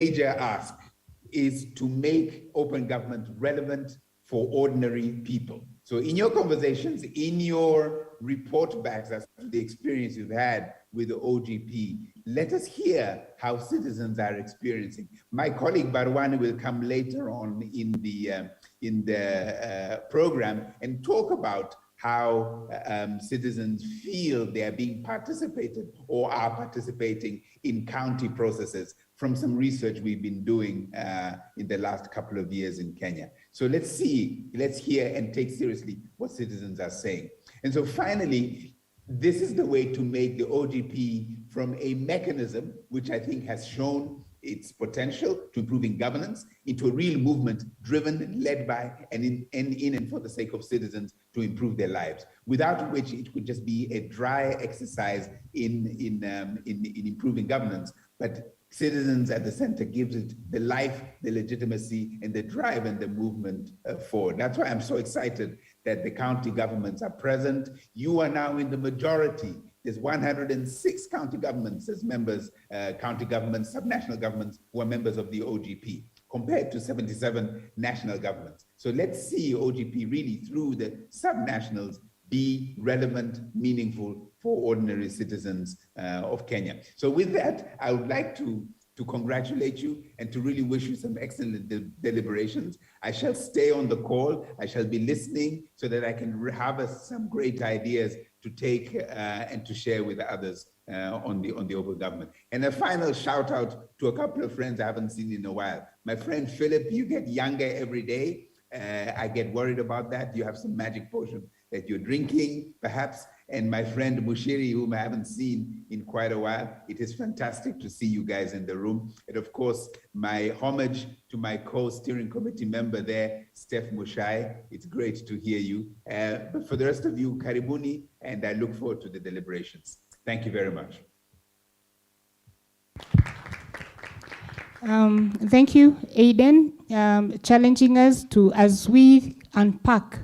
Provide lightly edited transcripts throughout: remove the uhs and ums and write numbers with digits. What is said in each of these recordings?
major ask is to make open government relevant for ordinary people. So in your conversations, in your report backs as to the experience you've had with the OGP, let us hear how citizens are experiencing. My colleague Barwani will come later on in the program and talk about how citizens feel they are being participated or are participating in county processes from some research we've been doing in the last couple of years in Kenya. So let's hear and take seriously what citizens are saying. And so finally, this is the way to make the OGP from a mechanism, which I think has shown its potential to improving governance, into a real movement driven, led by, and in and for the sake of citizens to improve their lives, without which it could just be a dry exercise in improving governance. But citizens at the center gives it the life, the legitimacy, and the drive and the movement forward. That's why I'm so excited that the county governments are present. You are now in the majority. There's 106 county governments as members, county governments, subnational governments who are members of the OGP, compared to 77 national governments. So let's see OGP really through the subnationals be relevant, meaningful for ordinary citizens of Kenya. So with that, I would like to congratulate you and to really wish you some excellent deliberations. I shall stay on the call. I shall be listening so that I can harvest some great ideas to take and to share with others on the open government. And a final shout out to a couple of friends I haven't seen in a while. My friend Philip, you get younger every day. I get worried about that. You have some magic potion that you're drinking, perhaps. And my friend Mushiri, whom I haven't seen in quite a while. It is fantastic to see you guys in the room. And of course, my homage to my co-steering committee member there, Steph Mushai. It's great to hear you. But for the rest of you, karibuni, and I look forward to the deliberations. Thank you very much. Thank you, Aiden, challenging us to, as we unpack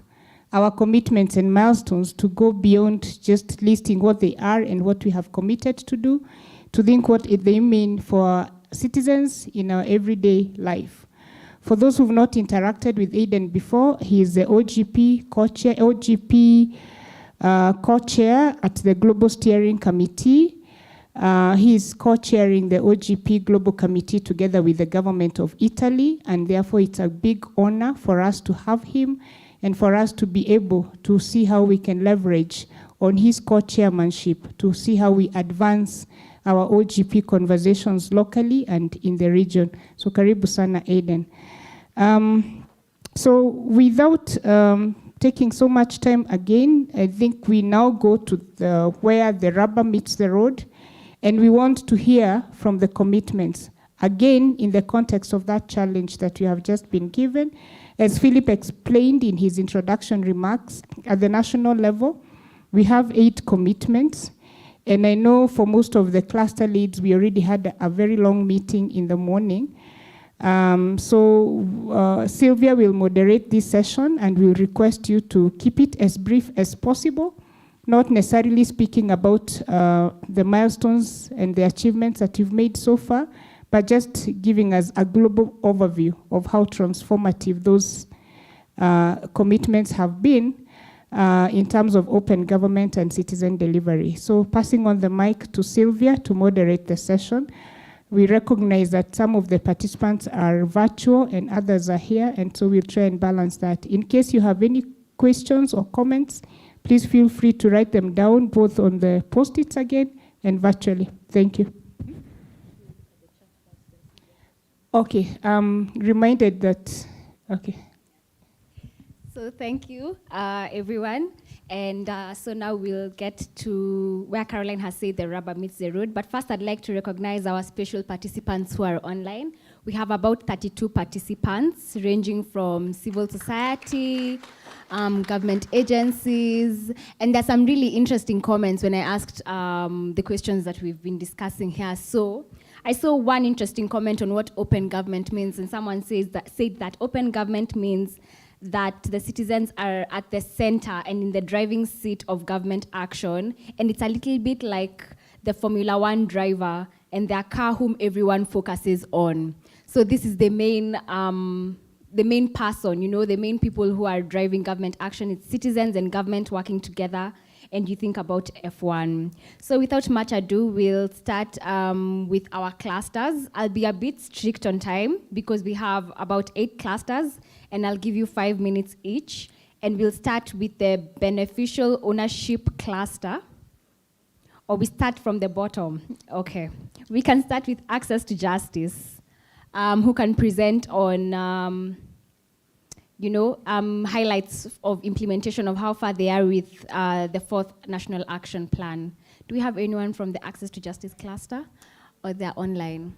our commitments and milestones, to go beyond just listing what they are and what we have committed to do, to think what they mean for citizens in our everyday life. For those who've not interacted with Aiden before, he is the OGP co-chair at the Global Steering Committee. He is co-chairing the OGP Global Committee together with the government of Italy, and therefore it's a big honor for us to have him and for us to be able to see how we can leverage on his co-chairmanship to see how we advance our OGP conversations locally and in the region. So karibu sana, Aiden. So without taking so much time again, I think we now go to where the rubber meets the road, and we want to hear from the commitments, again, in the context of that challenge that you have just been given. As Philip explained in his introduction remarks, at the national level, we have 8 commitments. And I know for most of the cluster leads, we already had a very long meeting in the morning. Sylvia will moderate this session, and we'll request you to keep it as brief as possible, not necessarily speaking about the milestones and the achievements that you've made so far, but just giving us a global overview of how transformative those commitments have been in terms of open government and citizen delivery. So passing on the mic to Sylvia to moderate the session. We recognize that some of the participants are virtual and others are here, and so we'll try and balance that. In case you have any questions or comments, please feel free to write them down, both on the post-its again and virtually. Thank you. Okay, reminded that, okay. So thank you, everyone. And so now we'll get to where Caroline has said the rubber meets the road. But first, I'd like to recognize our special participants who are online. We have about 32 participants, ranging from civil society, government agencies, and there's some really interesting comments when I asked the questions that we've been discussing here. So I saw one interesting comment on what open government means, and someone said that open government means that the citizens are at the center and in the driving seat of government action, and it's a little bit like the Formula One driver and their car whom everyone focuses on. So this is the main person, the main people who are driving government action. It's citizens and government working together, and you think about F1. So without much ado, we'll start with our clusters. I'll be a bit strict on time because we have about 8 clusters, and I'll give you 5 minutes each. And we'll start with the beneficial ownership cluster. Or we start from the bottom. Okay. We can start with access to justice, who can present on highlights of implementation of how far they are with the 4th National Action Plan. Do we have anyone from the Access to Justice cluster, or they're online?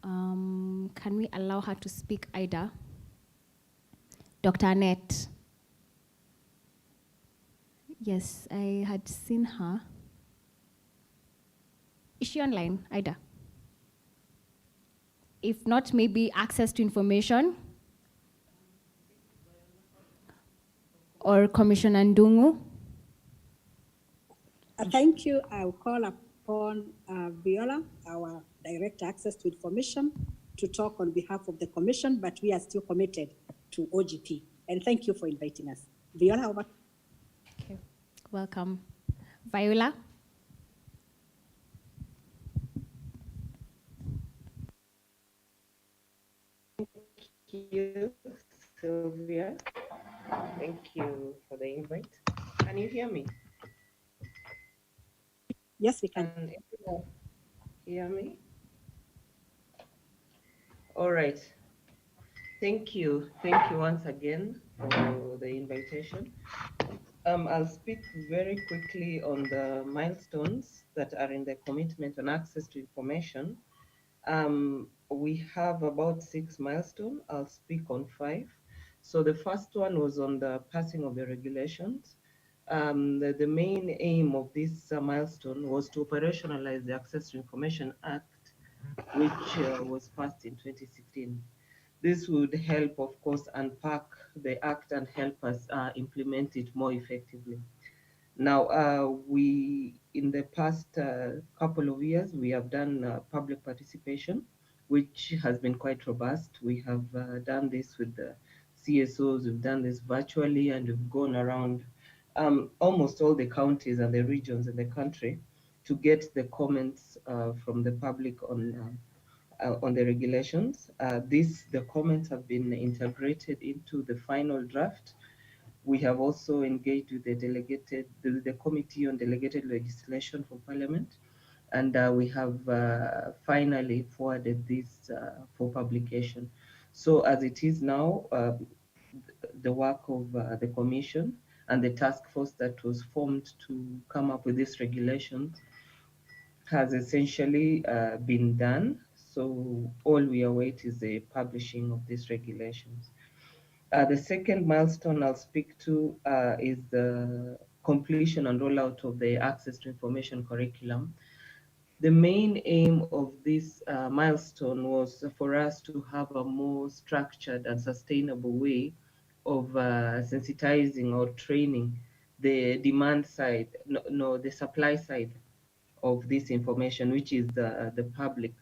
Can we allow her to speak, Ida? Dr. Annette. Yes, I had seen her. Is she online, Ida? If not, maybe access to information? Or Commissioner Ndungu? Thank you. I'll call upon Viola, our Direct Access to Information, to talk on behalf of the Commission, but we are still committed to OGP. And thank you for inviting us. Viola, over. Okay, welcome. Viola? Thank you, Sylvia. Thank you for the invite. Can you hear me? Yes, we can. Can everyone hear me? All right. Thank you. Thank you once again for the invitation. I'll speak very quickly on the milestones that are in the commitment on access to information. We have about 6 milestones. I'll speak on 5. So the first one was on the passing of the regulations. The main aim of this milestone was to operationalize the Access to Information Act, which was passed in 2016. This would help, of course, unpack the act and help us implement it more effectively. Now, in the past couple of years, we have done public participation, which has been quite robust. We have done this with the CSOs, we've done this virtually, and we've gone around almost all the counties and the regions in the country to get the comments from the public on the regulations. The comments have been integrated into the final draft. We have also engaged with the Committee on Delegated Legislation for Parliament, and we have finally forwarded this for publication. So as it is now, the work of the Commission and the task force that was formed to come up with these regulations has essentially been done. So all we await is the publishing of these regulations. The second milestone I'll speak to is the completion and rollout of the Access to Information curriculum. The main aim of this milestone was for us to have a more structured and sustainable way of sensitizing or training the demand side, the supply side of this information, which is the public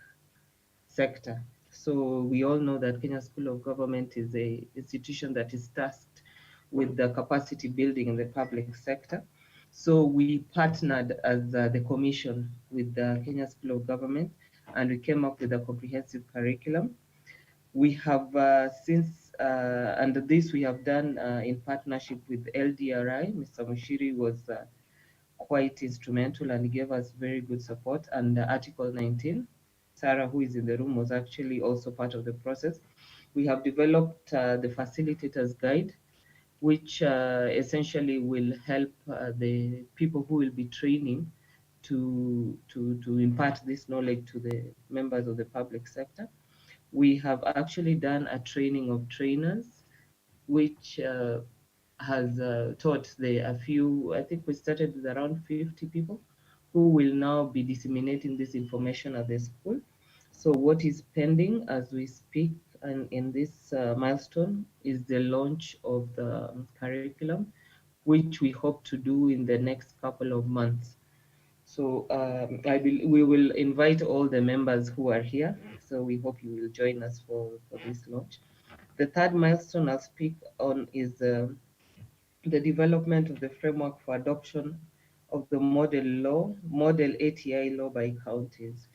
sector. So we all know that Kenya School of Government is an institution that is tasked with the capacity building in the public sector. So we partnered as the commission with the Kenya School of Government, and we came up with a comprehensive curriculum. We have and this we have done in partnership with LDRI. Mr. Mushiri was quite instrumental and gave us very good support. And Article 19, Sarah, who is in the room, was actually also part of the process. We have developed the Facilitators Guide, which essentially will help the people who will be training to impart this knowledge to the members of the public sector. We have actually done a training of trainers, which has taught a few, I think we started with around 50 people who will now be disseminating this information at the school. So what is pending as we speak and in this milestone is the launch of the curriculum, which we hope to do in the next couple of months. So we will invite all the members who are here. So we hope you will join us for this launch. The third milestone I'll speak on is the development of the framework for adoption of the model ATI law by counties.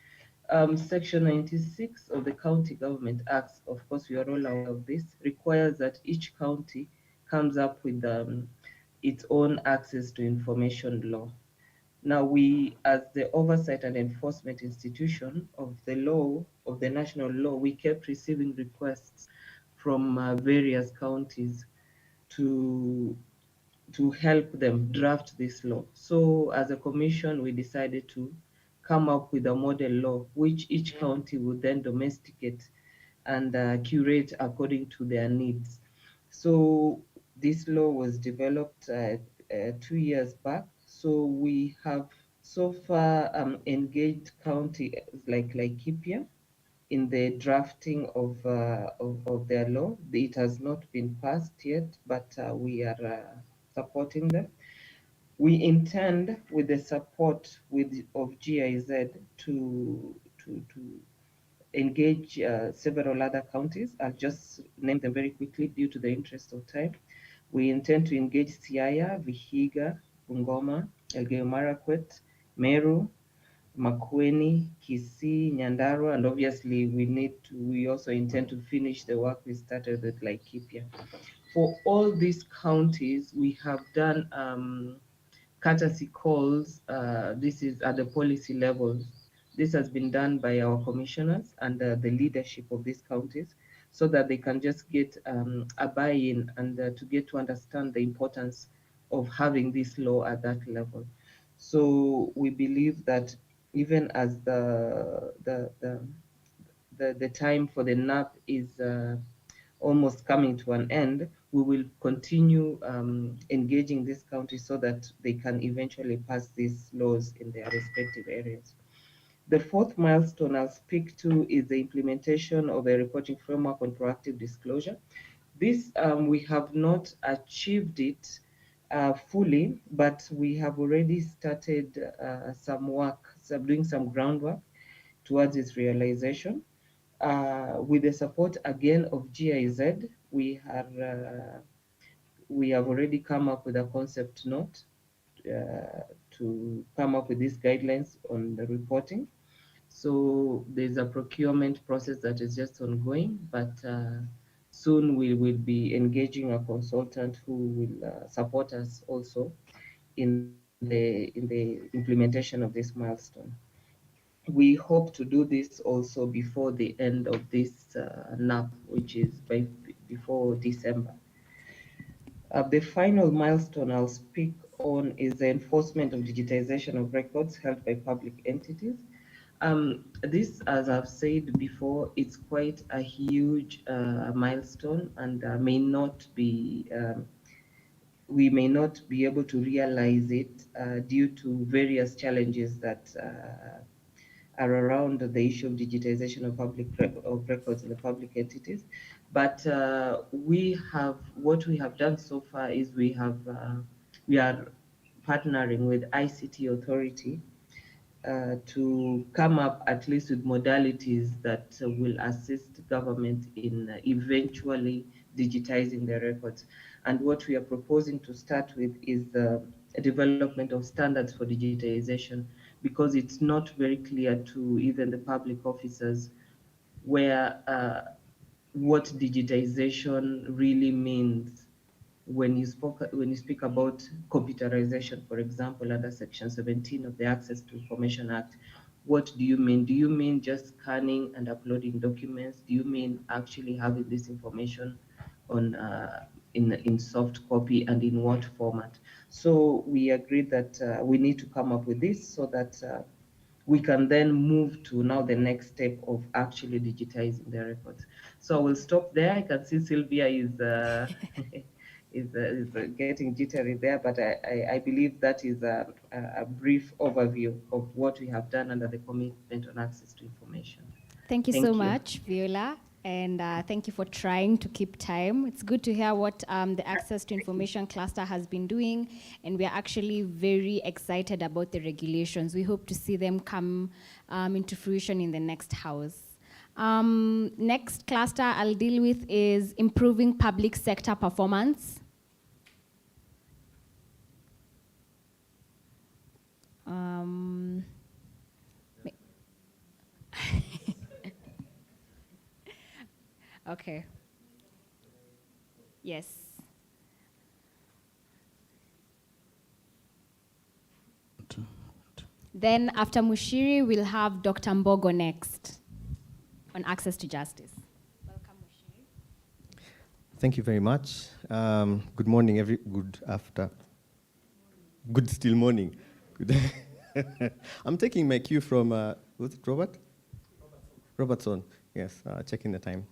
Section 96 of the County Government Acts, of course, we are all aware of this, requires that each county comes up with its own access to information law. Now, we, as the oversight and enforcement institution of the law, of the national law, we kept receiving requests from various counties to help them draft this law. So as a commission, we decided to come up with a model law, which each county would then domesticate and curate according to their needs. So this law was developed 2 years back. So we have so far engaged counties like Laikipia in the drafting of their law. It has not been passed yet, but we are supporting them. We intend, with the support of GIZ, to engage several other counties. I'll just name them very quickly due to the interest of time. We intend to engage Siaya, Vihiga, Bungoma, Elgeyo Marakwet, Meru, Makueni, Kisii, Nyandarua, and obviously we also intend to finish the work we started with Laikipia. For all these counties, we have done courtesy calls. This is at the policy level. This has been done by our commissioners and the leadership of these counties so that they can just get a buy-in and to get to understand the importance of having this law at that level. So we believe that even as the time for the NAP is almost coming to an end, we will continue engaging these counties so that they can eventually pass these laws in their respective areas. The fourth milestone I'll speak to is the implementation of a reporting framework on proactive disclosure. This, we have not achieved it fully, but we have already started some work, doing some groundwork towards its realization. With the support again of GIZ, we have already come up with a concept note to come up with these guidelines on the reporting. So there's a procurement process that is just ongoing, but soon we will be engaging a consultant who will support us also in the implementation of this milestone. We hope to do this also before the end of this NAP, which is before December. The final milestone I'll speak on is the enforcement of digitization of records held by public entities. This, as I've said before, it's quite a huge milestone and may not be, we may not be able to realize it due to various challenges that are around the issue of digitization of records in the public entities. But what we have done so far is we are partnering with ICT Authority to come up at least with modalities that will assist government in eventually digitizing their records. And what we are proposing to start with is the development of standards for digitization, because it's not very clear to even the public officers where what digitization really means. When you speak about computerization, for example, under Section 17 of the Access to Information Act, what do you mean? Do you mean just scanning and uploading documents? Do you mean actually having this information on in soft copy, and in what format? So we agreed that we need to come up with this so that we can then move to now the next step of actually digitizing the records. So I will stop there. I can see Sylvia is is getting jittery there, but I believe that is a brief overview of what we have done under the Commitment on Access to Information. Thank you so Thank you. much, Viola. And thank you for trying to keep time. It's good to hear what the Access to Information Cluster has been doing, and we are actually very excited about the regulations. We hope to see them come into fruition in the next house. Next cluster I'll deal with is improving public sector performance. Okay. Yes. Then after Mushiri, we'll have Dr. Mbogo next on access to justice. Welcome, Mushiri. Thank you very much. Good morning, good still morning. Good I'm taking my cue from, was it Robert? Robertson, yes, checking the time.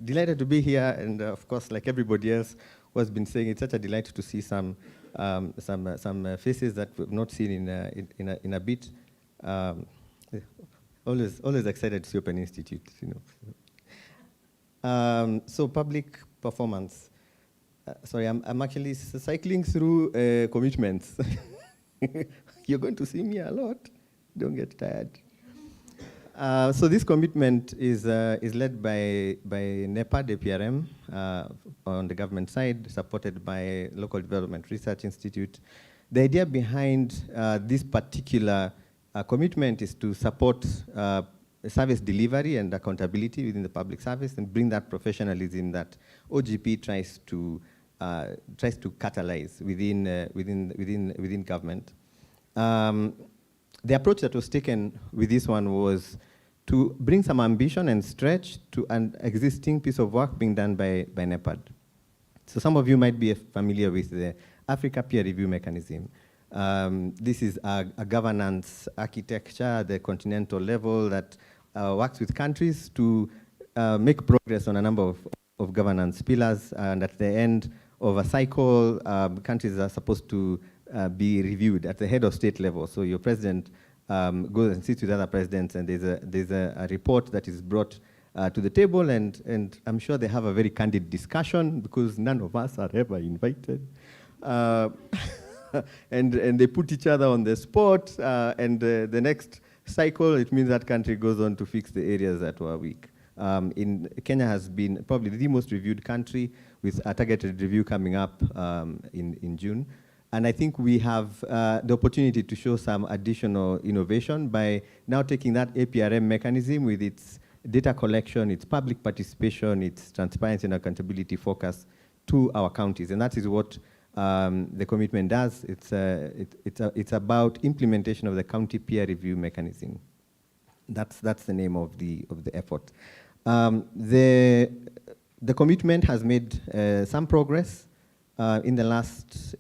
Delighted to be here, and of course, like everybody else who has been saying, it's such a delight to see some faces that we've not seen in a bit. Always excited to see Open Institute, you know. So public performance. Sorry, I'm actually cycling through commitments. You're going to see me a lot. Don't get tired. So this commitment is led by NEPAD, APRM, on the government side, supported by Local Development Research Institute. The idea behind this particular commitment is to support service delivery and accountability within the public service and bring that professionalism that OGP tries to catalyze within government. The approach that was taken with this one was to bring some ambition and stretch to an existing piece of work being done by NEPAD. So some of you might be familiar with the Africa Peer Review Mechanism. This is a governance architecture at the continental level that works with countries to make progress on a number of governance pillars, and at the end of a cycle, countries are supposed to be reviewed at the head of state level. So your president goes and sits with other presidents, and there's a report that is brought to the table, and I'm sure they have a very candid discussion because none of us are ever invited. And they put each other on the spot, and the next cycle, it means that country goes on to fix the areas that were weak. Kenya has been probably the most reviewed country with a targeted review coming up in June. And I think we have the opportunity to show some additional innovation by now taking that APRM mechanism with its data collection, its public participation, its transparency and accountability focus to our counties. And that is what the commitment does. It's about implementation of the county peer review mechanism. That's the name of the effort. The commitment has made some progress in the last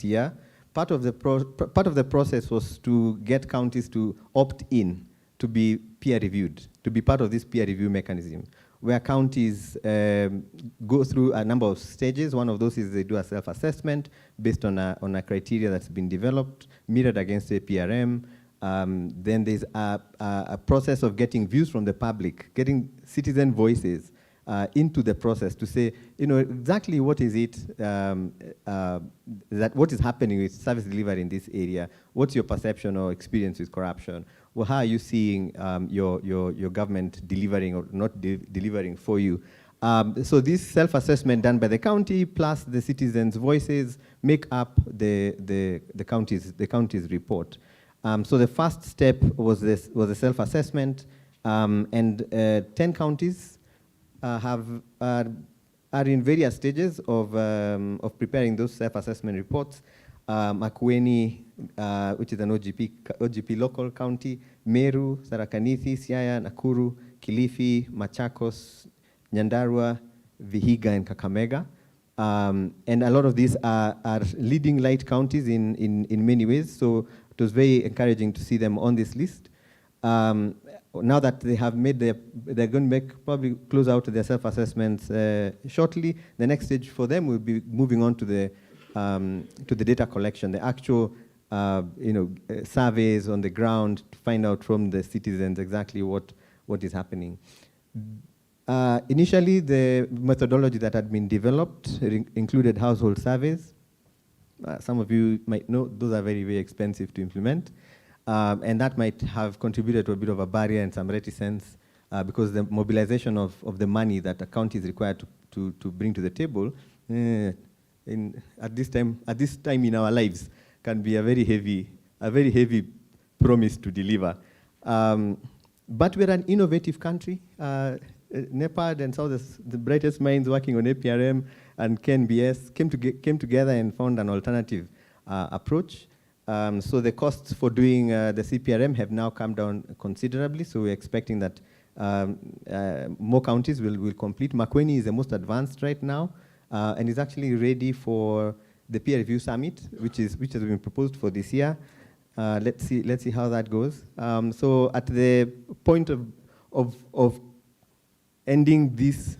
year. Part of the process was to get counties to opt in to be peer reviewed, to be part of this peer review mechanism, where counties go through a number of stages. One of those is they do a self-assessment based on a criteria that's been developed, mirrored against APRM. Then there's a process of getting views from the public, getting citizen voices into the process to say, exactly what is it, what is happening with service delivery in this area? What's your perception or experience with corruption? Well, how are you seeing your government delivering or not delivering for you? So this self-assessment done by the county plus the citizens' voices make up the county's report. So the first step was a self-assessment, and 10 counties are in various stages of preparing those self-assessment reports. Makueni, which is an OGP local county, Meru, Tharaka-Nithi, Siaya, Nakuru, Kilifi, Machakos, Nyandarua, Vihiga, and Kakamega. And a lot of these are leading light counties in many ways, so it was very encouraging to see them on this list. Now that they have made they're going to probably close out their self-assessments shortly. The next stage for them will be moving on to the data collection, the actual surveys on the ground to find out from the citizens exactly what what is happening. Initially, the methodology that had been developed included household surveys. Some of you might know those are very, very expensive to implement. And that might have contributed to a bit of a barrier and some reticence because the mobilization of the money that a county is required to bring to the table at this time in our lives can be a very heavy promise to deliver. But we're an innovative country. NEPAD and some of the brightest minds working on APRM and KNBS came together and found an alternative approach. So the costs for doing the CPRM have now come down considerably. So we're expecting that more counties will complete. Makueni is the most advanced right now and is actually ready for the peer review summit, which has been proposed for this year. Let's see how that goes. So at the point of ending this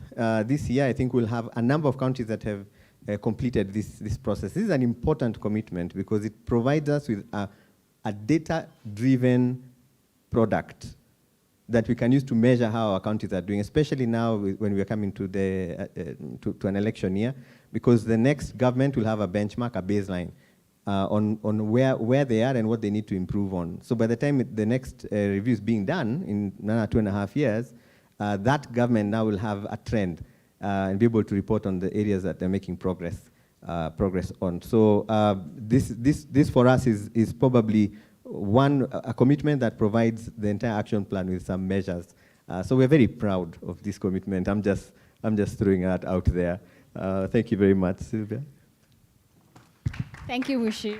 year, I think we'll have a number of counties that have completed this process. This is an important commitment because it provides us with a data-driven product that we can use to measure how our counties are doing, especially now when we are coming to an election year, because the next government will have a benchmark, a baseline on where they are and what they need to improve on. So by the time the next review is being done in 2.5 years, that government now will have a trend and be able to report on the areas that they're making progress on. So this for us is probably a commitment that provides the entire action plan with some measures. So we're very proud of this commitment. I'm just throwing that out there. Thank you very much, Sylvia. Thank you, Mushiri.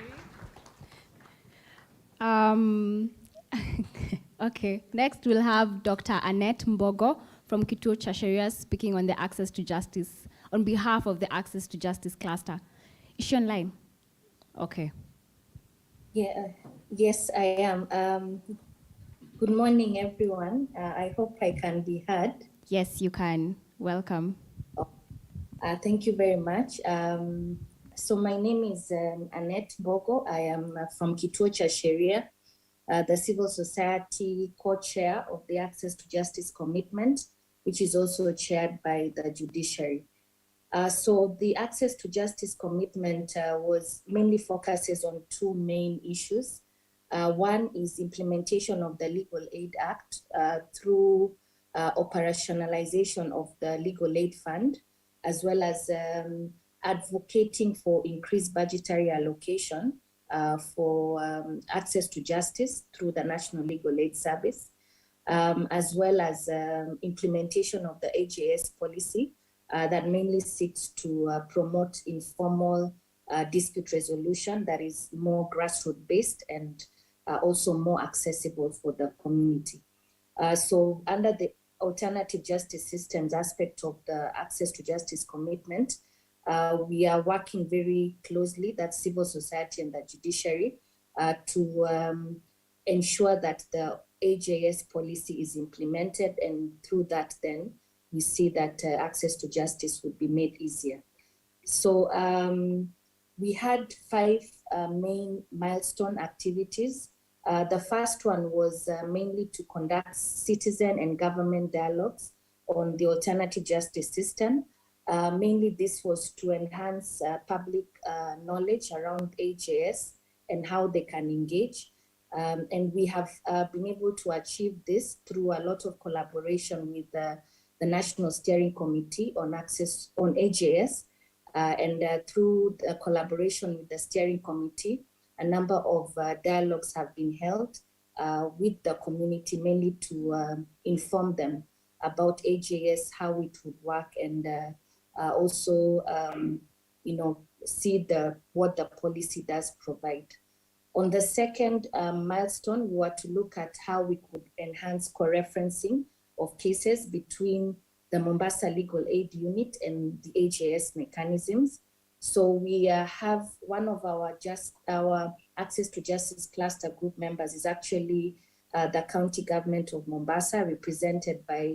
Okay, next we'll have Dr. Annette Mbogo from Kituo cha Sheria speaking on the Access to Justice, on behalf of the Access to Justice cluster. Is she online? Okay. Yeah, yes, I am. Good morning, everyone. I hope I can be heard. Yes, you can. Welcome. Thank you very much. So my name is Annette Mbogo. I am from Kituo cha Sheria, the civil society co-chair of the Access to Justice Commitment, which is also chaired by the judiciary. So the Access to Justice Commitment was mainly focuses on two main issues. One is implementation of the Legal Aid Act through operationalization of the Legal Aid Fund, as well as advocating for increased budgetary allocation for access to justice through the National Legal Aid Service, as well as implementation of the AJS policy that mainly seeks to promote informal dispute resolution that is more grassroots based and also more accessible for the community. So under the alternative justice systems aspect of the Access to Justice Commitment, we are working very closely, that's civil society and the judiciary, to ensure that the AJS policy is implemented, and through that then we see that access to justice would be made easier. So we had 5 main milestone activities. The first one was mainly to conduct citizen and government dialogues on the alternative justice system. Mainly this was to enhance public knowledge around AJS and how they can engage. And we have been able to achieve this through a lot of collaboration with the National Steering Committee on Access on AJS, and through the collaboration with the Steering Committee, a number of dialogues have been held with the community, mainly to inform them about AJS, how it would work, and also, see what the policy does provide. On the second milestone, we were to look at how we could enhance co-referencing of cases between the Mombasa Legal Aid Unit and the AJS mechanisms. So we have one of our Access to Justice cluster group members is actually the county government of Mombasa, represented by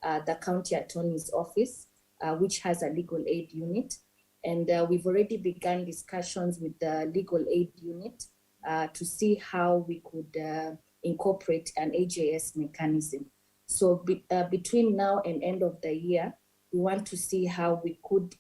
the county attorney's office, which has a legal aid unit. And we've already begun discussions with the legal aid unit to see how we could incorporate an AJS mechanism. So between now and end of the year, we want to see how we could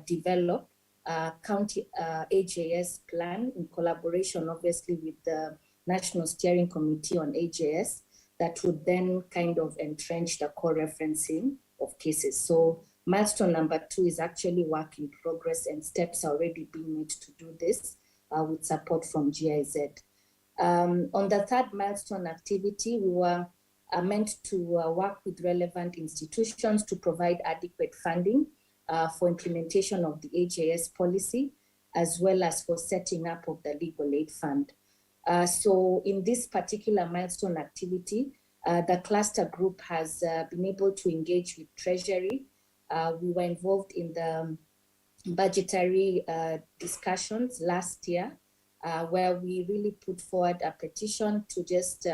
develop a county AJS plan in collaboration, obviously, with the National Steering Committee on AJS that would then kind of entrench the core referencing of cases. So milestone number 2 is actually work in progress, and steps are already being made to do this with support from GIZ. On the third milestone activity, we were meant to work with relevant institutions to provide adequate funding for implementation of the AJS policy, as well as for setting up of the legal aid fund. So in this particular milestone activity, the cluster group has been able to engage with Treasury. We were involved in the budgetary discussions last year, where we really put forward a petition to just,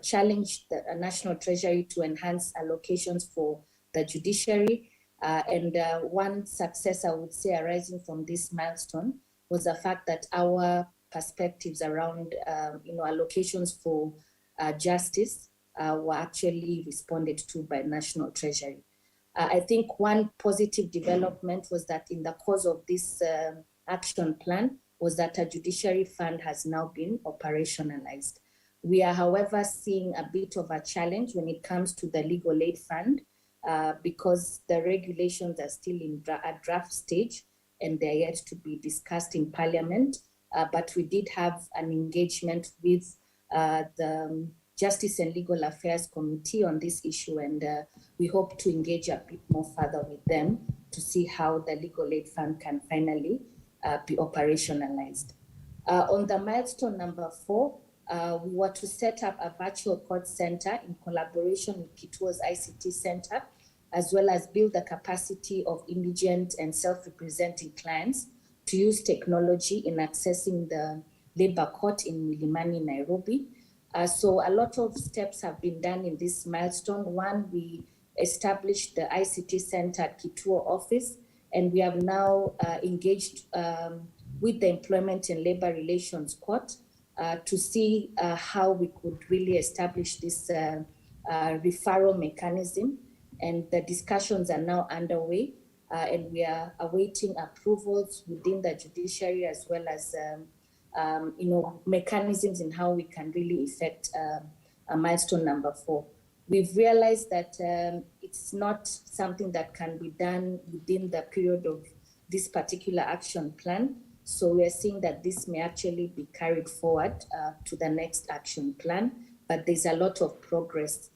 challenge the National Treasury to enhance allocations for the judiciary. And one success I would say arising from this milestone was the fact that our perspectives around, allocations for justice were actually responded to by National Treasury. I think one positive development was that in the course of this action plan was that a judiciary fund has now been operationalized. We are, however, seeing a bit of a challenge when it comes to the legal aid fund because the regulations are still in a draft stage and they're yet to be discussed in Parliament. But we did have an engagement with the Justice and Legal Affairs Committee on this issue, and we hope to engage a bit more further with them to see how the legal aid fund can finally be operationalized. On the milestone number 4, we were to set up a virtual court center in collaboration with Kituo's ICT Center, as well as build the capacity of indigent and self-representing clients to use technology in accessing the labor court in Milimani, Nairobi. So a lot of steps have been done in this milestone. One, we established the ICT Center at Kituo office, and we have now engaged with the Employment and Labor Relations Court to see how we could really establish this referral mechanism. And the discussions are now underway, and we are awaiting approvals within the judiciary as well as mechanisms in how we can really effect a milestone number 4. We've realized that it's not something that can be done within the period of this particular action plan. So we are seeing that this may actually be carried forward to the next action plan, but there's a lot of progress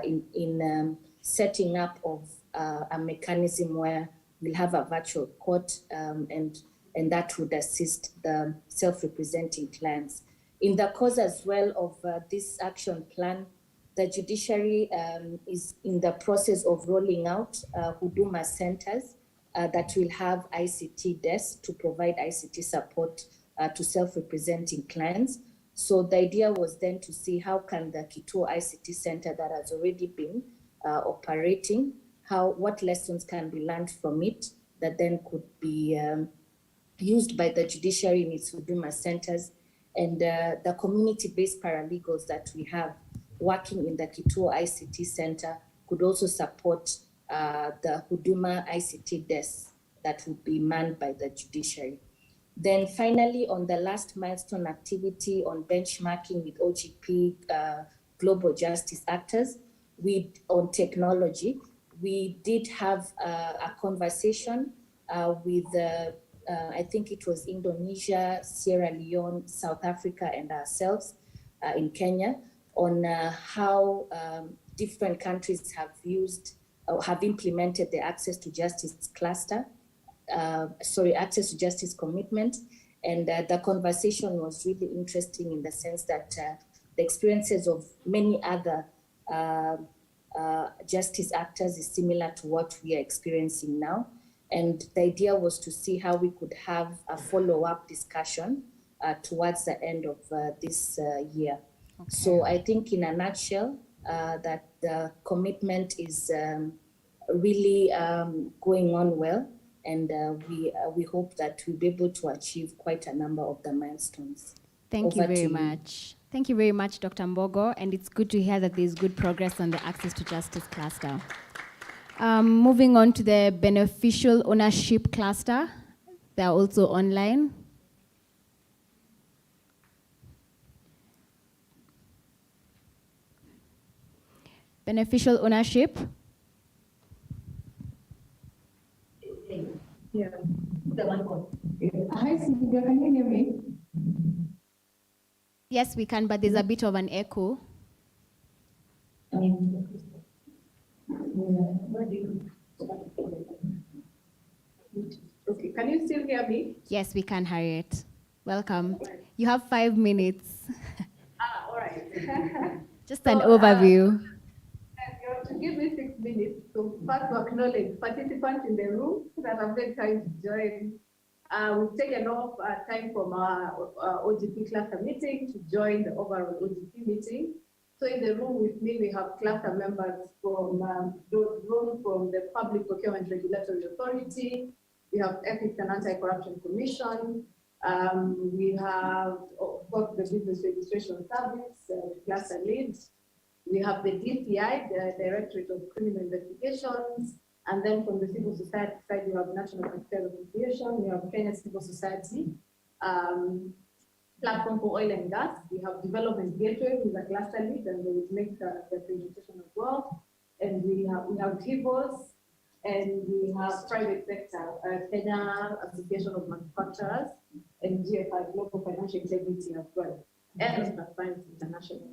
in setting up of a mechanism where we'll have a virtual court and that would assist the self-representing clients. In the course as well of this action plan, the judiciary is in the process of rolling out Huduma centers that will have ICT desks to provide ICT support to self-representing clients. So the idea was then to see how can the Kituo ICT Center that has already been operating, what lessons can be learned from it that then could be used by the judiciary in its Huduma centers, and the community-based paralegals that we have working in the Kituo ICT Center could also support the Huduma ICT desks that would be manned by the judiciary. Then finally, on the last milestone activity on benchmarking with OGP global justice actors on technology, we did have a conversation with I think it was Indonesia, Sierra Leone, South Africa, and ourselves in Kenya on how different countries have used or have implemented the access to justice cluster, access to justice commitment. And the conversation was really interesting in the sense that the experiences of many other justice actors is similar to what we are experiencing now. And the idea was to see how we could have a follow-up discussion towards the end of this year. Okay. So I think in a nutshell, that the commitment is really going on well, and we hope that we'll be able to achieve quite a number of the milestones. Thank you very much. Thank you very much, Dr. Mbogo, and it's good to hear that there's good progress on the Access to Justice cluster. Moving on to the Beneficial Ownership cluster, they're also online. Beneficial ownership. Yeah. Hi, Cynthia, can you hear me? Yes, we can, but there's a bit of an echo. Okay, can you still hear me? Yes, we can, Harriet. Welcome. You have 5 minutes. All right. Just an overview. You have to give me 6 minutes to first to acknowledge participants in the room that have made time to join. We've taken off time from our OGP cluster meeting to join the overall OGP meeting. So in the room with me, we have cluster members from the Public Procurement Regulatory Authority. We have Ethics and Anti-Corruption Commission. We have, of course, the Business Registration Service, cluster leads. We have the DCI, the Directorate of Criminal Investigations. And then from the civil society side, we have National Secretary Association, we have Kenya Civil Society, Platform for Oil and Gas. We have Development Gateway, who is a cluster lead, and they will make the presentation as well. And we have HIVOS, and we have private sector, Kenya Association of Manufacturers, and GFI, Global Financial Integrity as well, and Transparency International,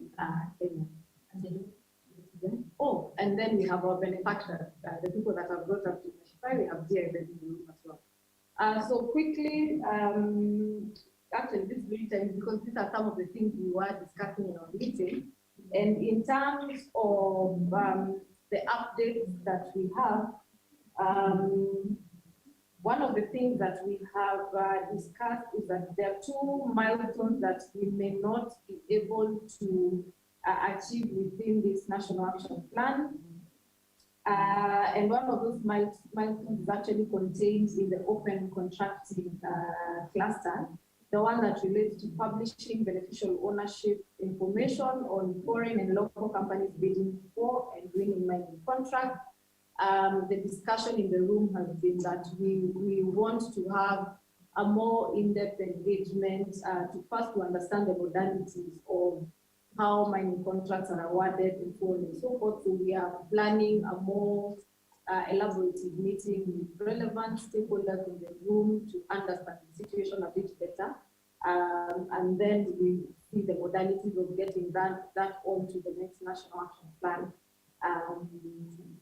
Kenya. Oh, and then we have our benefactors, the people that have brought us to Nashify, we have GIZ in the room as well. So quickly, actually this is really time because these are some of the things we were discussing in our meeting. And in terms of the updates that we have, one of the things that we have discussed is that there are 2 milestones that we may not be able to achieve within this National Action Plan. And one of those milestones is actually contained in the open contracting cluster, the one that relates to publishing beneficial ownership information on foreign and local companies bidding for and winning mining contracts. The discussion in the room has been that we want to have a more in-depth engagement to first to understand the modalities of how mining contracts are awarded and so on and so forth. So we are planning a more elaborative meeting with relevant stakeholders in the room to understand the situation a bit better. And then we see the modalities of getting that onto the next National Action Plan,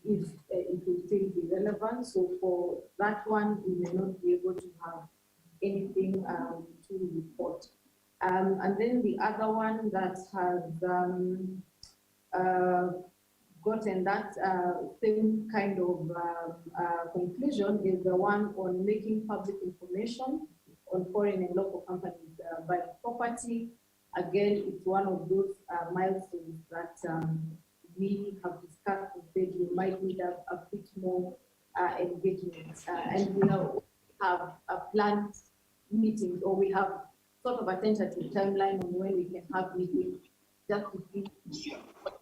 if it will still be relevant. So for that one, we may not be able to have anything to report. And then the other one that has gotten that same kind of conclusion is the one on making public information on foreign and local companies buying property. Again, it's one of those milestones that we have discussed and said we might need a bit more engagement. And we have a planned meetings, or we have sort of a tentative timeline on when we can have meetings, just to see.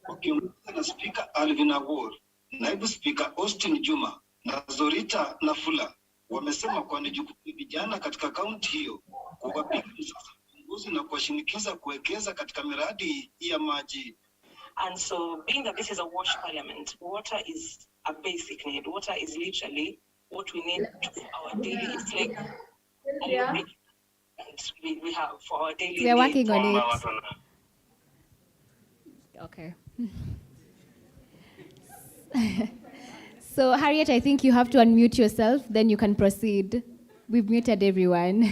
Wakiongozwa na Spika Alvin Awor, Naibu Spika Austin Juma na Zorita Nafula wamesema kwa ni jukumu vijana katika kaunti hiyo kuwapiga msasa viongozi na kuwashinikiza kuwekeza katika miradi ya maji. And so, being that this is a wash parliament, water is a basic need. Water is literally what we need for our daily. It's like we have for our daily. We are working on it. Okay. So, Harriet, I think you have to unmute yourself, then you can proceed. We've muted everyone.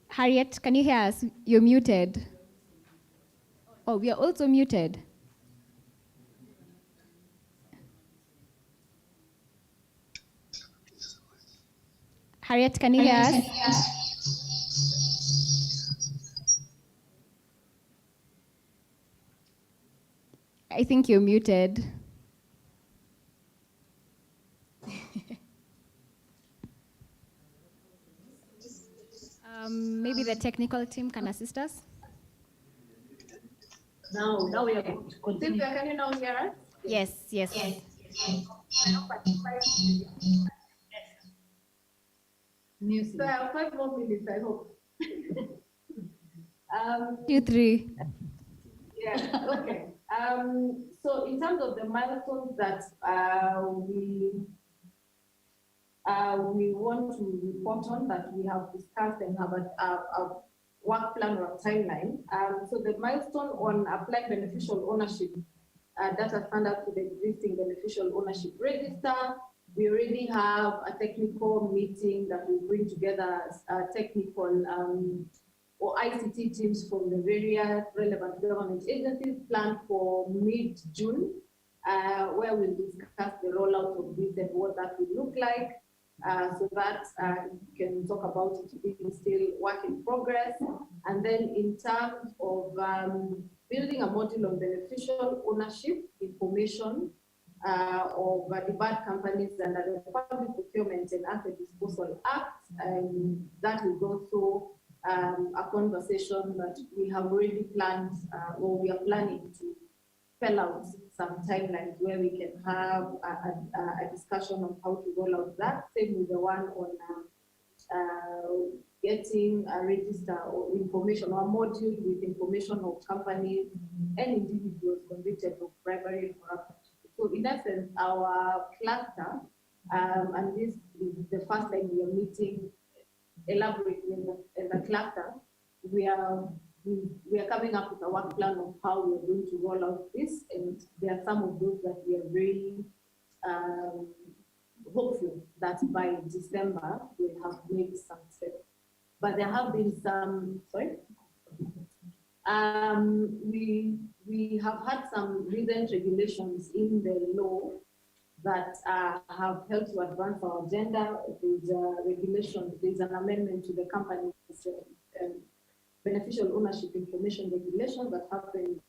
Harriet, can you hear us? You're muted. Oh, we are also muted. Harriet, can you hear us? I think you're muted. Maybe the technical team can assist us. Now we are going to continue. Cynthia, can you now hear us? Yes, yes. Music. So I have 5 more minutes, I hope. 2, 3. Yeah, okay. So in terms of the milestones that we want to report on, that we have discussed and have a work plan or a timeline. So the milestone on applied beneficial ownership data standard to the existing beneficial ownership register. We already have a technical meeting that will bring together technical or ICT teams from the various relevant government agencies planned for mid-June, where we'll discuss the rollout of this and what that will look like. So that we can talk about it being still work in progress. And then in terms of building a module on beneficial ownership information of the bad companies under the Public Procurement and Asset Disposal Act, and that is also a conversation that we have already planned or we are planning to spell out some timelines where we can have a discussion on how to roll out that. Same with the one on getting a register or information or a module with information of companies and individuals convicted of bribery and corruption. So in essence, our cluster, and this is the first time we are meeting elaborately in the cluster, we are coming up with a work plan of how we are going to roll out this, and there are some of those that we are very hopeful that by December we'll have made some steps. But there have been some, we have had some recent regulations in the law that have helped to advance our agenda. There's a regulation, there's an amendment to the company's beneficial ownership information regulation that happened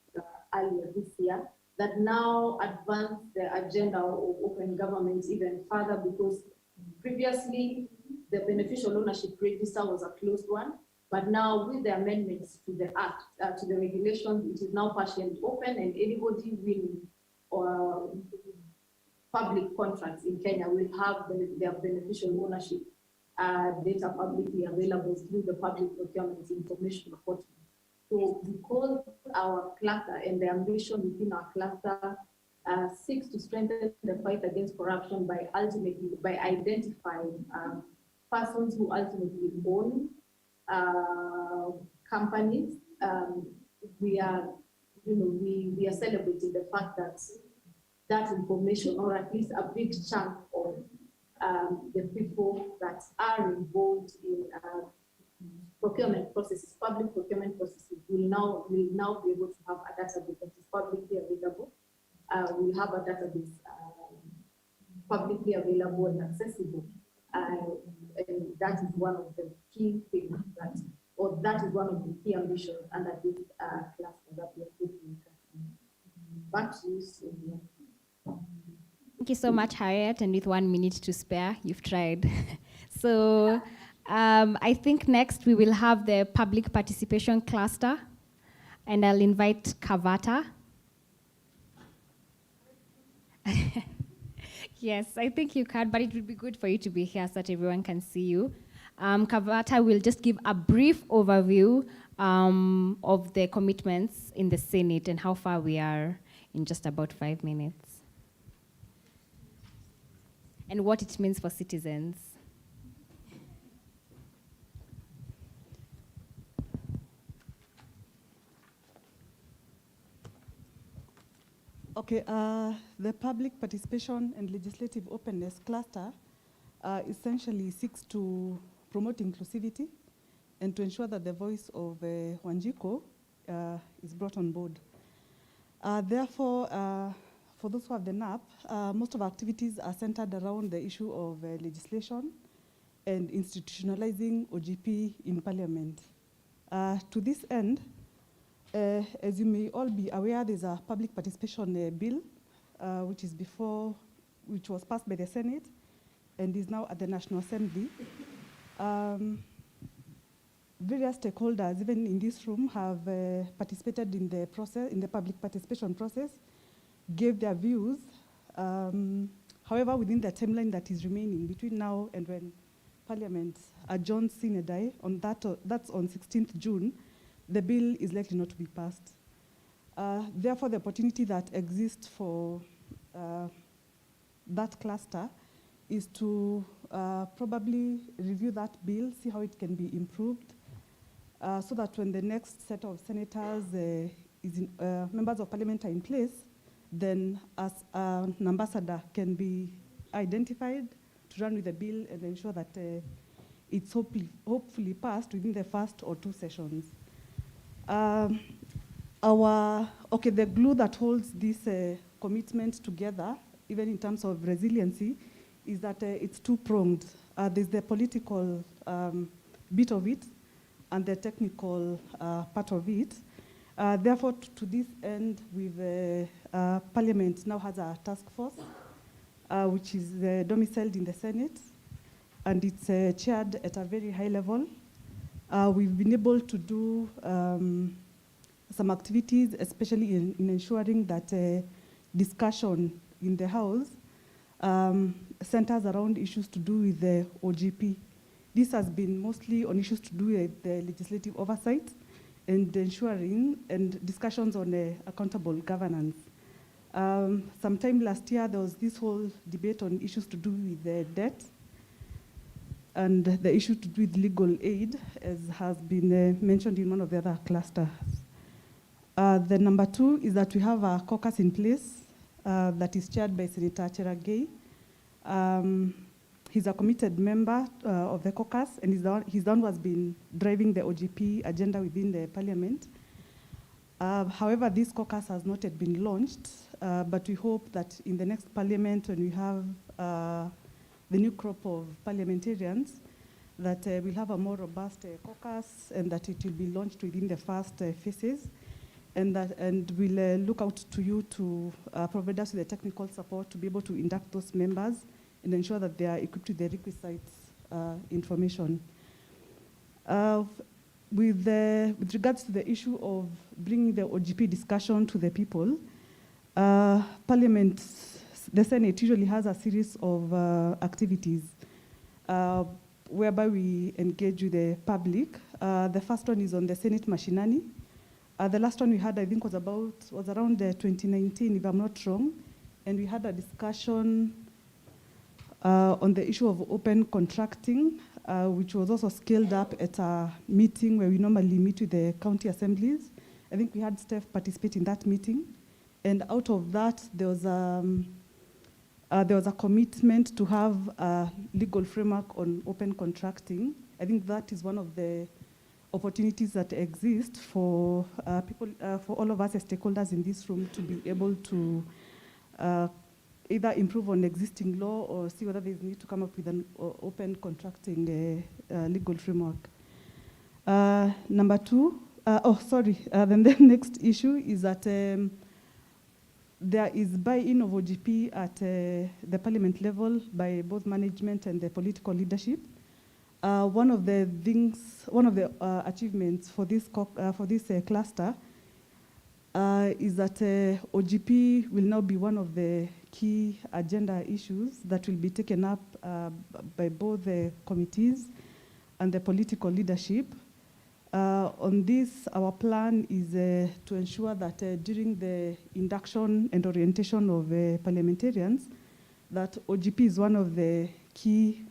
earlier this year that now advanced the agenda of open government even further, because previously the beneficial ownership register was a closed one, but now with the amendments to the act, to the regulations, it is now partially open, and anybody winning or public contracts in Kenya will have their beneficial ownership data publicly available through the Public Procurement Information Portal. So because our cluster and the ambition within our cluster seeks to strengthen the fight against corruption by identifying persons who ultimately own companies, we are celebrating the fact that that information, or at least a big chunk of the people that are involved in procurement processes, public procurement processes, will now be able to have a database that is publicly available. We'll have a database publicly available and accessible. And that is one of the key things that is one of the key ambitions under this cluster that we are putting. Back to you, Sylvia. Thank you so much, Harriet. And with 1 minute to spare, you've tried. So I think next we will have the public participation cluster, and I'll invite Kavata. Yes, I think you can, but it would be good for you to be here so that everyone can see you. Kavata will just give a brief overview of the commitments in the Senate and how far we are in just about 5 minutes, and what it means for citizens. Okay, the public participation and legislative openness cluster essentially seeks to promote inclusivity and to ensure that the voice of Wanjiko is brought on board. Therefore, for those who have the NAP, most of our activities are centered around the issue of legislation and institutionalizing OGP in Parliament. To this end, as you may all be aware, there's a public participation bill, which was passed by the Senate, and is now at the National Assembly. various stakeholders, even in this room, have participated in the process, in the public participation process, gave their views. However, within the timeline that is remaining between now and when Parliament adjourns Sine Die, that's on 16th June, the bill is likely not to be passed. Therefore, the opportunity that exists for that cluster is to probably review that bill, see how it can be improved, so that when the next set of senators, members of parliament are in place, then as an ambassador can be identified to run with the bill and ensure that it's hopefully passed within the first or two sessions. The glue that holds this commitment together, even in terms of resiliency, is that it's two-pronged. There's the political bit of it and the technical part of it. Therefore, to this end, Parliament now has a task force, which is domiciled in the Senate, and it's chaired at a very high level. We've been able to do some activities, especially in ensuring that discussion in the House centers around issues to do with the OGP. This has been mostly on issues to do with the legislative oversight and ensuring and discussions on accountable governance. Sometime last year, there was this whole debate on issues to do with the debt and the issue to do with legal aid, as has been mentioned in one of the other clusters. The number two is that we have a caucus in place that is chaired by Senator Cheragei. He's a committed member of the caucus, and he's the one who has been driving the OGP agenda within the parliament. However, this caucus has not yet been launched, but we hope that in the next parliament, when we have the new crop of parliamentarians, that we'll have a more robust caucus and that it will be launched within the first phases. And we'll look out to you to provide us with the technical support to be able to induct those members and ensure that they are equipped with the requisite information. With regards to the issue of bringing the OGP discussion to the people, Parliament, the Senate usually has a series of activities whereby we engage with the public. The first one is on the Senate Mashinani. The last one we had, I think, was around 2019, if I'm not wrong, and we had a discussion on the issue of open contracting, which was also scaled up at a meeting where we normally meet with the county assemblies. I think we had staff participate in that meeting, and out of that, there was a commitment to have a legal framework on open contracting. I think that is one of the opportunities that exist for people, for all of us as stakeholders in this room to be able to either improve on existing law or see whether there's need to come up with an open contracting legal framework. Number two, then the next issue is that there is buy-in of OGP at the parliament level by both management and the political leadership. One of the achievements for this cluster is that OGP will now be one of the key agenda issues that will be taken up by both the committees and the political leadership. On this, our plan is to ensure that during the induction and orientation of parliamentarians, that OGP is one of the key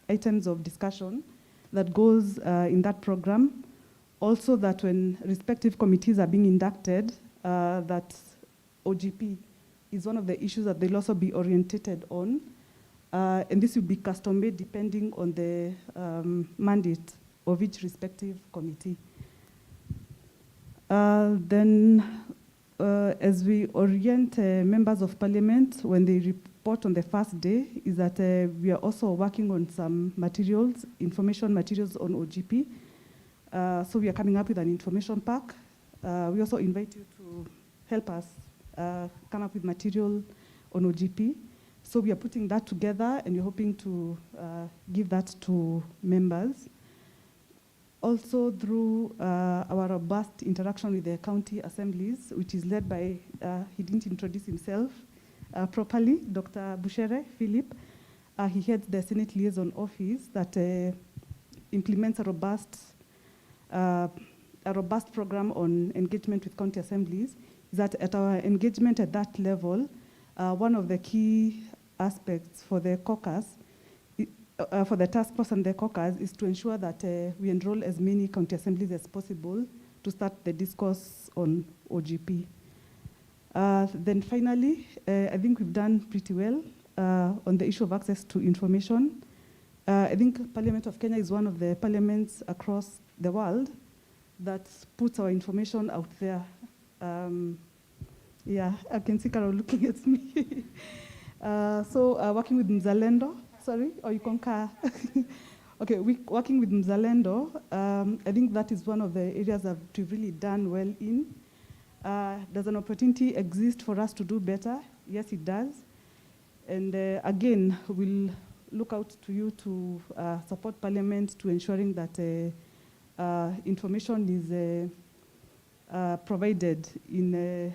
items of discussion that goes in that program. Also that when respective committees are being inducted, that OGP is one of the issues that they'll also be orientated on. And this will be custom-made depending on the mandate of each respective committee. As we orient members of parliament when they report on the first day, is that we are also working on some materials, information materials on OGP. So we are coming up with an information pack. We also invite you to help us come up with material on OGP. So we are putting that together and we're hoping to give that to members. also through our robust interaction with the county assemblies, which is led by, he didn't introduce himself properly, Dr. Bushere Philip. He heads the Senate Liaison Office that implements a robust program on engagement with county assemblies. Is that at our engagement at that level, one of the key aspects for the caucus, for the task force and the caucus, is to ensure that we enroll as many county assemblies as possible to start the discourse on OGP. Then finally, I think we've done pretty well on the issue of access to information. I think Parliament of Kenya is one of the parliaments across the world that puts our information out there. Yeah, I can see Carol looking at me. So working with Mzalendo, sorry, or you concur? Okay, working with Mzalendo, I think that is one of the areas that we've really done well in. Does an opportunity exist for us to do better? Yes, it does. And again, we'll look out to you to support Parliament to ensuring that information is provided in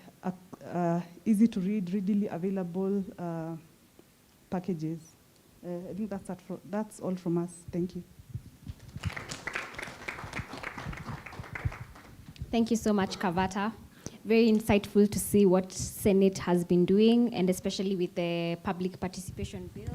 easy to read, readily available packages. I think that's all from us. Thank you. Thank you so much, Kavata. Very insightful to see what Senate has been doing, and especially with the public participation bills.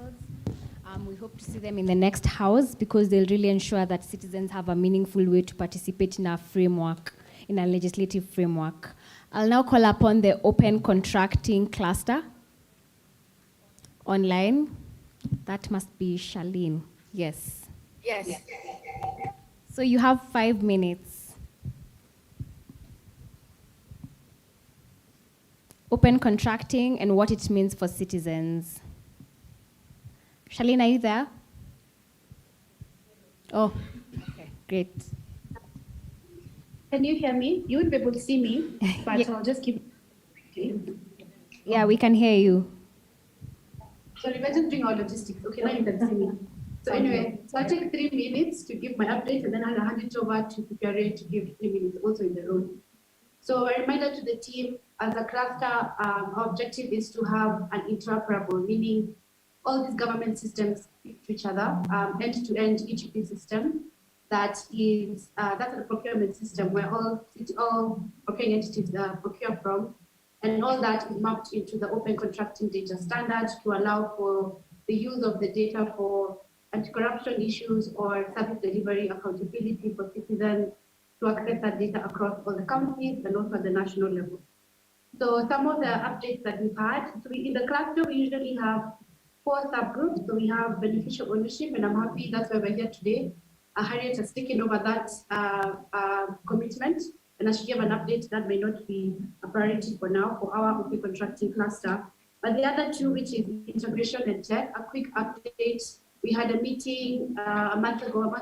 We hope to see them in the next House because they'll really ensure that citizens have a meaningful way to participate in our framework, in our legislative framework. I'll now call upon the open contracting cluster online. That must be Charlene. Yes. Yes. So you have 5 minutes. Open contracting and what it means for citizens. Charlene, are you there? Oh, okay, great. Can you hear me? You won't be able to see me, but Yeah. I'll just keep. Yeah, we can hear you. Sorry, we're just doing our logistics. Okay, now you can see me. So anyway, so I'll take 3 minutes to give my update, and then I'll hand it over to Pipere to give 3 minutes also in the room. So a reminder to the team, as a cluster, our objective is to have an interoperable, meaning all these government systems speak to each other, end-to-end EGP system that's a procurement system where all procuring entities procure from, and all that is mapped into the open contracting data standard to allow for the use of the data for anti-corruption issues or service delivery accountability for citizens to access that data across all the companies and also at the national level. So some of the updates that we've had, so in the cluster, we usually have 4 subgroups. So we have beneficial ownership, and I'm happy that's why we're here today. Harriet has taken over that commitment, and I should give an update that may not be a priority for now for our open contracting cluster. But the other 2, which is integration and tech, a quick update. We had a meeting a month ago,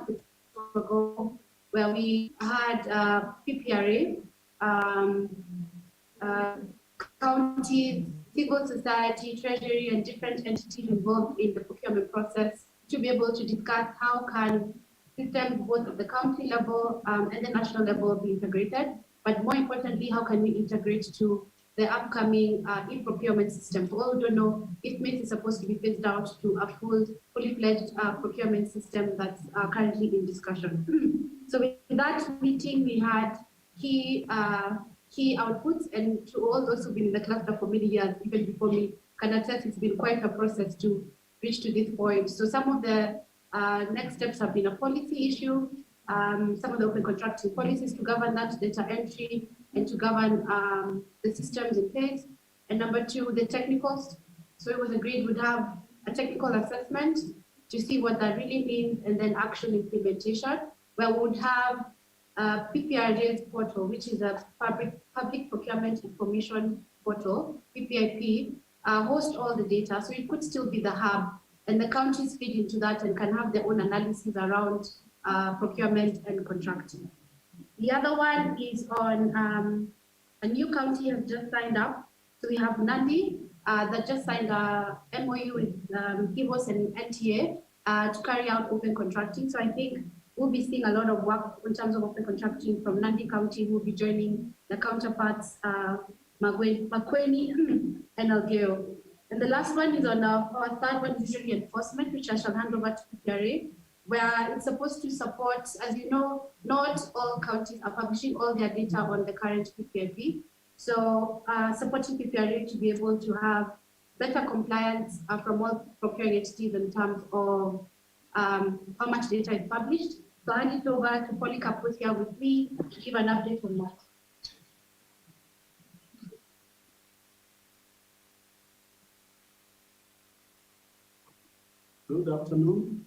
where we had PPRA, counties, civil society, treasury, and different entities involved in the procurement process to be able to discuss how can systems both at the county level and the national level be integrated, but more importantly, how can we integrate to the upcoming e-procurement system. For all who don't know, IFMIS is supposed to be phased out to a fully fledged procurement system that's currently in discussion. So with that meeting, we had key outputs, and to all those who've been in the cluster for many years, even before me, can attest it's been quite a process to reach to this point. So some of the next steps have been a policy issue, some of the open contracting policies to govern that data entry and to govern the systems in place. And number 2, the technicals. So it was agreed we'd have a technical assessment to see what that really means, and then actual implementation, where we would have PPRJ's portal, which is a public procurement information portal, PPIP, host all the data. So it could still be the hub, and the counties feed into that and can have their own analysis around procurement and contracting. The other one is on a new county has just signed up. So we have Nandi that just signed a MOU with GIVOS and NTA to carry out open contracting. So I think we'll be seeing a lot of work in terms of open contracting from Nandi County, who will be joining the counterparts, Makueni and Elgeyo. And the last one is on our third one, usually enforcement, which I shall hand over to PPRA, where it's supposed to support, as you know, not all counties are publishing all their data on the current PPRB. So supporting PPRA to be able to have better compliance from all procuring entities in terms of how much data is published. So I hand it over to Polycarp, who's here with me, to give an update on that. Good afternoon.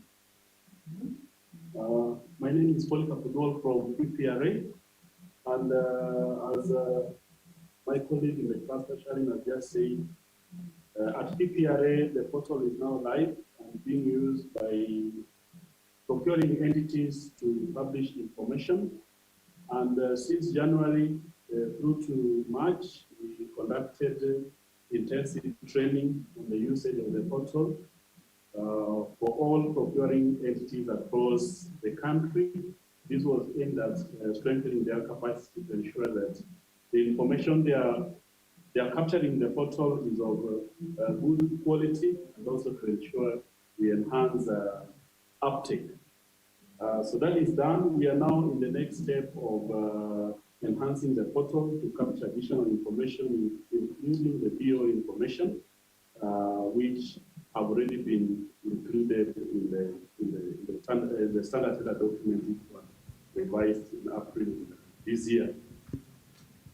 My name is Polycarp from PPRA, and as my colleague in the cluster sharing has just said, at PPRA, the portal is now live and being used by procuring entities to publish information. And since January through to March, we conducted intensive training on the usage of the portal for all procuring entities across the country. This was aimed at strengthening their capacity to ensure that the information they are capturing in the portal is of good quality, and also to ensure we enhance uptake. So that is done. We are now in the next step of enhancing the portal to capture additional information, including the BO information, which have already been included in the standard data document which was revised in April this year.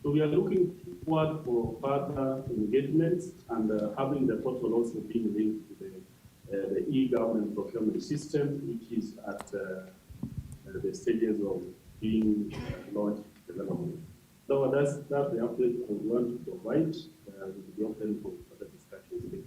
So we are looking forward for further engagements and having the portal also being linked to the e-government procurement system, which is at the stages of being launched development. So that's the update I want to provide. We'll be open for further discussions.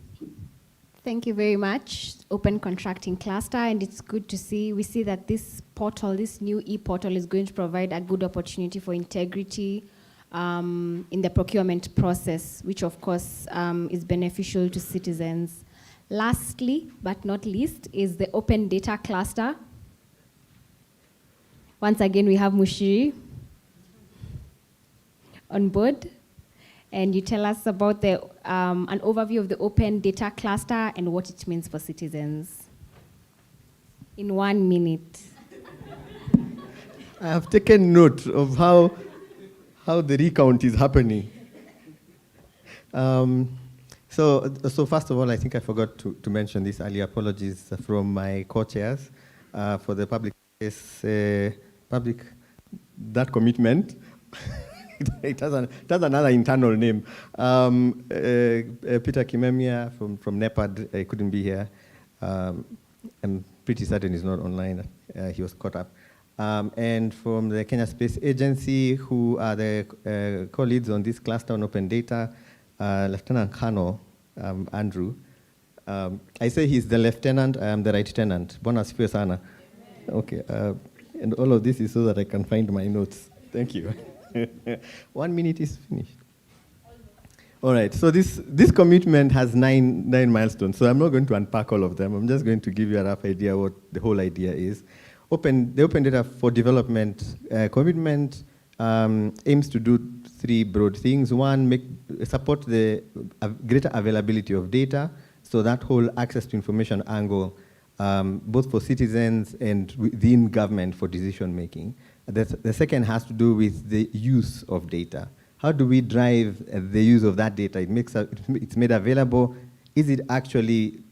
Thank you very much, Open Contracting Cluster, and it's good to see, we see that this portal, this new e-portal is going to provide a good opportunity for integrity in the procurement process, which of course is beneficial to citizens. Lastly, but not least, is the Open Data Cluster. Once again, we have Mushiri on board. And you tell us about the, an overview of the Open Data Cluster and what it means for citizens. In 1 minute. I have taken note of how the recount is happening. So first of all, I think I forgot to mention this earlier. Apologies from my co-chairs for the public that commitment. It has another internal name. Peter Kimemia from NEPAD couldn't be here. I'm pretty certain he's not online. He was caught up. And from the Kenya Space Agency, who are the co-leads on this cluster on open data, Lieutenant Colonel Andrew. I say he's the lieutenant, I am the right tenant. Bona asifiwe sana. Okay, and all of this is so that I can find my notes. Thank you. 1 minute is finished. All right, so this commitment has nine milestones, so I'm not going to unpack all of them. I'm just going to give you a rough idea what the whole idea is. The Open Data for Development commitment aims to do 3 broad things. One, support the greater availability of data, so that whole access to information angle, both for citizens and within government for decision making. The second has to do with the use of data. How do we drive the use of that data? It's made available. Is it actually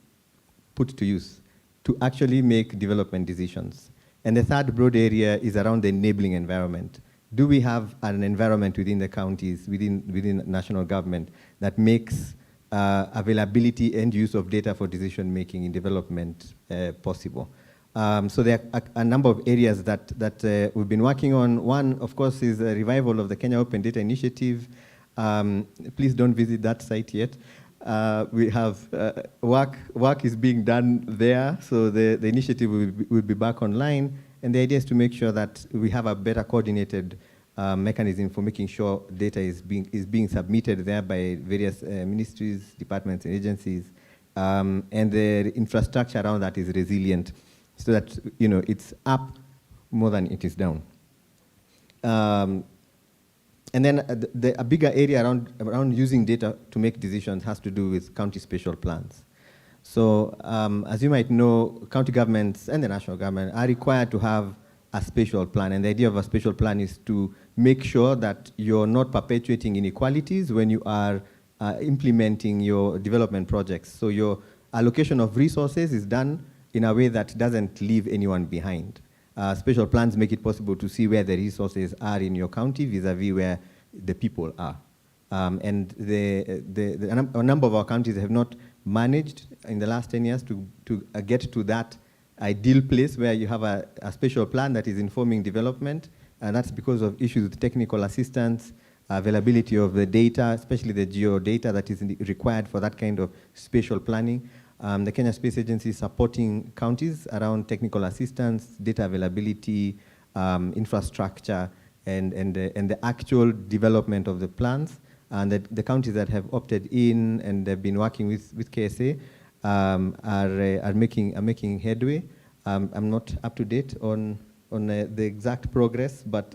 put to use to actually make development decisions? And the third broad area is around the enabling environment. Do we have an environment within the counties, within national government, that makes availability and use of data for decision making in development possible? So there are a number of areas that we've been working on. One, of course, is a revival of the Kenya Open Data Initiative. Please don't visit that site yet. We have work is being done there, so the initiative will be back online. And the idea is to make sure that we have a better coordinated mechanism for making sure data is being submitted there by various ministries, departments, and agencies, and the infrastructure around that is resilient, so that it's up more than it is down. And then a bigger area around using data to make decisions has to do with county spatial plans. So as you might know, county governments and the national government are required to have a spatial plan. And the idea of a spatial plan is to make sure that you're not perpetuating inequalities when you are implementing your development projects. So your allocation of resources is done in a way that doesn't leave anyone behind. Spatial plans make it possible to see where the resources are in your county vis-a-vis where the people are. And a number of our counties have not managed in the last 10 years to get to that ideal place where you have a spatial plan that is informing development, and that's because of issues with technical assistance, availability of the data, especially the geo data that is required for that kind of spatial planning. The Kenya Space Agency is supporting counties around technical assistance, data availability, infrastructure, and the actual development of the plans. And the counties that have opted in and have been working with KSA are making headway. I'm not up to date on the exact progress, but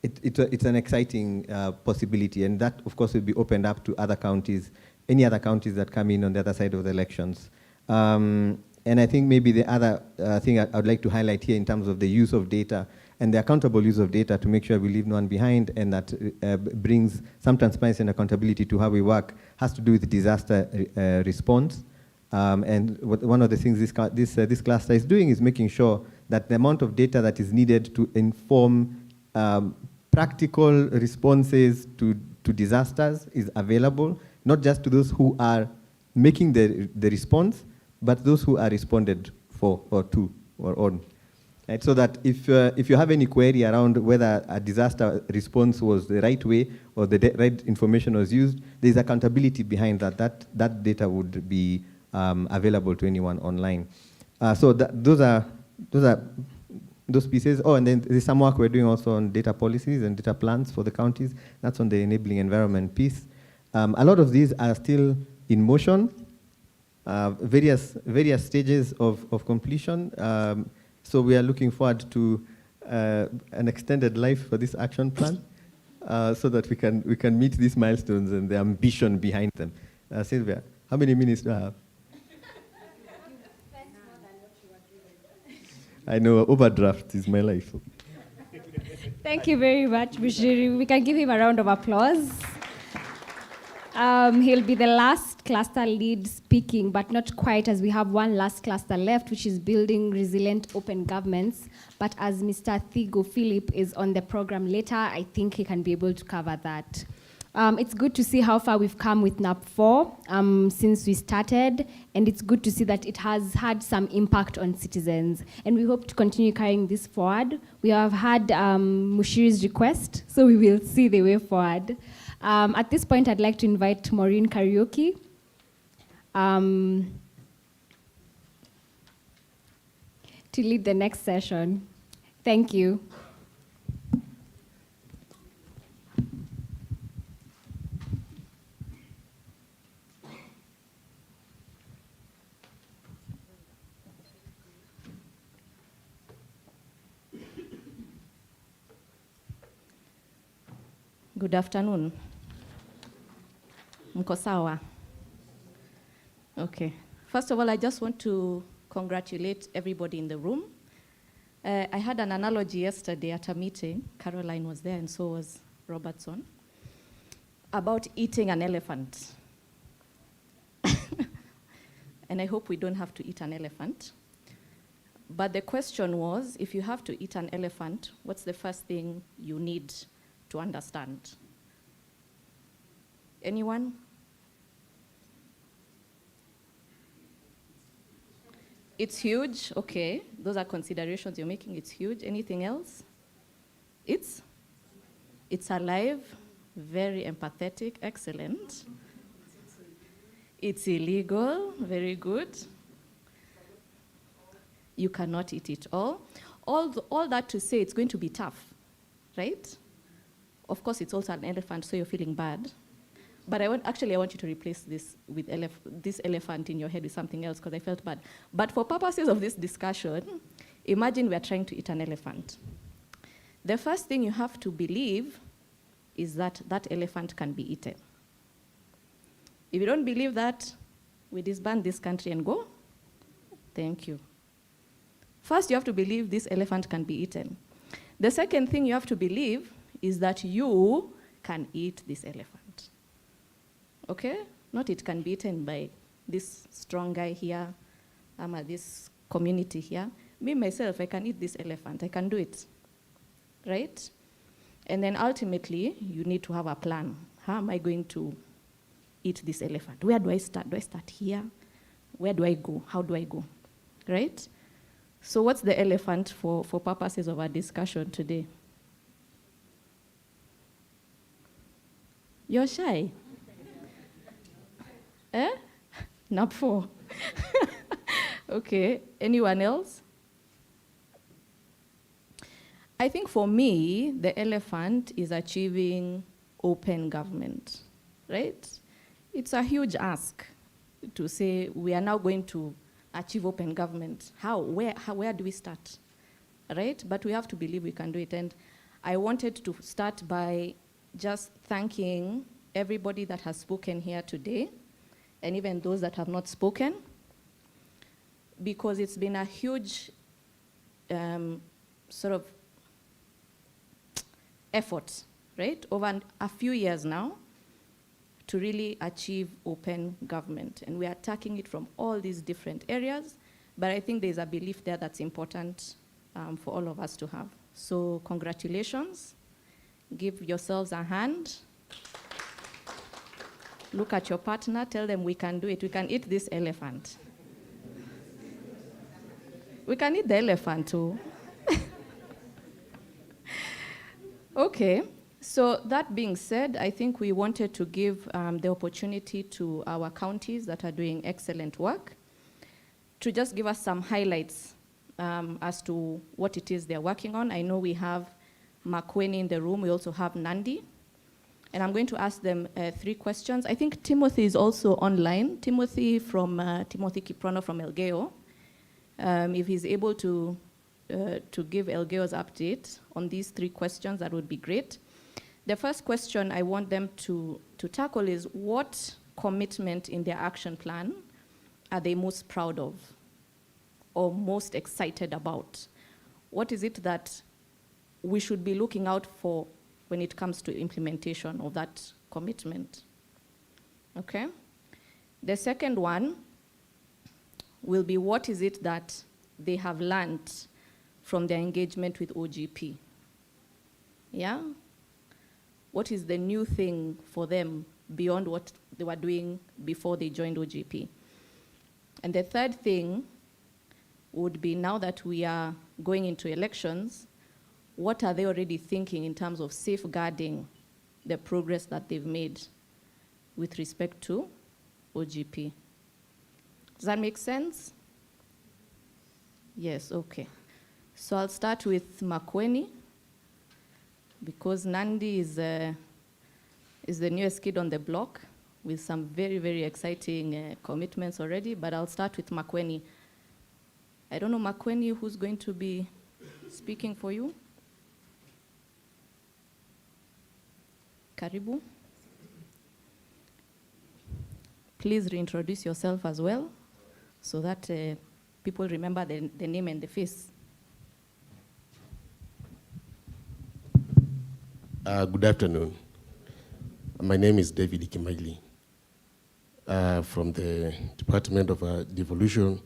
it's an exciting possibility, and that, of course, will be opened up to other counties, any other counties that come in on the other side of the elections. And I think maybe the other thing I would like to highlight here in terms of the use of data and the accountable use of data to make sure we leave no one behind, and that brings some transparency and accountability to how we work, has to do with disaster response. And one of the things this cluster is doing is making sure that the amount of data that is needed to inform practical responses to disasters is available, not just to those who are making the response, but those who are responded for or to or on. Right? So that if you have any query around whether a disaster response was the right way or the right information was used, there's accountability behind that. That data would be available to anyone online. So those are those pieces. Oh, and then there's some work we're doing also on data policies and data plans for the counties. That's on the enabling environment piece. A lot of these are still in motion, various stages of completion. So we are looking forward to an extended life for this action plan, so that we can meet these milestones and the ambition behind them. Sylvia, how many minutes do I have? I know overdraft is my life. Thank you very much, Bushiri. We can give him a round of applause. He'll be the last cluster lead speaking, but not quite, as we have one last cluster left, which is building resilient open governments. But as Mr. Thigo Philip is on the program later, I think he can be able to cover that. It's good to see how far we've come with NAP4 since we started, and it's good to see that it has had some impact on citizens. And we hope to continue carrying this forward. We have had Mushiri's request, so we will see the way forward. At this point, I'd like to invite Maureen Karaoke. To lead the next session. Thank you. Good afternoon. Mko sawa? Okay. First of all, I just want to congratulate everybody in the room. I had an analogy yesterday at a meeting. Caroline was there and so was Robertson, about eating an elephant. And I hope we don't have to eat an elephant. But the question was, if you have to eat an elephant, what's the first thing you need to understand? Anyone? It's huge, okay. Those are considerations you're making, it's huge. Anything else? It's alive, very empathetic, excellent. It's illegal, very good. You cannot eat it all. All that to say it's going to be tough, right? Of course, it's also an elephant, so you're feeling bad. But I want you to replace this with this elephant in your head with something else, because I felt bad. But for purposes of this discussion, Imagine we are trying to eat an elephant. The first thing you have to believe is that that elephant can be eaten. If you don't believe that, we disband this country and go. Thank you. First, you have to believe this elephant can be eaten. The second thing you have to believe is that you can eat this elephant. Okay? Not it can be eaten by this strong guy here, this community here. Me, myself, I can eat this elephant. I can do it. Right? And then ultimately, you need to have a plan. How am I going to eat this elephant? Where do I start? Do I start here? Where do I go? How do I go? Right? So what's the elephant for purposes of our discussion today? You're shy? Not 4. Okay, anyone else? I think for me, the elephant is achieving open government, right? It's a huge ask to say we are now going to achieve open government. How? Where do we start? Right? But we have to believe we can do it. And I wanted to start by just thanking everybody that has spoken here today, and even those that have not spoken, because it's been a huge sort of effort, right, over a few years now to really achieve open government. And we are attacking it from all these different areas, but I think there's a belief there that's important for all of us to have. So congratulations. Give yourselves a hand. Look at your partner, tell them we can do it. We can eat this elephant. We can eat the elephant too. Okay, so that being said, I think we wanted to give the opportunity to our counties that are doing excellent work to just give us some highlights as to what it is they're working on. I know we have Makueni in the room, we also have Nandi, and I'm going to ask them 3 questions. I think Timothy is also online. Timothy Kiprono from Elgeyo. If he's able to give Elgeyo's update on these 3 questions, that would be great. The first question I want them to tackle is what commitment in their action plan are they most proud of or most excited about? What is it that we should be looking out for when it comes to implementation of that commitment? Okay? The second one will be what is it that they have learned from their engagement with OGP? Yeah? What is the new thing for them beyond what they were doing before they joined OGP? And the third thing would be, now that we are going into elections, what are they already thinking in terms of safeguarding the progress that they've made with respect to OGP? Does that make sense? Yes, okay. So I'll start with Makueni, because Nandi is the newest kid on the block with some very, very exciting commitments already, but I'll start with Makueni. I don't know, Makueni, who's going to be speaking for you? Karibu. Please reintroduce yourself as well, so that people remember the name and the face. Good afternoon. My name is David Kimaili from the Department of Devolution,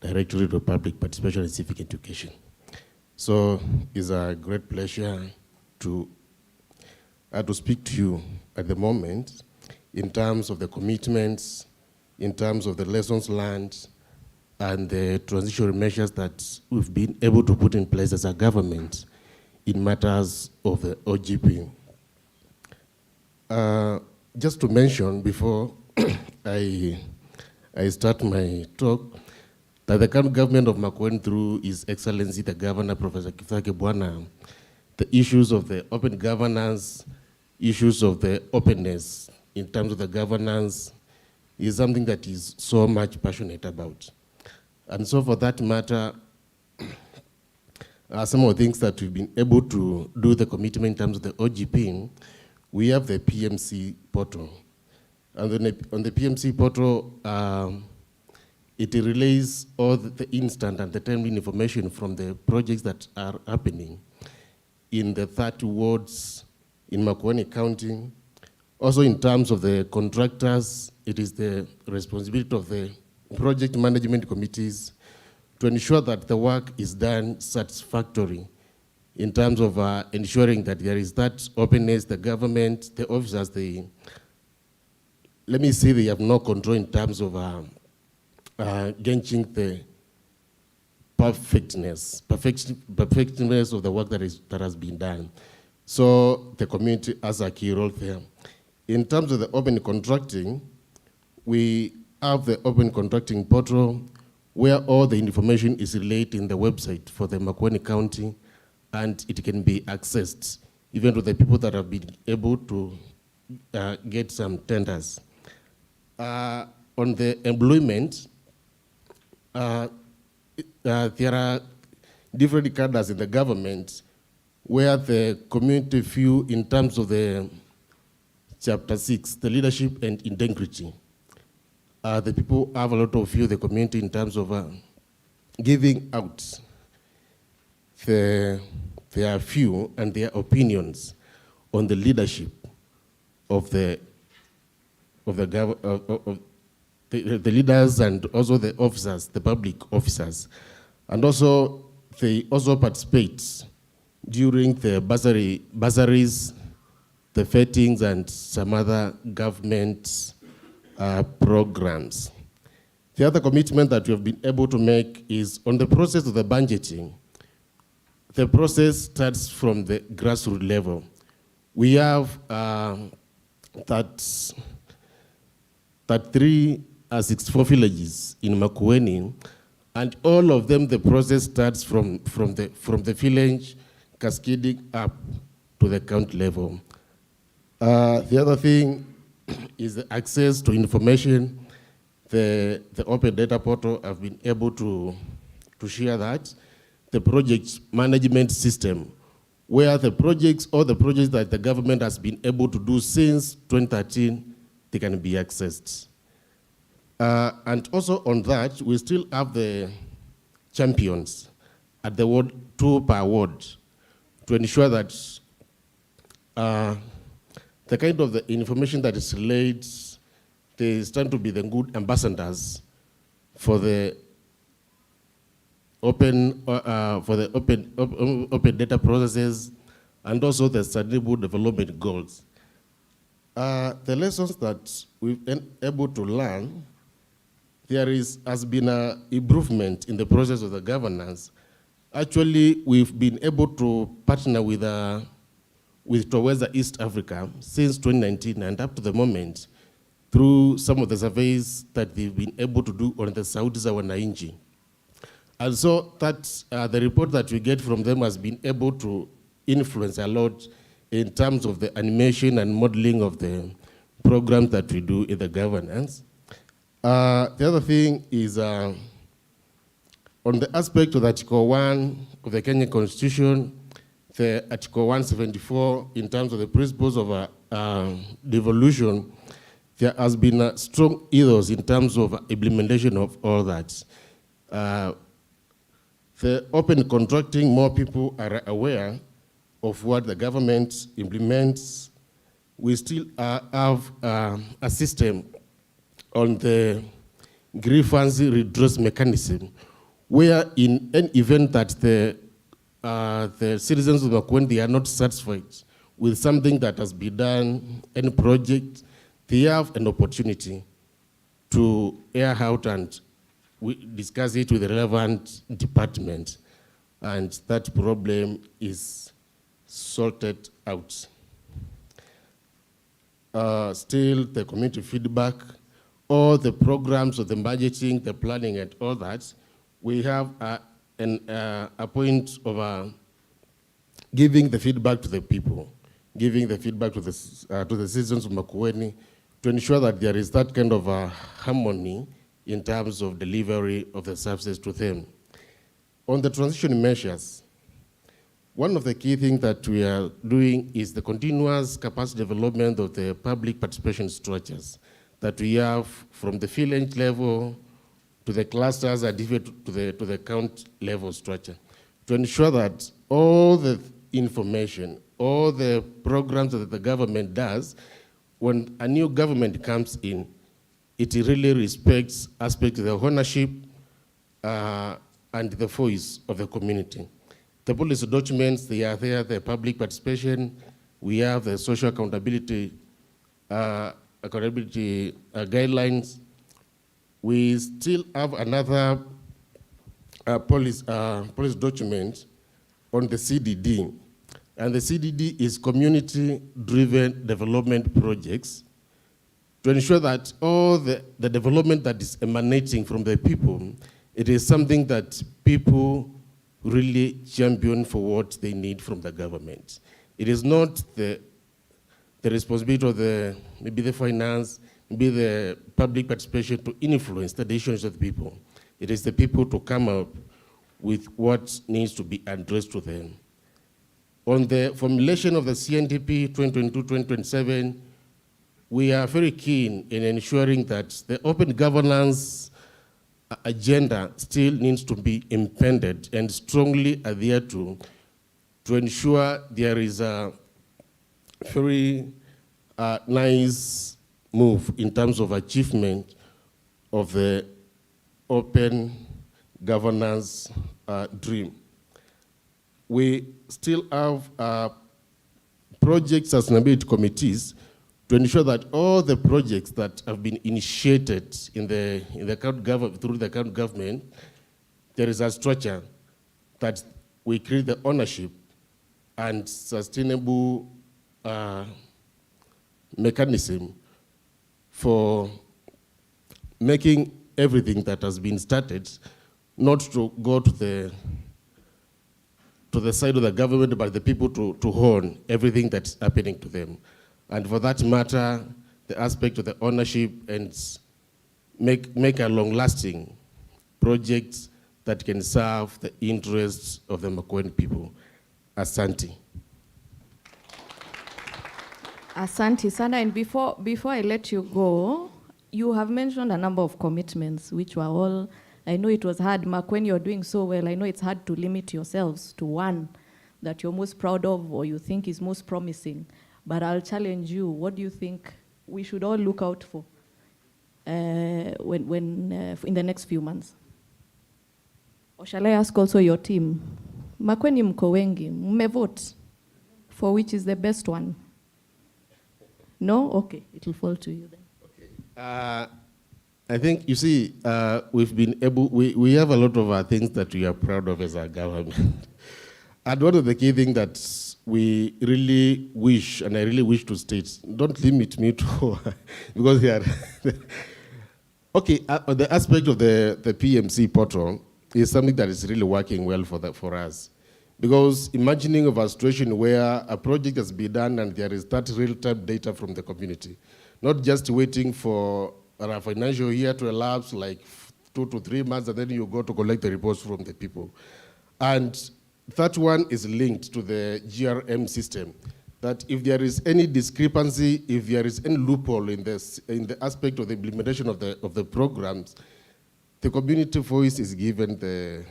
Directorate of Public Participation and Civic Education. So it's a great pleasure to speak to you at the moment in terms of the commitments, in terms of the lessons learned, and the transitional measures that we've been able to put in place as a government in matters of the OGP. Just to mention before I start my talk, that the current government of Makueni, through His Excellency the Governor, Professor Kifake Bwana, the issues of the open governance, issues of the openness in terms of the governance is something that is so much passionate about. And so for that matter, some of the things that we've been able to do the commitment in terms of the OGP, we have the PMC portal. And then on the PMC portal, it relays all the instant and the timely information from the projects that are happening in the 30 wards in Makueni County. Also in terms of the contractors, it is the responsibility of the project management committees to ensure that the work is done satisfactorily in terms of ensuring that there is that openness, the government, the officers, let me say they have no control in terms of gauging the perfectness of the work that has been done. So the community has a key role there. In terms of the open contracting, we have the open contracting portal where all the information is relayed in the website for the Makueni County, and it can be accessed even to the people that have been able to get some tenders. On the employment, there are different cadres in the government where the community view in terms of the Chapter 6, the leadership and integrity. The people have a lot of view, the community, in terms of giving out their view and their opinions on the leadership of the leaders and also the officers, the public officers. And also, they also participate during the bursaries, the fettings, and some other government programs. The other commitment that we have been able to make is on the process of the budgeting. The process starts from the grassroots level. We have 64 villages in Makueni, and all of them, the process starts from the village, cascading up to the county level. The other thing is the access to information. The open data portal have been able to share that. The project management system, where all the projects that the government has been able to do since 2013, they can be accessed. And also on that, we still have the champions at the ward, 2 per ward, to ensure that the kind of the information that is relayed, they stand to be the good ambassadors for the open data processes and also the sustainable development goals. The lessons that we've been able to learn, has been an improvement in the process of the governance. Actually, we've been able to partner with Toweza East Africa since 2019 and up to the moment through some of the surveys that they've been able to do on the Sauti za Wananchi. And so that the report that we get from them has been able to influence a lot in terms of the animation and modeling of the programs that we do in the governance. The other thing is on the aspect of Article 1 of the Kenyan Constitution, the Article 174, in terms of the principles of devolution, there has been strong ethos in terms of implementation of all that. The open contracting, more people are aware of what the government implements. We still have a system on the grievance redress mechanism, where in an event that the citizens of Makueni, they are not satisfied with something that has been done, any project, they have an opportunity to air out and we discuss it with the relevant department, and that problem is sorted out. Still, the community feedback, all the programs of the budgeting, the planning, and all that, we have a point of giving the feedback to the people, giving the feedback to the citizens of Makueni to ensure that there is that kind of harmony in terms of delivery of the services to them. On the transition measures, one of the key things that we are doing is the continuous capacity development of the public participation structures that we have from the village level to the clusters and even to the count level structure, to ensure that all the information, all the programs that the government does, when a new government comes in, it really respects aspects of the ownership and the voice of the community. The policy documents, they are there, the public participation, we have the social accountability guidelines. We still have another policy document on the CDD. And the CDD is community-driven development projects to ensure that all the development that is emanating from the people, it is something that people really champion for what they need from the government. It is not the responsibility of maybe the finance, maybe the public participation to influence the decisions of the people. It is the people to come up with what needs to be addressed to them. On the formulation of the CNDP 2022-2027, we are very keen in ensuring that the open governance agenda still needs to be implemented and strongly adhered to ensure there is a very nice move in terms of achievement of the open governance dream. We still have project sustainability committees to ensure that all the projects that have been initiated in the county government, through the county government, there is a structure that we create the ownership and sustainable mechanism for making everything that has been started not to go to the side of the government, but the people to own everything that's happening to them. And for that matter, the aspect of the ownership and make a long-lasting project that can serve the interests of the Makueni people. Asante. Asante sana. And before I let you go, you have mentioned a number of commitments, which were all, I know it was hard. Makueni, you're doing so well. I know it's hard to limit yourselves to one that you're most proud of or you think is most promising. But I'll challenge you. What do you think we should all look out for in the next few months? Or shall I ask also your team? Makueni mko wengi, mmevote for which is the best one? No? Okay, it will fall to you then. Okay. I think, you see, we've been able, we have a lot of things that we are proud of as a government. And one of the key things that we really wish, and I really wish to state, don't limit me to, because they are, okay, the aspect of the PMC portal is something that is really working well for us. Because imagining of a situation where a project has been done and there is that real-time data from the community, not just waiting for a financial year to elapse like 2 to 3 months and then you go to collect the reports from the people. And that one is linked to the GRM system, that if there is any discrepancy, if there is any loophole in the aspect of the implementation of the programs, the community voice is given the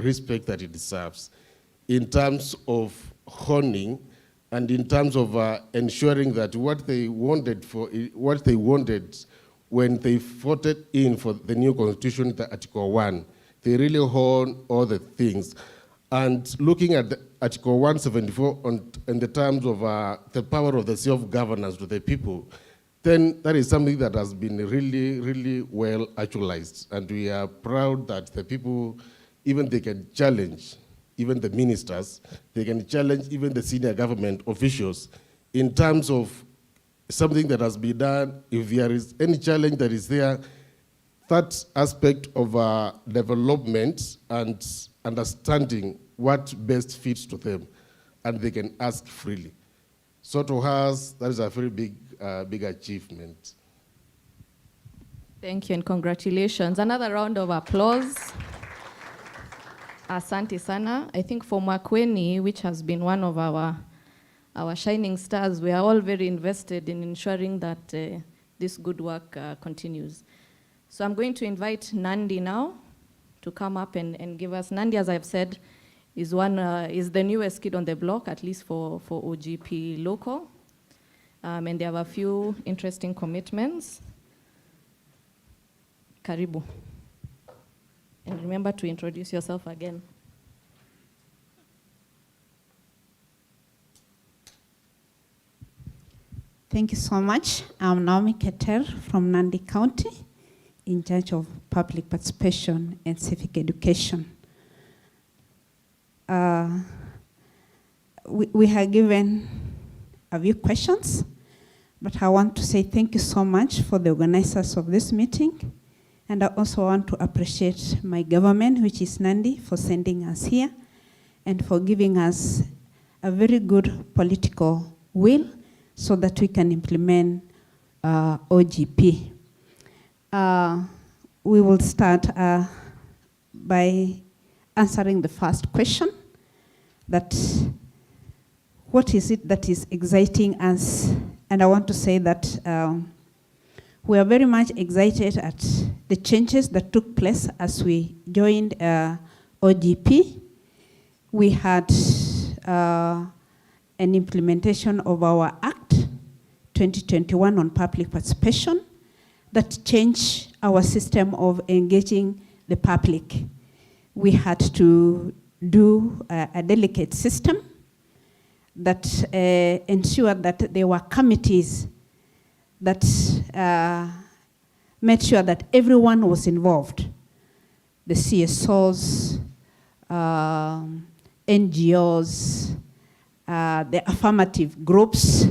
respect that it deserves in terms of honing and in terms of ensuring that what they wanted when they voted in for the new constitution, the Article 1, they really hone all the things. And looking at the Article 174 in the terms of the power of the self-governance to the people, then that is something that has been really, really well actualized. And we are proud that the people, even they can challenge, even the ministers, they can challenge even the senior government officials in terms of something that has been done. If there is any challenge that is there, that aspect of development and understanding what best fits to them, and they can ask freely. So to us, that is a very big achievement. Thank you and congratulations. Another round of applause. Asante sana. I think for Makweni, which has been one of our shining stars, we are all very invested in ensuring that this good work continues. So I'm going to invite Nandi now to come up and give us. Nandi, as I've said, is the newest kid on the block, at least for OGP local. And they have a few interesting commitments. Karibu. And remember to introduce yourself again. Thank you so much. I'm Naomi Kettel from Nandi County, in charge of public participation and civic education. We have given a few questions, but I want to say thank you so much for the organizers of this meeting. And I also want to appreciate my government, which is Nandi, for sending us here and for giving us a very good political will so that we can implement OGP. We will start by answering the first question, that what is it that is exciting us? And I want to say that we are very much excited at the changes that took place as we joined OGP. We had an implementation of our Act 2021 on public participation that changed our system of engaging the public. We had to do a delegate system that ensured that there were committees that made sure that everyone was involved. The CSOs, NGOs, the affirmative groups,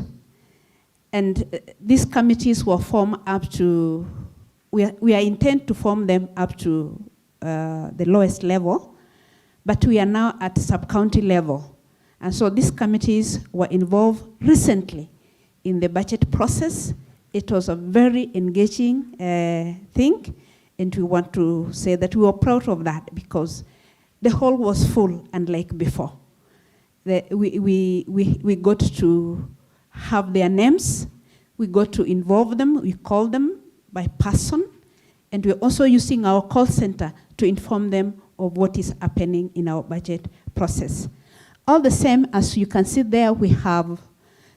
and these committees were formed up to, we are intent to form them up to the lowest level, but we are now at sub-county level. And so these committees were involved recently in the budget process. It was a very engaging thing, and we want to say that we were proud of that because the hall was full, unlike before. We got to have their names, we got to involve them, we call them by person, and we're also using our call center to inform them of what is happening in our budget process. All the same, as you can see there, we have,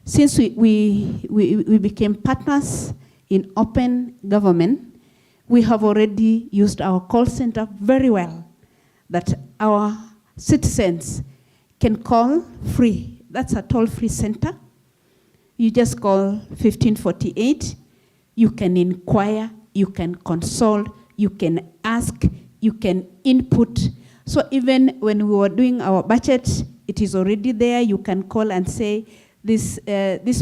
since we became partners in open government, we have already used our call center very well, that our citizens can call free. That's a toll-free center. You just call 1548. You can inquire, you can consult, you can ask, you can input. So even when we were doing our budget, it is already there. You can call and say, this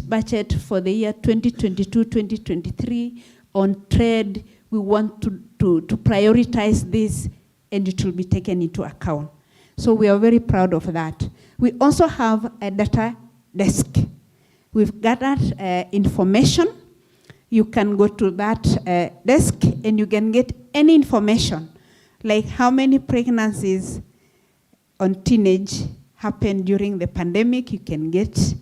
budget for the year 2022-2023 on trade, we want to prioritize this, and it will be taken into account. So we are very proud of that. We also have a data desk. We've gathered information. You can go to that desk and you can get any information, like how many pregnancies on teenage happened during the pandemic, you can get.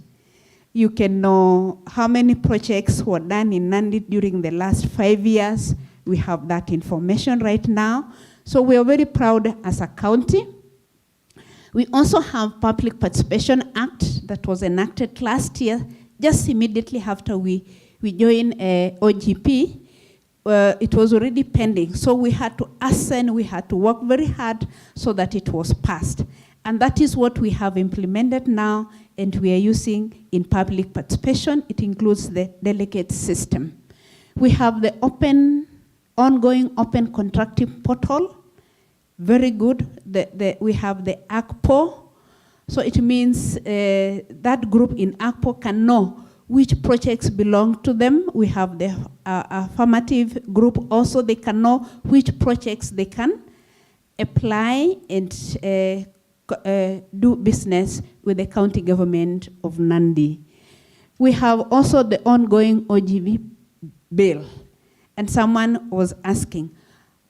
You can know how many projects were done in Nandi during the last 5 years. We have that information right now. So we are very proud as a county. We also have Public Participation Act that was enacted last year, just immediately after we joined OGP. It was already pending. So we had to ascend, we had to work very hard so that it was passed. And that is what we have implemented now, and we are using in public participation. It includes the delegate system. We have the ongoing open contracting portal. Very good. We have the ACPO. So it means that group in ACPO can know which projects belong to them. We have the affirmative group also. They can know which projects they can apply and do business with the county government of Nandi. We have also the ongoing OGV bill. And someone was asking,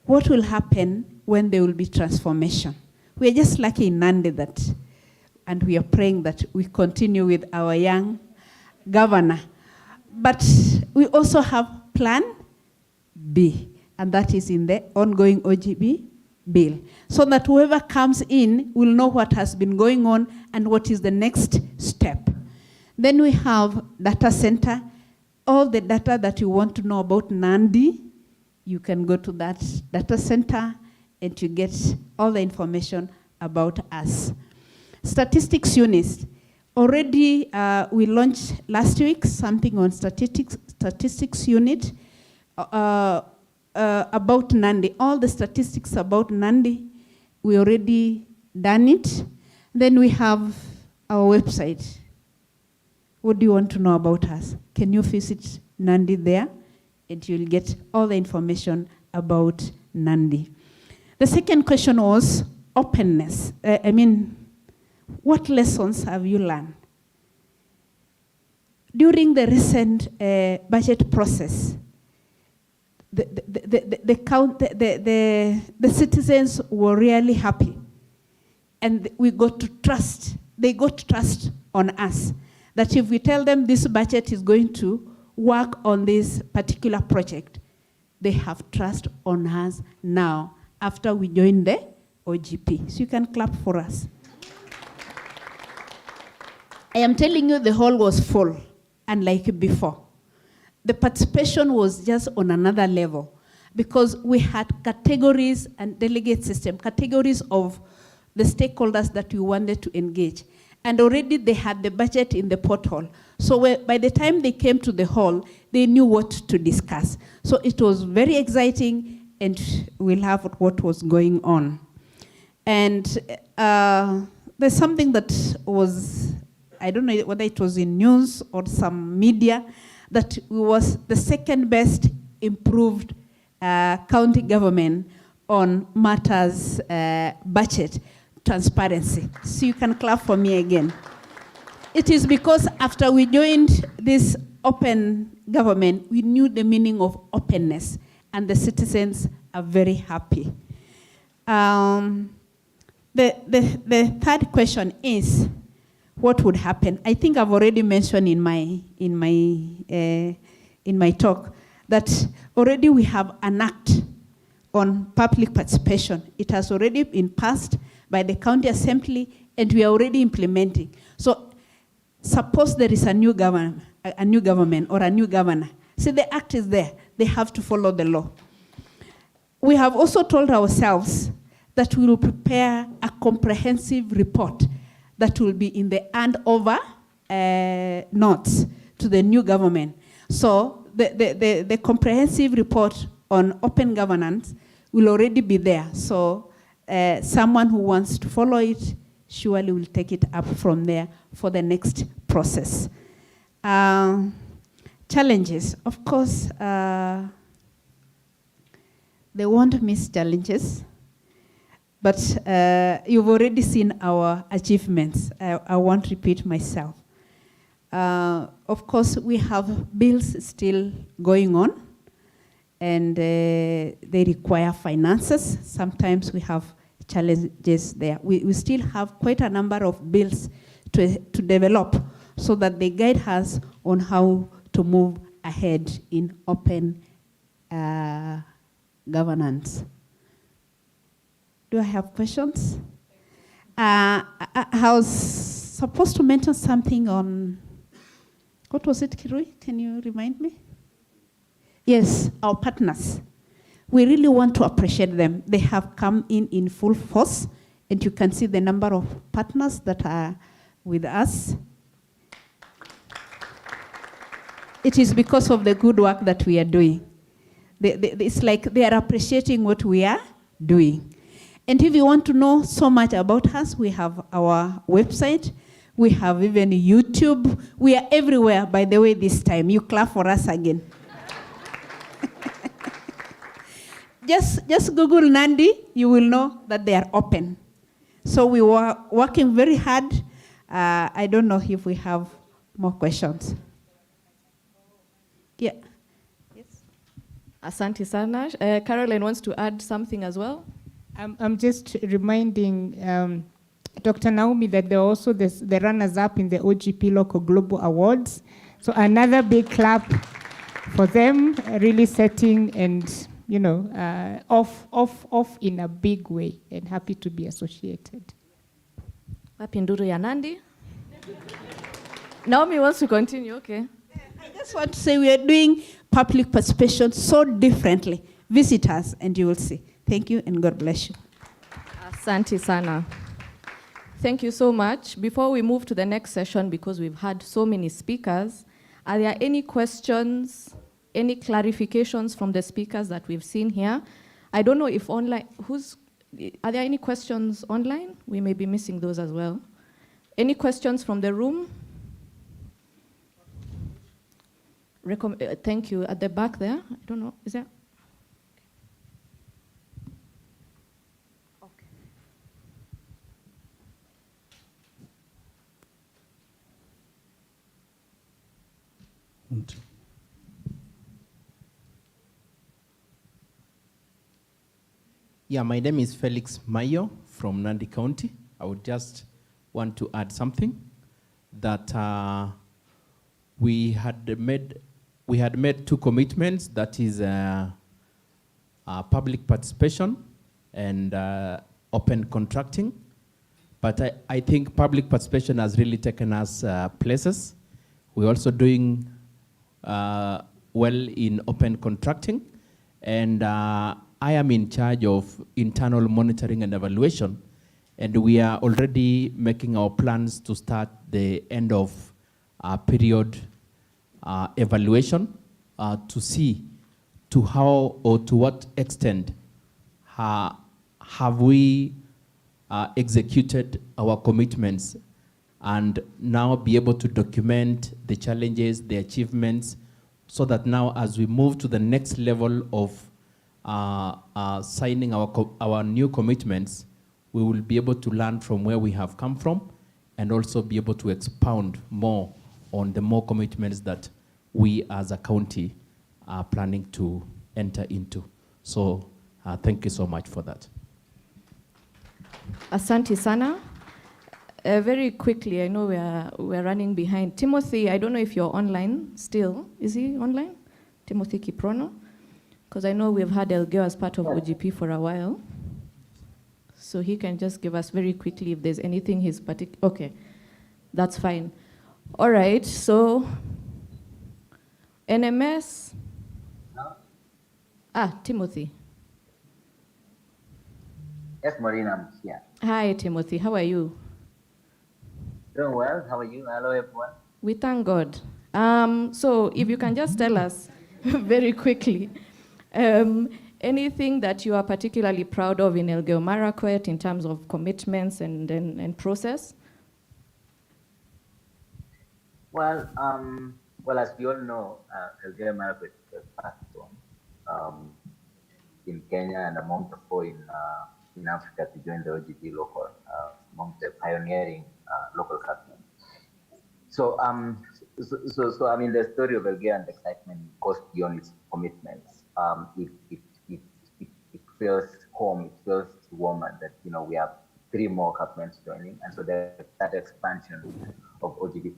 what will happen when there will be transformation? We are just lucky in Nandi that, and we are praying that we continue with our young governor. But we also have plan B, and that is in the ongoing OGB bill, so that whoever comes in will know what has been going on and what is the next step. Then we have data center. All the data that you want to know about Nandi, you can go to that data center and you get all the information about us. Statistics units. Already we launched last week something on statistics unit about Nandi. All the statistics about Nandi, we already done it. Then we have our website. What do you want to know about us? Can you visit Nandi there? And you'll get all the information about Nandi. The second question was openness. What lessons have you learned? During the recent budget process, the citizens were really happy. And we got to trust, they got trust on us, that if we tell them this budget is going to work on this particular project, they have trust on us now after we joined the OGP. So you can clap for us. I am telling you, the hall was full, unlike before. The participation was just on another level because we had categories and delegate system, categories of the stakeholders that we wanted to engage. And already they had the budget in the portal. So by the time they came to the hall, they knew what to discuss. So it was very exciting, and we'll have what was going on. And there's something that was, I don't know whether it was in news or some media, that was the second best improved county government on matters budget transparency. So you can clap for me again. It is because after we joined this open government, we knew the meaning of openness, and the citizens are very happy. The third question is, what would happen? I think I've already mentioned in my talk that already we have an act on public participation. It has already been passed by the county assembly, and we are already implementing. So suppose there is a new government or a new governor. See, the act is there. They have to follow the law. We have also told ourselves that we will prepare a comprehensive report that will be in the handover notes to the new government. So the comprehensive report on open governance will already be there. So someone who wants to follow it surely will take it up from there for the next process. Challenges, of course, they won't miss challenges, but you've already seen our achievements. I won't repeat myself. Of course, we have bills still going on, and they require finances. Sometimes we have challenges there. We still have quite a number of bills to develop so that they guide us on how to move ahead in open governance. Do I have questions? I was supposed to mention something on, what was it, Kirui? Can you remind me? Yes, our partners. We really want to appreciate them. They have come in full force, and you can see the number of partners that are with us. It is because of the good work that we are doing. It's like they are appreciating what we are doing. And if you want to know so much about us, we have our website. We have even YouTube. We are everywhere, by the way, this time. You clap for us again. Just Google Nandi, you will know that they are open. So we were working very hard. I don't know if we have more questions. Yeah. Yes. Asante sana. Caroline wants to add something as well. I'm just reminding Dr. Naomi that there are also the runners-up in the OGP Local Global Awards. So another big clap for them, really setting and, you know, off in a big way, and happy to be associated. Wapi nduru ya Nandi? Naomi wants to continue, okay. I just want to say we are doing public participation so differently. Visit us and you will see. Thank you and God bless you. Asante sana. Thank you so much. Before we move to the next session, because we've had so many speakers, are there any questions, any clarifications from the speakers that we've seen here? I don't know if online, are there any questions online? We may be missing those as well. Any questions from the room? Thank you. At the back there, I don't know, is there? Yeah, my name is Felix Mayo from Nandi County. I would just want to add something that we had made two commitments, that is public participation and open contracting. But I think public participation has really taken us places. We're also doing well in open contracting, and I am in charge of internal monitoring and evaluation, and we are already making our plans to start the end of period evaluation to see to how or to what extent have we executed our commitments, and now be able to document the challenges, the achievements, so that now as we move to the next level of signing our new commitments, we will be able to learn from where we have come from, and also be able to expound more on the more commitments that we as a county are planning to enter into. So thank you so much for that. Asante sana. Very quickly, I know we're running behind. Timothy, I don't know if you're online still. Is he online? Timothy Kiprono? Because I know we've had Elgeo as part of OGP for a while. So he can just give us very quickly if there's anything he's particular. Okay, that's fine. All right, so NMS. Timothy. Yes, Marina, I'm here. Hi, Timothy. How are you? Doing well. How are you? Hello, everyone. We thank God. So if you can just tell us very quickly, anything that you are particularly proud of in Elgeyo Marakwet in terms of commitments and process? Well, as we all know, Elgeyo Marakwet is a platform in Kenya and among the four in Africa to join the OGP local, among the pioneering local government. So, so I mean, the story of Elgeyo and the excitement goes beyond its commitments. It feels home, it feels warmer that, you know, we have 3 more governments joining, and so that expansion of OGP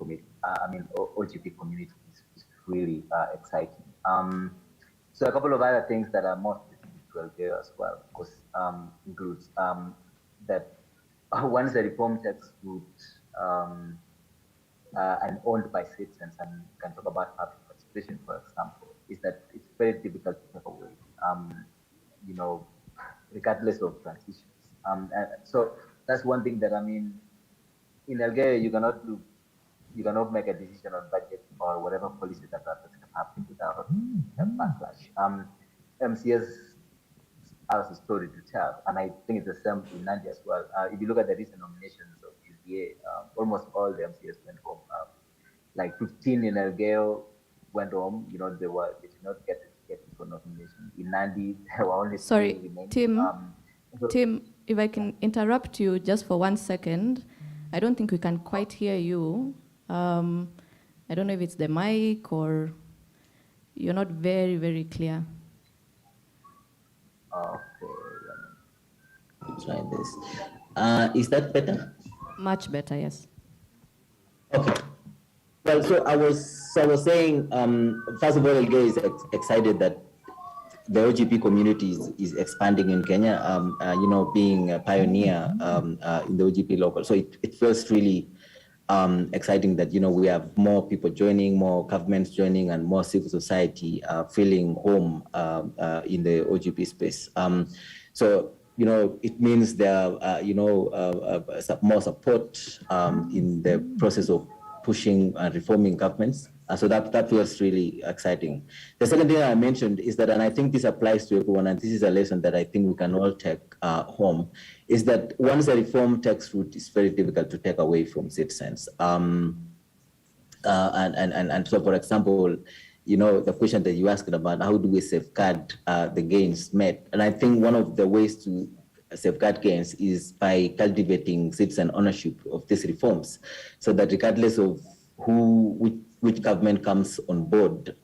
OGP community is really exciting. So a couple of other things that are more specific to Elgeyo as well, of course, includes that once the reform takes root and owned by citizens, and we can talk about public participation, for example, is that it's very difficult to take away, you know, regardless of transitions. So that's one thing that, I mean, in Elgeyo, you cannot make a decision on budget or whatever policy that can happen without a backlash. MCS has a story to tell, and I think it's the same in Nandi as well. If you look at the recent nominations of UDA, almost all the MCS went home. Like 15 in Elgeyo went home. You know, they did not get for nomination. In Nandi, there were only 3 remaining. Tim, if I can interrupt you just for 1 second, I don't think we can quite hear you. I don't know if it's the mic or you're not very, very clear. Okay. try this. Is that better? Much better, yes. Okay. Well, so I was saying, first of all, Elgeyo is excited that the OGP community is expanding in Kenya, being a pioneer in the OGP local. So it feels really exciting that, we have more people joining, more governments joining, and more civil society feeling home in the OGP space. So, it means there are, more support in the process of pushing and reforming governments. So that feels really exciting. The second thing I mentioned is that, and I think this applies to everyone, and this is a lesson that I think we can all take home, is that once a reform takes root, it's very difficult to take away from citizens. And so, for example, the question that you asked about, how do we safeguard the gains made? And I think one of the ways to safeguard gains is by cultivating citizen ownership of these reforms, so that regardless of which government comes on board,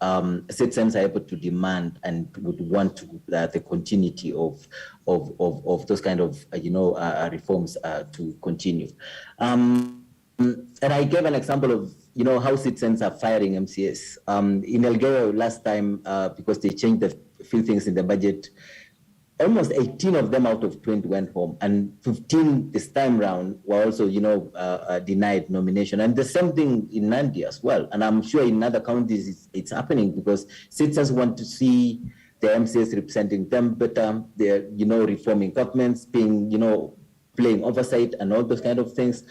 citizens are able to demand and would want the continuity of those kind of reforms to continue. And I gave an example of how citizens are firing MCS. In Elgeyo last time, because they changed a few things in the budget, almost 18 of them out of 20 went home, and 15 this time round were also, denied nomination. And the same thing in Nandi as well. And I'm sure in other counties it's happening because citizens want to see the MCS representing them better. They're, reforming governments, being, playing oversight and all those kind of things.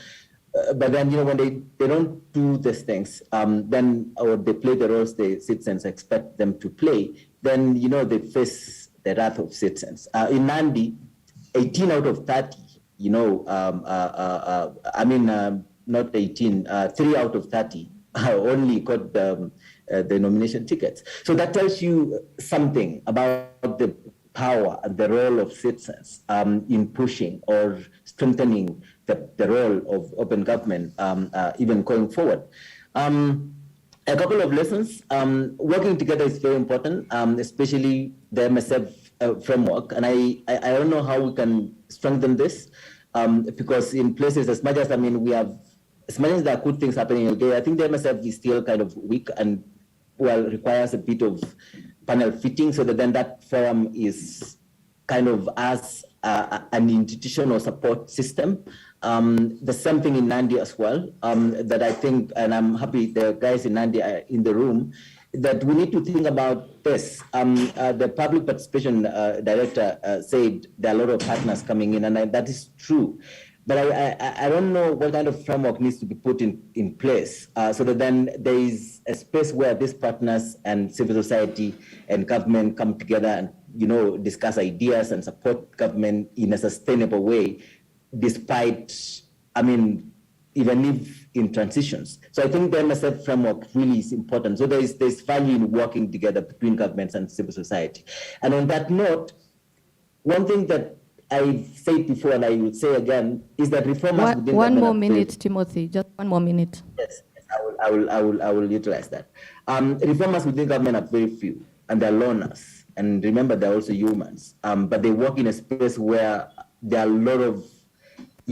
But then, when they don't do these things, then, or they play the roles the citizens expect them to play, then, they face the wrath of citizens. In Nandi, 18 out of 30, not 18, 3 out of 30 only got the nomination tickets. So that tells you something about the power and the role of citizens in pushing or strengthening the role of open government, even going forward. A couple of lessons. Working together is very important, especially the MSF framework. And I don't know how we can strengthen this, because in places, as much as there are good things happening in Elgeyo, I think the MSF is still kind of weak and requires a bit of panel fitting, so that then that forum is kind of as an institutional support system. The same thing in Nandi as well, that I think, and I'm happy the guys in Nandi are in the room, that we need to think about this. The public participation director said there are a lot of partners coming in, and that is true. But I don't know what kind of framework needs to be put in place, so that then there is a space where these partners and civil society and government come together and discuss ideas and support government in a sustainable way, despite, even if in transitions. So I think the MSF framework really is important. So there's value in working together between governments and civil society. And on that note, one thing that I've said before and I will say again is that reformers within one more minute, Timothy. Just 1 more minute. Yes, I will utilize that. Reformers within government are very few, and they're loners. And remember, they're also humans. But they work in a space where there are a lot of,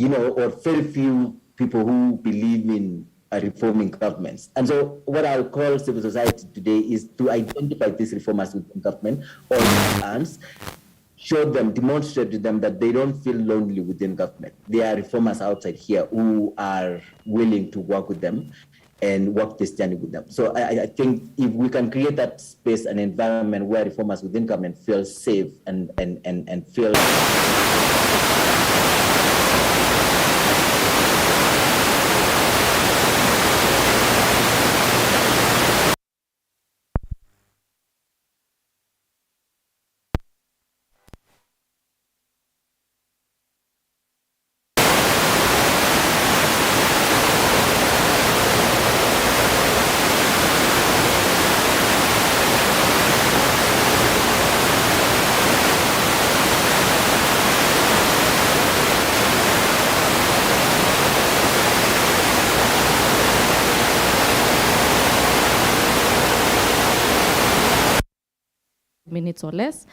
or very few people who believe in reforming governments. And so what I'll call civil society today is to identify these reformers within government, or hands, show them, demonstrate to them that they don't feel lonely within government. There are reformers outside here who are willing to work with them and walk this journey with them. So I think if we can create that space and environment where reformers within government feel safe and feel minutes or less.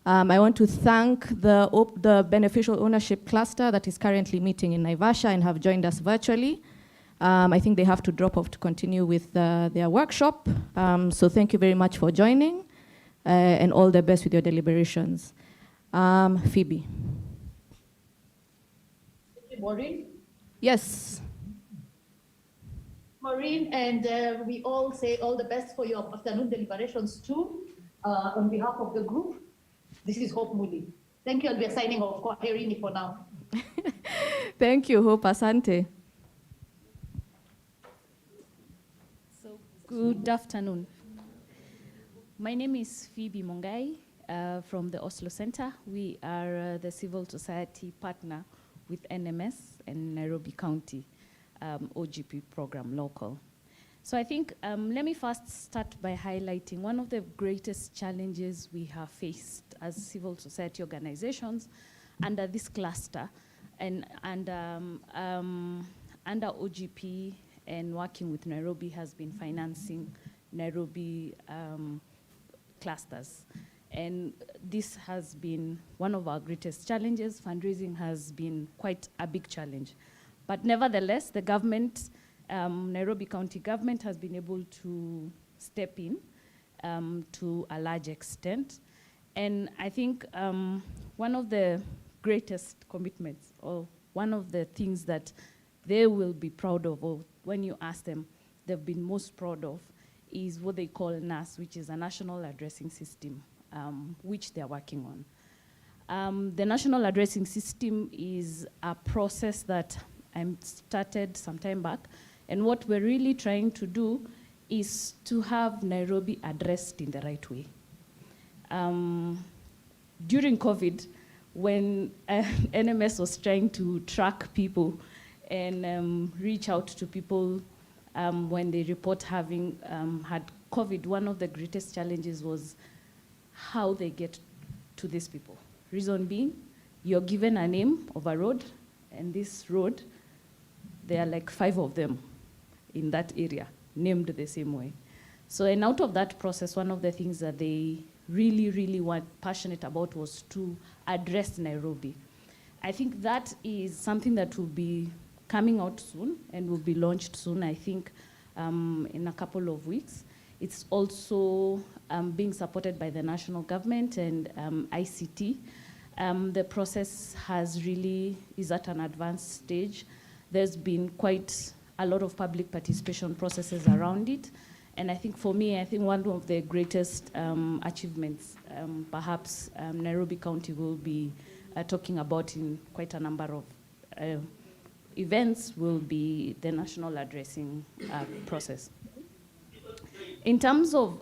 I want to thank the beneficial ownership cluster that is currently meeting in Naivasha and have joined us virtually. I think they have to drop off to continue with their workshop. So thank you very much for joining and all the best with your deliberations. Phoebe. Maureen? Yes. Maureen, and we all say all the best for your afternoon deliberations too. On behalf of the group, this is Hope Muli. Thank you, and we are signing off. Kwaherini for now. Thank you, Hope. Asante. So, good afternoon. My name is Phoebe Mongai from the Oslo Center. We are the civil society partner with NMS and Nairobi County OGP program local. So I think, let me first start by highlighting one of the greatest challenges we have faced as civil society organizations under this cluster and under OGP and working with Nairobi has been financing Nairobi clusters. And this has been one of our greatest challenges. Fundraising has been quite a big challenge. But nevertheless, the government, Nairobi County government has been able to step in to a large extent. And I think one of the greatest commitments, or one of the things that they will be proud of, or when you ask them, they've been most proud of, is what they call NAS, which is a National Addressing System, which they're working on. The National Addressing System is a process that I started some time back, and what we're really trying to do is to have Nairobi addressed in the right way. During COVID, when NMS was trying to track people and reach out to people when they report having had COVID, one of the greatest challenges was how they get to these people. Reason being, you're given a name of a road, and this road, there are like 5 of them in that area, named the same way. So, and out of that process, one of the things that they really, really were passionate about was to address Nairobi. I think that is something that will be coming out soon and will be launched soon, I think, in a couple of weeks. It's also being supported by the national government and ICT. The process is at an advanced stage. There's been quite a lot of public participation processes around it. And I think for me, I think one of the greatest achievements, perhaps Nairobi County will be talking about in quite a number of events, will be the national addressing process. In terms of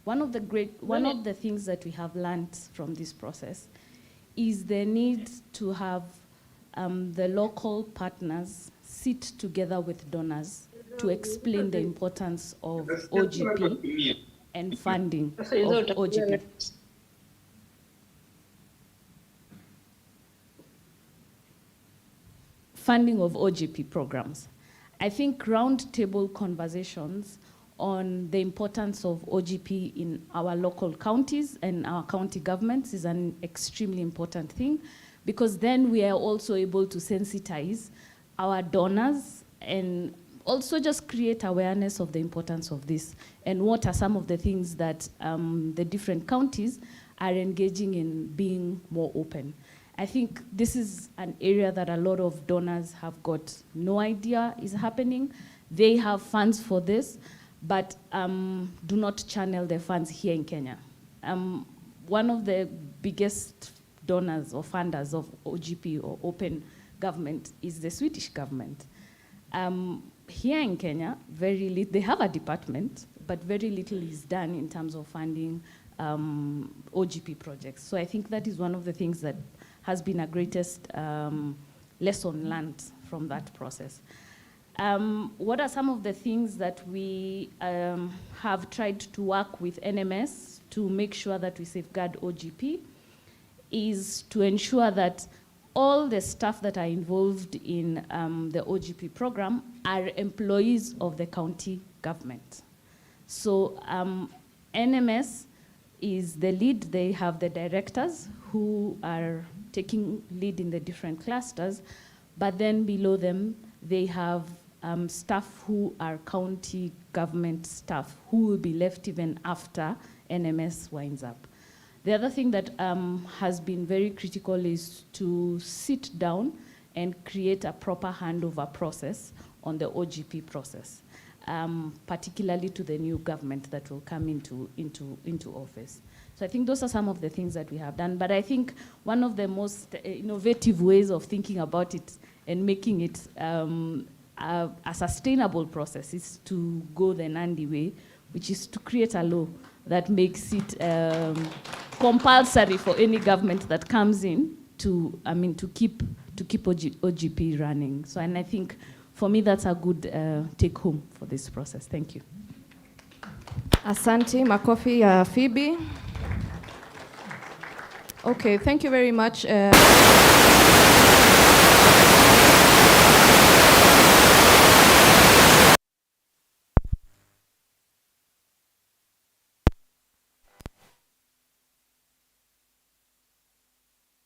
one of the things that we have learned from this process is the need to have the local partners sit together with donors to explain the importance of OGP and funding of OGP. Funding of OGP programs. I think roundtable conversations on the importance of OGP in our local counties and our county governments is an extremely important thing, because then we are also able to sensitize our donors and also just create awareness of the importance of this and what are some of the things that the different counties are engaging in being more open. I think this is an area that a lot of donors have got no idea is happening. They have funds for this, but do not channel their funds here in Kenya. One of the biggest donors or funders of OGP or open government is the Swedish government. Here in Kenya, they have a department, but very little is done in terms of funding OGP projects. So I think that is one of the things that has been a greatest lesson learned from that process. What are some of the things that we have tried to work with NMS to make sure that we safeguard OGP is to ensure that all the staff that are involved in the OGP program are employees of the county government. So NMS is the lead. They have the directors who are taking lead in the different clusters, but then below them, they have staff who are county government staff who will be left even after NMS winds up. The other thing that has been very critical is to sit down and create a proper handover process on the OGP process, particularly to the new government that will come into office. So I think those are some of the things that we have done. But I think one of the most innovative ways of thinking about it and making it a sustainable process is to go the Nandi way, which is to create a law that makes it compulsory for any government that comes in to keep OGP running. So, and I think for me that's a good take home for this process. Thank you. Asante, makofi ya Phoebe. Okay, thank you very much.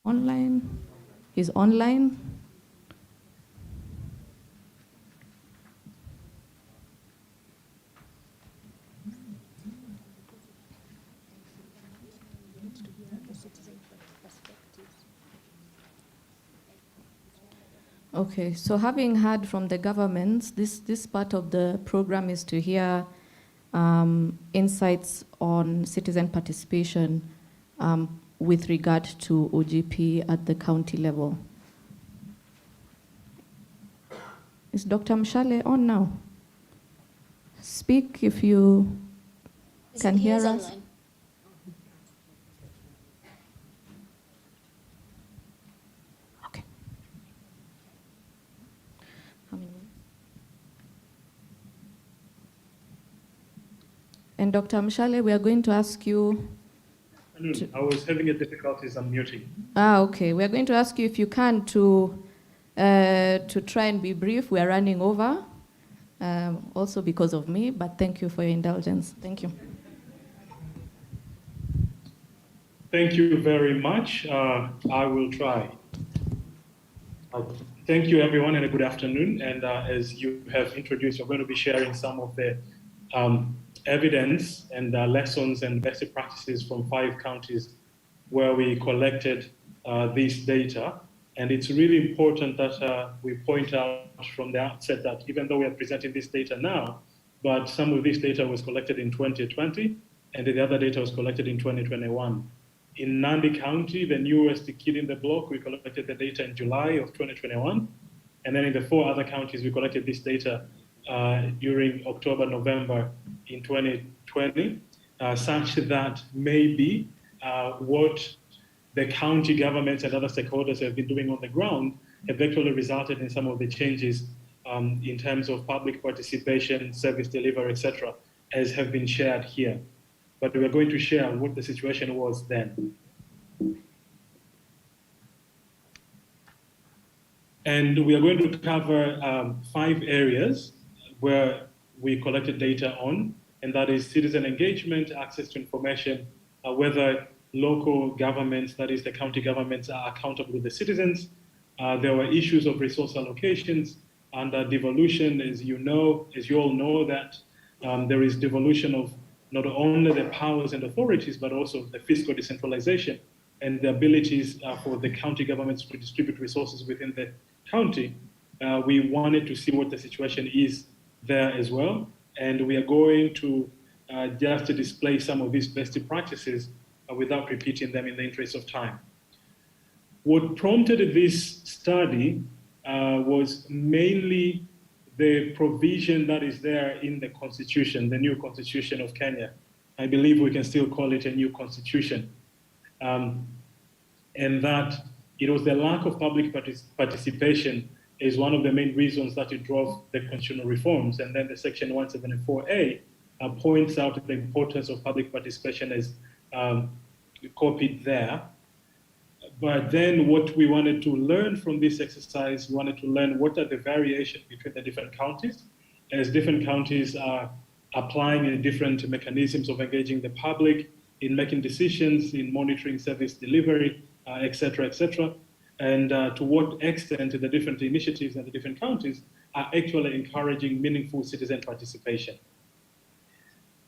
Online, he's online. Okay, so having heard from the governments, this part of the program is to hear insights on citizen participation with regard to OGP at the county level. Is Dr. Mshale on now? Speak if you can hear us. Online. Okay. How many minutes? And Dr. Mshale, we are going to ask you. I was having difficulties unmuting. Okay. We are going to ask you if you can to try and be brief. We are running over, also because of me, but thank you for your indulgence. Thank you. Thank you very much. I will try. Thank you, everyone, and a good afternoon. And as you have introduced, we're going to be sharing some of the evidence and lessons and best practices from 5 counties where we collected this data. And it's really important that we point out from the outset that even though we are presenting this data now, but some of this data was collected in 2020, and the other data was collected in 2021. In Nandi County, the newest kid in the block, we collected the data in July of 2021. And then in the 4 other counties, we collected this data during October, November in 2020, such that maybe what the county governments and other stakeholders have been doing on the ground have actually resulted in some of the changes in terms of public participation, service delivery, etc., as have been shared here. But we are going to share what the situation was then. And we are going to cover 5 areas where we collected data on, and that is citizen engagement, access to information, whether local governments, that is the county governments, are accountable to the citizens. There were issues of resource allocations and devolution, as you all know that there is devolution of not only the powers and authorities, but also the fiscal decentralization and the abilities for the county governments to distribute resources within the county. We wanted to see what the situation is there as well. And we are going to just to display some of these best practices without repeating them in the interest of time. What prompted this study was mainly the provision that is there in the constitution, the new constitution of Kenya. I believe we can still call it a new constitution. And that it was the lack of public participation is one of the main reasons that it drove the constitutional reforms. And then the section 174A points out the importance of public participation as copied there. But then what we wanted to learn from this exercise, we wanted to learn what are the variations between the different counties, as different counties are applying in different mechanisms of engaging the public, in making decisions, in monitoring service delivery, et cetera, and to what extent the different initiatives and the different counties are actually encouraging meaningful citizen participation.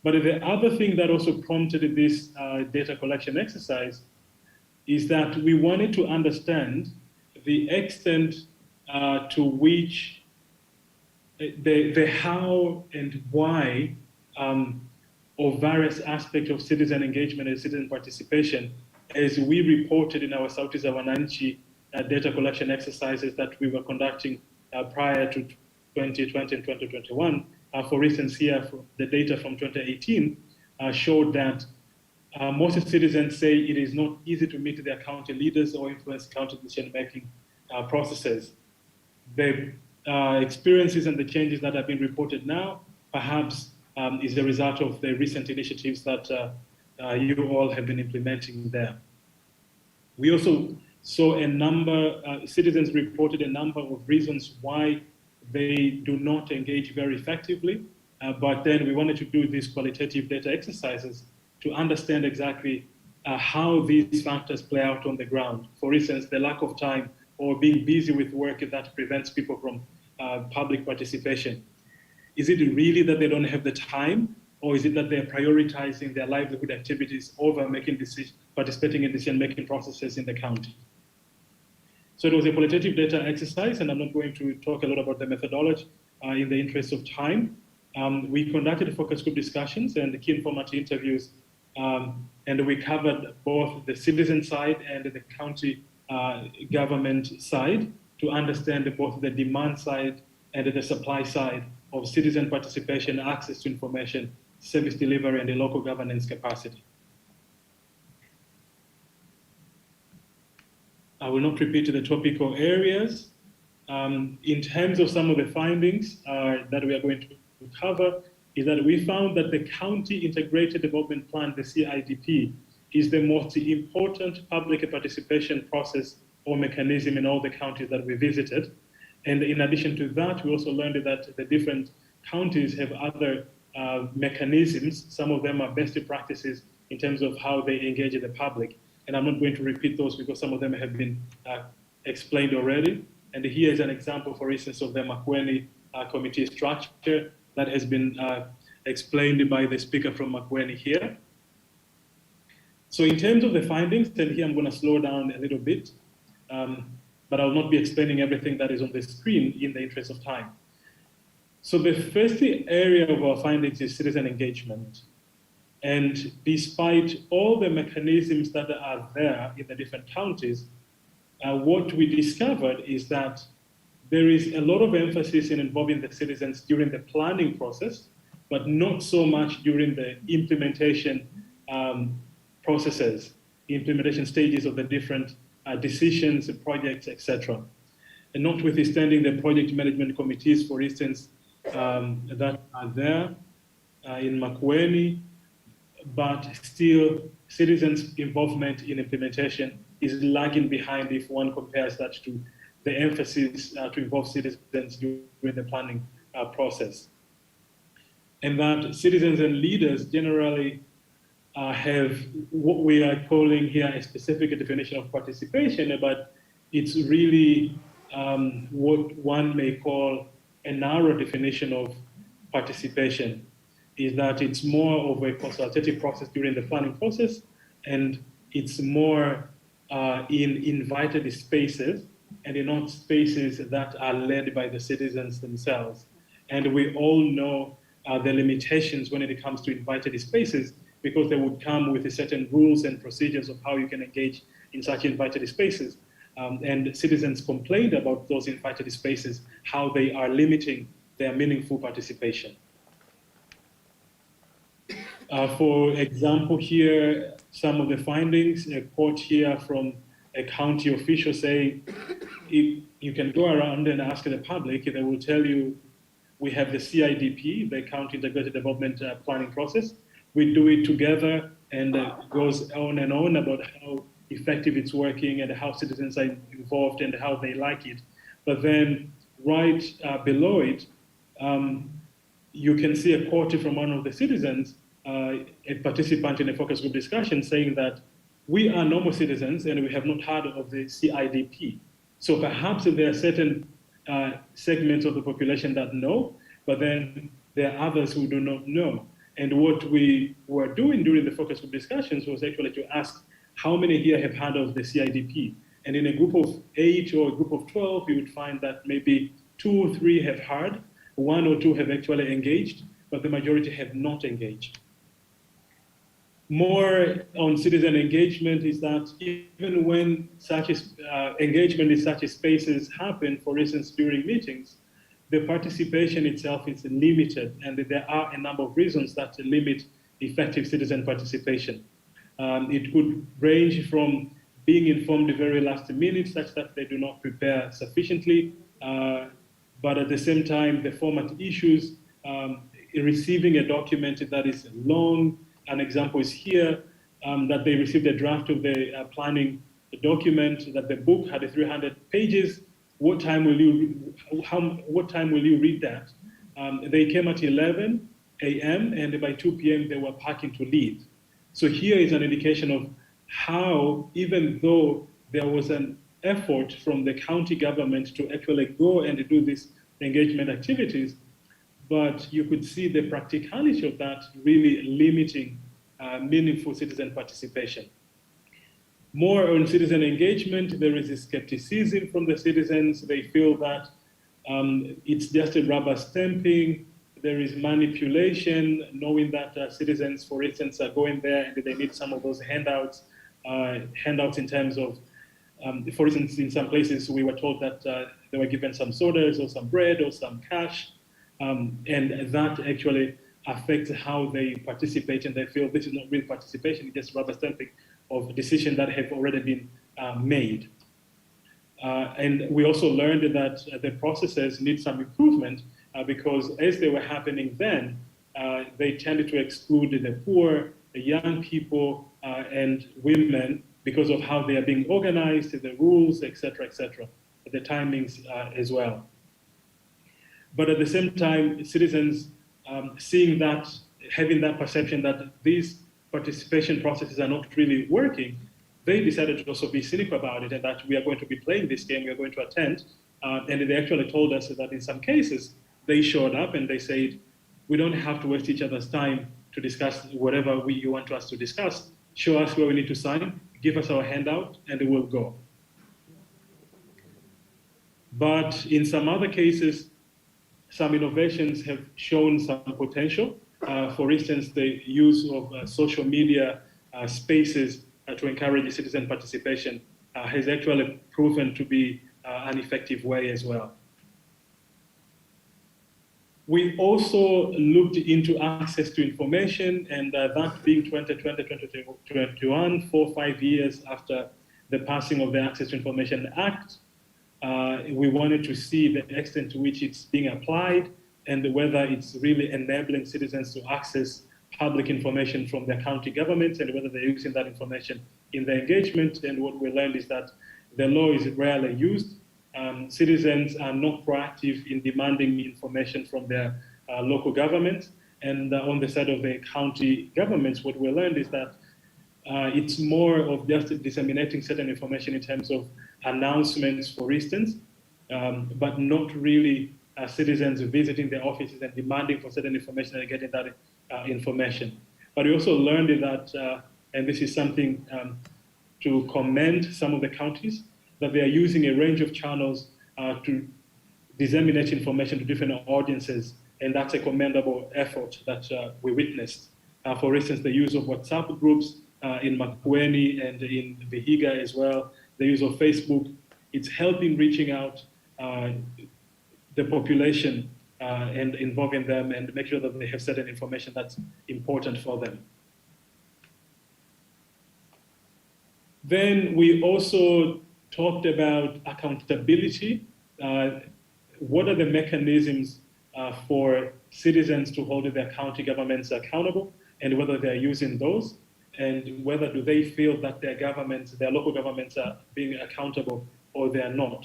But the other thing that also prompted this data collection exercise is that we wanted to understand the extent to which the how and why of various aspects of citizen engagement and citizen participation, as we reported in our Sauti za Wananchi data collection exercises that we were conducting prior to 2020 and 2021. For instance, here, the data from 2018 showed that most citizens say it is not easy to meet their county leaders or influence county decision-making processes. The experiences and the changes that have been reported now, perhaps is the result of the recent initiatives that you all have been implementing there. We also saw a number, citizens reported a number of reasons why they do not engage very effectively, but then we wanted to do these qualitative data exercises to understand exactly how these factors play out on the ground. For instance, the lack of time or being busy with work that prevents people from public participation. Is it really that they don't have the time, or is it that they're prioritizing their livelihood activities over participating in decision-making processes in the county? So it was a qualitative data exercise, and I'm not going to talk a lot about the methodology in the interest of time. We conducted focus group discussions and key informative interviews, and we covered both the citizen side and the county government side to understand both the demand side and the supply side of citizen participation, access to information, service delivery, and the local governance capacity. I will not repeat the topical areas. In terms of some of the findings that we are going to cover, is that we found that the County Integrated Development Plan, the CIDP, is the most important public participation process or mechanism in all the counties that we visited. And in addition to that, we also learned that the different counties have other mechanisms. Some of them are best practices in terms of how they engage the public. And I'm not going to repeat those because some of them have been explained already. And here is an example, for instance, of the Makueni committee structure that has been explained by the speaker from Makueni here. So in terms of the findings, and here I'm going to slow down a little bit, but I'll not be explaining everything that is on the screen in the interest of time. So the first area of our findings is citizen engagement. And despite all the mechanisms that are there in the different counties, what we discovered is that there is a lot of emphasis in involving the citizens during the planning process, but not so much during the implementation processes, the implementation stages of the different decisions, projects, etc. And notwithstanding the project management committees, for instance, that are there in Makueni, but still citizens' involvement in implementation is lagging behind if one compares that to the emphasis to involve citizens during the planning process. And that citizens and leaders generally have what we are calling here a specific definition of participation, but it's really what one may call a narrow definition of participation, is that it's more of a consultative process during the planning process, and it's more in invited spaces and in not spaces that are led by the citizens themselves. And we all know the limitations when it comes to invited spaces, because they would come with certain rules and procedures of how you can engage in such invited spaces. And citizens complained about those invited spaces, how they are limiting their meaningful participation. For example, here, some of the findings, a quote here from a county official saying, if you can go around and ask the public, they will tell you, we have the CIDP, the County Integrated Development Planning Process. We do it together, and it goes on and on about how effective it's working and how citizens are involved and how they like it. But then right below it, you can see a quote from one of the citizens a participant in a focus group discussion saying that we are normal citizens and we have not heard of the CIDP. So perhaps there are certain segments of the population that know, but then there are others who do not know. And what we were doing during the focus group discussions was actually to ask how many here have heard of the CIDP. And in a group of 8 or a group of 12, you would find that maybe 2 or 3 have heard, 1 or 2 have actually engaged, but the majority have not engaged. More on citizen engagement is that even when such engagement in such spaces happen, for instance, during meetings, the participation itself is limited, and there are a number of reasons that limit effective citizen participation. It could range from being informed the very last minute, such that they do not prepare sufficiently, but at the same time, the format issues, receiving a document that is long. An example is here, that they received a draft of the planning document, that the book had 300 pages. What time will you read that? They came at 11 a.m. and by 2 p.m. they were packing to leave. So here is an indication of how, even though there was an effort from the county government to actually go and do these engagement activities, but you could see the practicality of that really limiting meaningful citizen participation. More on citizen engagement, there is a skepticism from the citizens. They feel that it's just a rubber stamping. There is manipulation, knowing that citizens, for instance, are going there and they need some of those handouts in terms of, for instance, in some places we were told that they were given some sodas or some bread or some cash, and that actually affects how they participate, and they feel this is not real participation, it's just rubber stamping of decisions that have already been made. And we also learned that the processes need some improvement because as they were happening then, they tended to exclude the poor, the young people, and women because of how they are being organized, the rules, etc., the timings as well. But at the same time, citizens seeing that, having that perception that these participation processes are not really working, they decided to also be cynical about it and that we are going to be playing this game, we are going to attend. And they actually told us that in some cases, they showed up and they said, we don't have to waste each other's time to discuss whatever you want us to discuss. Show us where we need to sign, give us our handout, and we'll go. But in some other cases, some innovations have shown some potential. For instance, the use of social media spaces to encourage citizen participation has actually proven to be an effective way as well. We also looked into access to information, and that being 2020, 2021, 4 or 5 years after the passing of the Access to Information Act, we wanted to see the extent to which it's being applied and whether it's really enabling citizens to access public information from their county governments and whether they're using that information in their engagement. And what we learned is that the law is rarely used. Citizens are not proactive in demanding information from their local governments. And on the side of the county governments, what we learned is that it's more of just disseminating certain information in terms of announcements, for instance, but not really citizens visiting their offices and demanding for certain information and getting that information. But we also learned that, and this is something to commend some of the counties, that they are using a range of channels to disseminate information to different audiences, and that's a commendable effort that we witnessed. For instance, the use of WhatsApp groups in Makueni and in Vihiga as well, the use of Facebook, it's helping reaching out the population and involving them and make sure that they have certain information that's important for them. Then we also talked about accountability. What are the mechanisms for citizens to hold their county governments accountable and whether they're using those, and whether do they feel that their governments, their local governments are being accountable or they are not.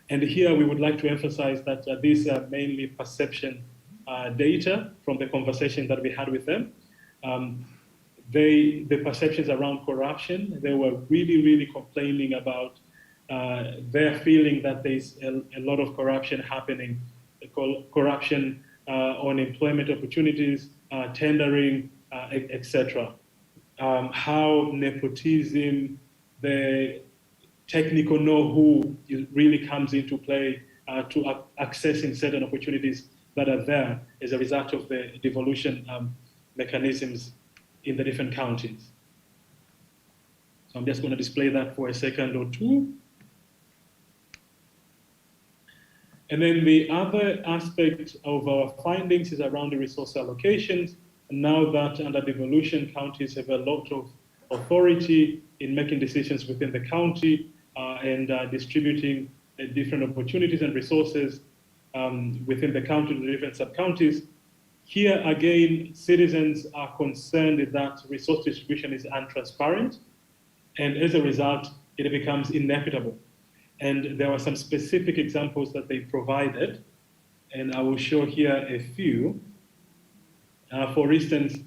And here we would like to emphasize that these are mainly perception data from the conversation that we had with them. The perceptions around corruption, they were really complaining about their feeling that there's a lot of corruption happening, corruption on employment opportunities, tendering, etc. How nepotism, the technical know-who really comes into play to accessing certain opportunities that are there as a result of the devolution mechanisms in the different counties. So I'm just going to display that for a second or two. And then the other aspect of our findings is around the resource allocations. And now that under devolution, counties have a lot of authority in making decisions within the county and distributing different opportunities and resources within the county to different sub-counties. Here again, citizens are concerned that resource distribution is untransparent, and as a result, it becomes inequitable. And there are some specific examples that they provided, and I will show here a few. For instance,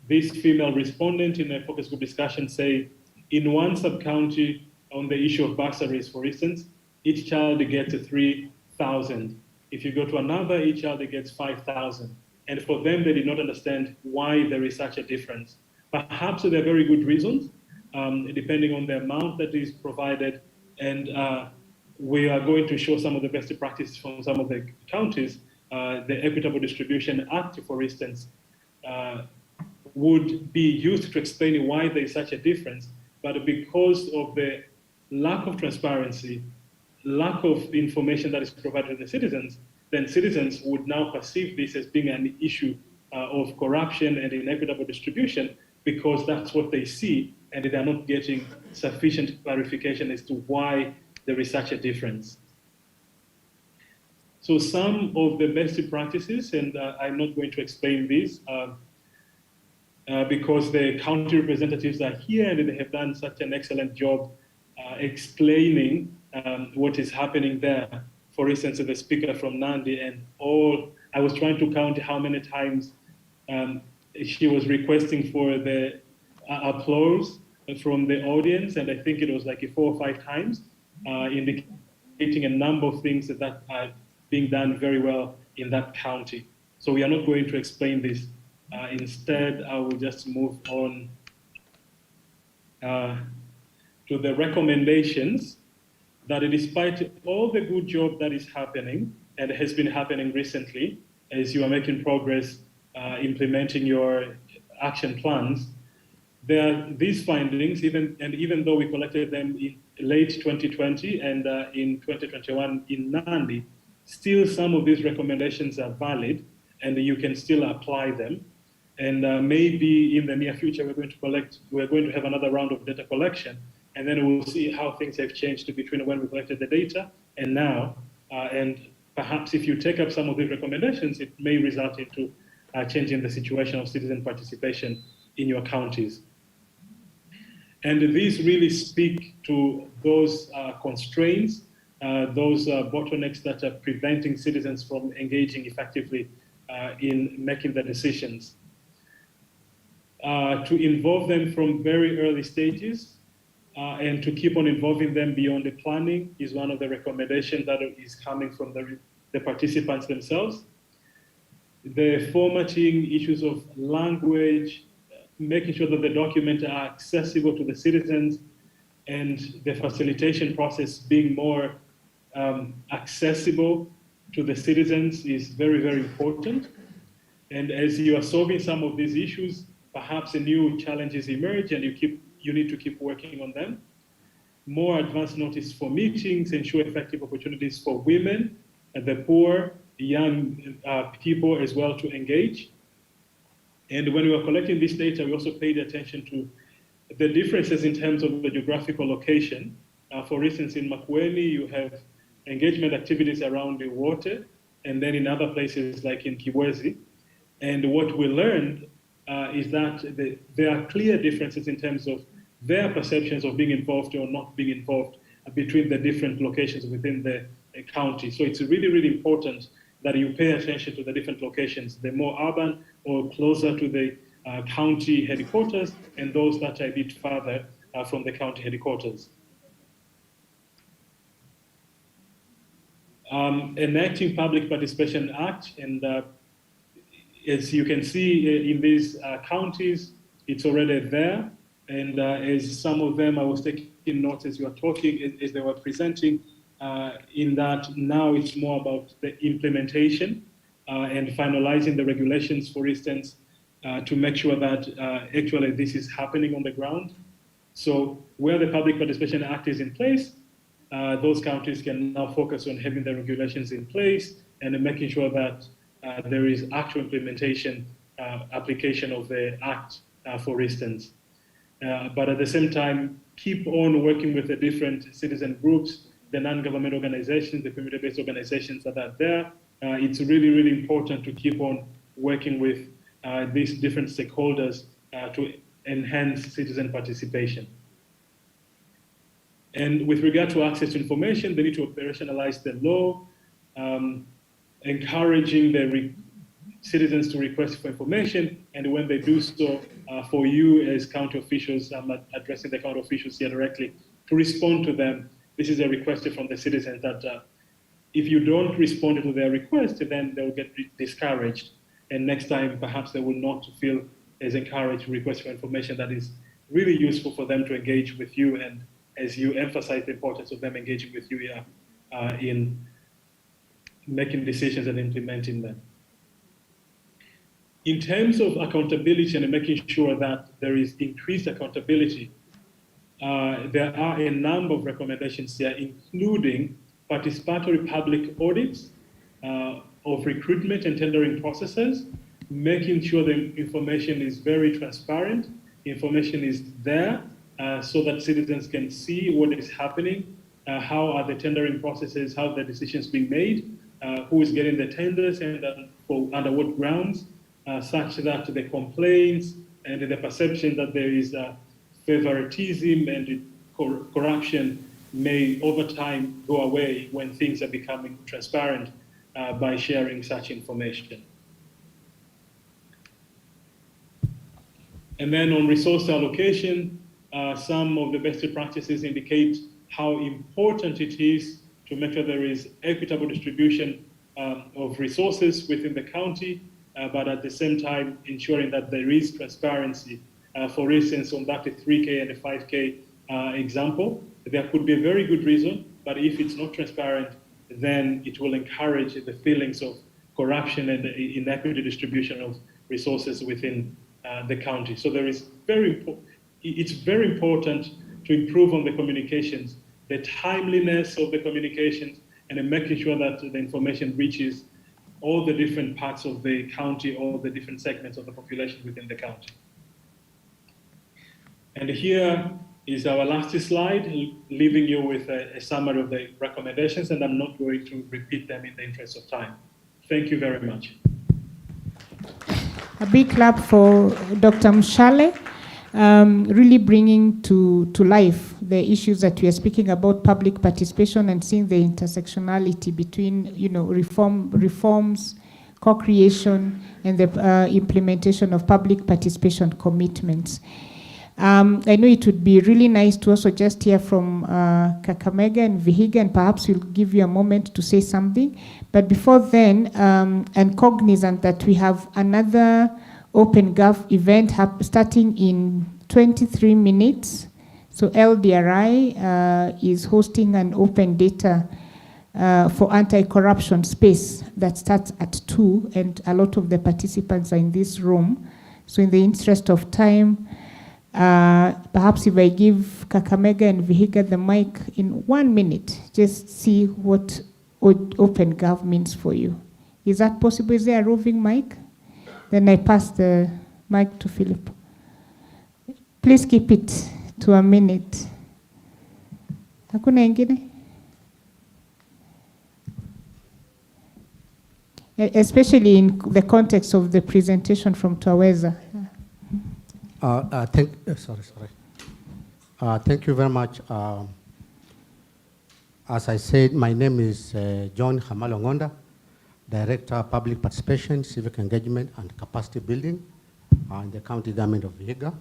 this female respondent in a focus group discussion say, in one sub-county on the issue of bursaries, for instance, each child gets 3,000. If you go to another, each child gets 5,000. And for them, they did not understand why there is such a difference. Perhaps there are very good reasons, depending on the amount that is provided. And we are going to show some of the best practices from some of the counties. The Equitable Distribution Act, for instance, would be used to explain why there is such a difference. But because of the lack of transparency, lack of information that is provided to the citizens, then citizens would now perceive this as being an issue of corruption and inequitable distribution, because that's what they see, and they are not getting sufficient clarification as to why there is such a difference. So some of the best practices, and I'm not going to explain these because the county representatives are here and they have done such an excellent job explaining what is happening there. For instance, the speaker from Nandi, and I was trying to count how many times she was requesting for the applause from the audience, and I think it was like 4 or 5 times, indicating a number of things that are being done very well in that county. So we are not going to explain this. Instead, I will just move on to the recommendations that despite all the good job that is happening and has been happening recently, as you are making progress implementing your action plans, there are these findings, even though we collected them in late 2020 and in 2021 in Nandi, still some of these recommendations are valid and you can still apply them. And maybe in the near future, we're going to have another round of data collection, and then we'll see how things have changed between when we collected the data and now. And perhaps if you take up some of these recommendations, it may result into changing the situation of citizen participation in your counties. And these really speak to those constraints, those bottlenecks that are preventing citizens from engaging effectively in making the decisions. To involve them from very early stages and to keep on involving them beyond the planning is one of the recommendations that is coming from the participants themselves. The formatting, issues of language, making sure that the documents are accessible to the citizens, and the facilitation process being more accessible to the citizens is very, very important. And as you are solving some of these issues, perhaps new challenges emerge and you need to keep working on them. More advance notice for meetings, ensure effective opportunities for women, the poor, young people as well to engage. And when we were collecting this data, we also paid attention to the differences in terms of the geographical location. For instance, in Makueni, you have engagement activities around the water, and then in other places like in Kibwezi. And what we learned is that there are clear differences in terms of their perceptions of being involved or not being involved between the different locations within the county. So it's really, really important that you pay attention to the different locations, the more urban or closer to the county headquarters, and those that are a bit further from the county headquarters. Enacting Public Participation Act, and as you can see in these counties, it's already there. And as some of them, I was taking notes as you were talking, as they were presenting, in that now it's more about the implementation and finalizing the regulations, for instance, to make sure that actually this is happening on the ground. So where the Public Participation Act is in place, those counties can now focus on having the regulations in place and making sure that there is actual implementation, application of the Act, for instance. But at the same time, keep on working with the different citizen groups, the non-government organizations, the community-based organizations that are there. It's really, really important to keep on working with these different stakeholders to enhance citizen participation. And with regard to access to information, they need to operationalize the law, encouraging the citizens to request for information, and when they do so, for you as county officials, I'm addressing the county officials here directly, to respond to them. This is a request from the citizens that if you don't respond to their request, then they'll get discouraged. And next time, perhaps they will not feel as encouraged to request for information that is really useful for them to engage with you, and as you emphasize the importance of them engaging with you here in making decisions and implementing them. In terms of accountability and making sure that there is increased accountability, there are a number of recommendations here, including participatory public audits of recruitment and tendering processes, making sure the information is very transparent, information is there so that citizens can see what is happening, how are the tendering processes, how the decisions being made, who is getting the tenders and under what grounds, such that the complaints and the perception that there is favoritism and corruption may over time go away when things are becoming transparent by sharing such information. And then on resource allocation, some of the best practices indicate how important it is to make sure there is equitable distribution of resources within the county, but at the same time ensuring that there is transparency. For instance, on that 3K and a 5K example, there could be a very good reason, but if it's not transparent, then it will encourage the feelings of corruption and inequity distribution of resources within the county. So there is it's very important to improve on the communications, the timeliness of the communications, and making sure that the information reaches all the different parts of the county, all the different segments of the population within the county. And here is our last slide, leaving you with a summary of the recommendations, and I'm not going to repeat them in the interest of time. Thank you very much. A big clap for Dr. Mshale, really bringing to life the issues that we are speaking about, public participation, and seeing the intersectionality between, reforms, co-creation, and the implementation of public participation commitments. I know it would be really nice to also just hear from Kakamega and Vihiga, and perhaps we'll give you a moment to say something. But before then, and cognizant that we have another Open Gov event starting in 23 minutes. So LDRI is hosting an open data for anti-corruption space that starts at 2, and a lot of the participants are in this room. So in the interest of time, perhaps if I give Kakamega and Vihiga the mic in 1 minute, just see what Open Gov means for you. Is that possible? Is there a roving mic? Then I pass the mic to Philip. Please keep it to a minute. Hakuna ingine? Especially in the context of the presentation from Twaweza. Thank you very much. As I said, my name is John Hamalongonda, Director, Public Participation, Civic Engagement, and Capacity Building in the County Government of Vihiga.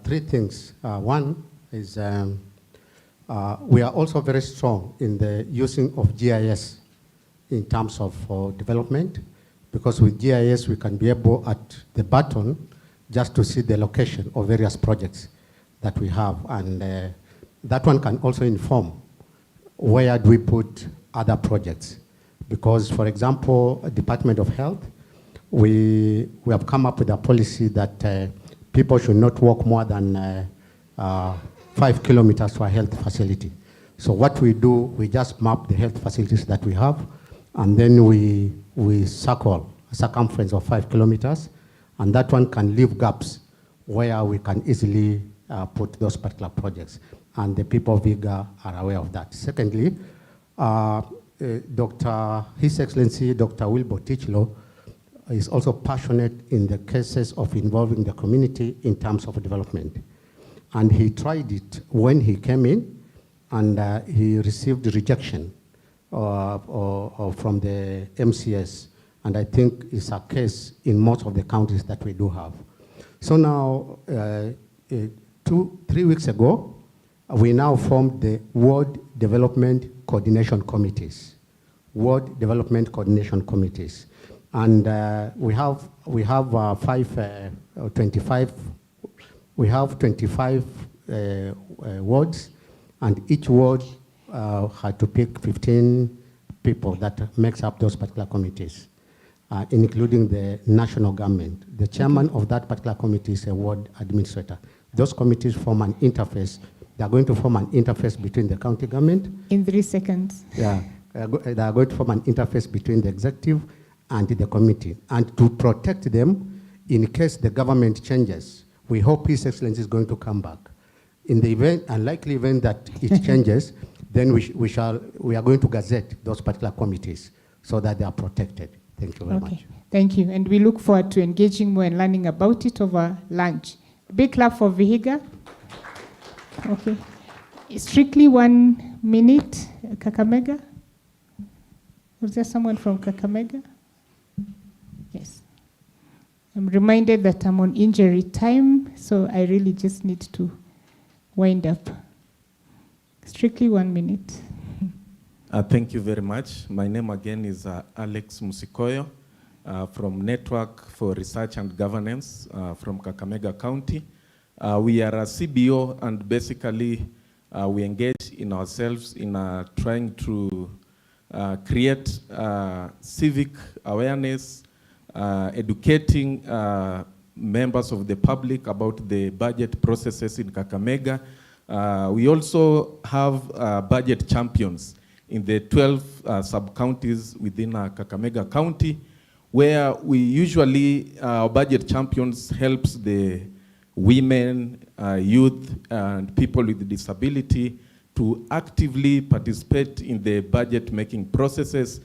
Three things. One is we are also very strong in the using of GIS in terms of development, because with GIS we can be able at the button just to see the location of various projects that we have, and that one can also inform where do we put other projects. Because, for example, Department of Health, we have come up with a policy that people should not walk more than 5 kilometers to a health facility. So what we do, we just map the health facilities that we have, and then we circle a circumference of 5 kilometers, and that one can leave gaps where we can easily put those particular projects. And the people of Vihiga are aware of that. Secondly, His Excellency Dr. Wilbur Tichlo is also passionate in the cases of involving the community in terms of development. And he tried it when he came in, and he received rejection from the MCS. And I think it's a case in most of the counties that we do have. So now, 3 weeks ago, we now formed the Ward Development Coordination Committees. Ward Development Coordination Committees. And we have 25 wards, and each ward had to pick 15 people that makes up those particular committees, including the national government. The chairman of that particular committee is a ward administrator. Those committees form an interface. They are going to form an interface between the county government. In 3 seconds. Yeah, they are going to form an interface between the executive and the committee. And to protect them, in case the government changes, we hope His Excellency is going to come back. In the event, unlikely event that it changes, then we are going to gazette those particular committees so that they are protected. Thank you very much. Thank you. And we look forward to engaging more and learning about it over lunch. Big clap for Vihiga. Okay. Strictly 1 minute, Kakamega. Was there someone from Kakamega? Yes. I'm reminded that I'm on injury time, so I really just need to wind up. Strictly 1 minute. Thank you very much. My name again is Alex Musikoyo from Network for Research and Governance from Kakamega County. We are a CBO, and basically we engage in ourselves in trying to create civic awareness, educating members of the public about the budget processes in Kakamega. We also have budget champions in the 12 sub-counties within Kakamega County, where we usually, our budget champions helps the women, youth, and people with disability to actively participate in the budget-making processes.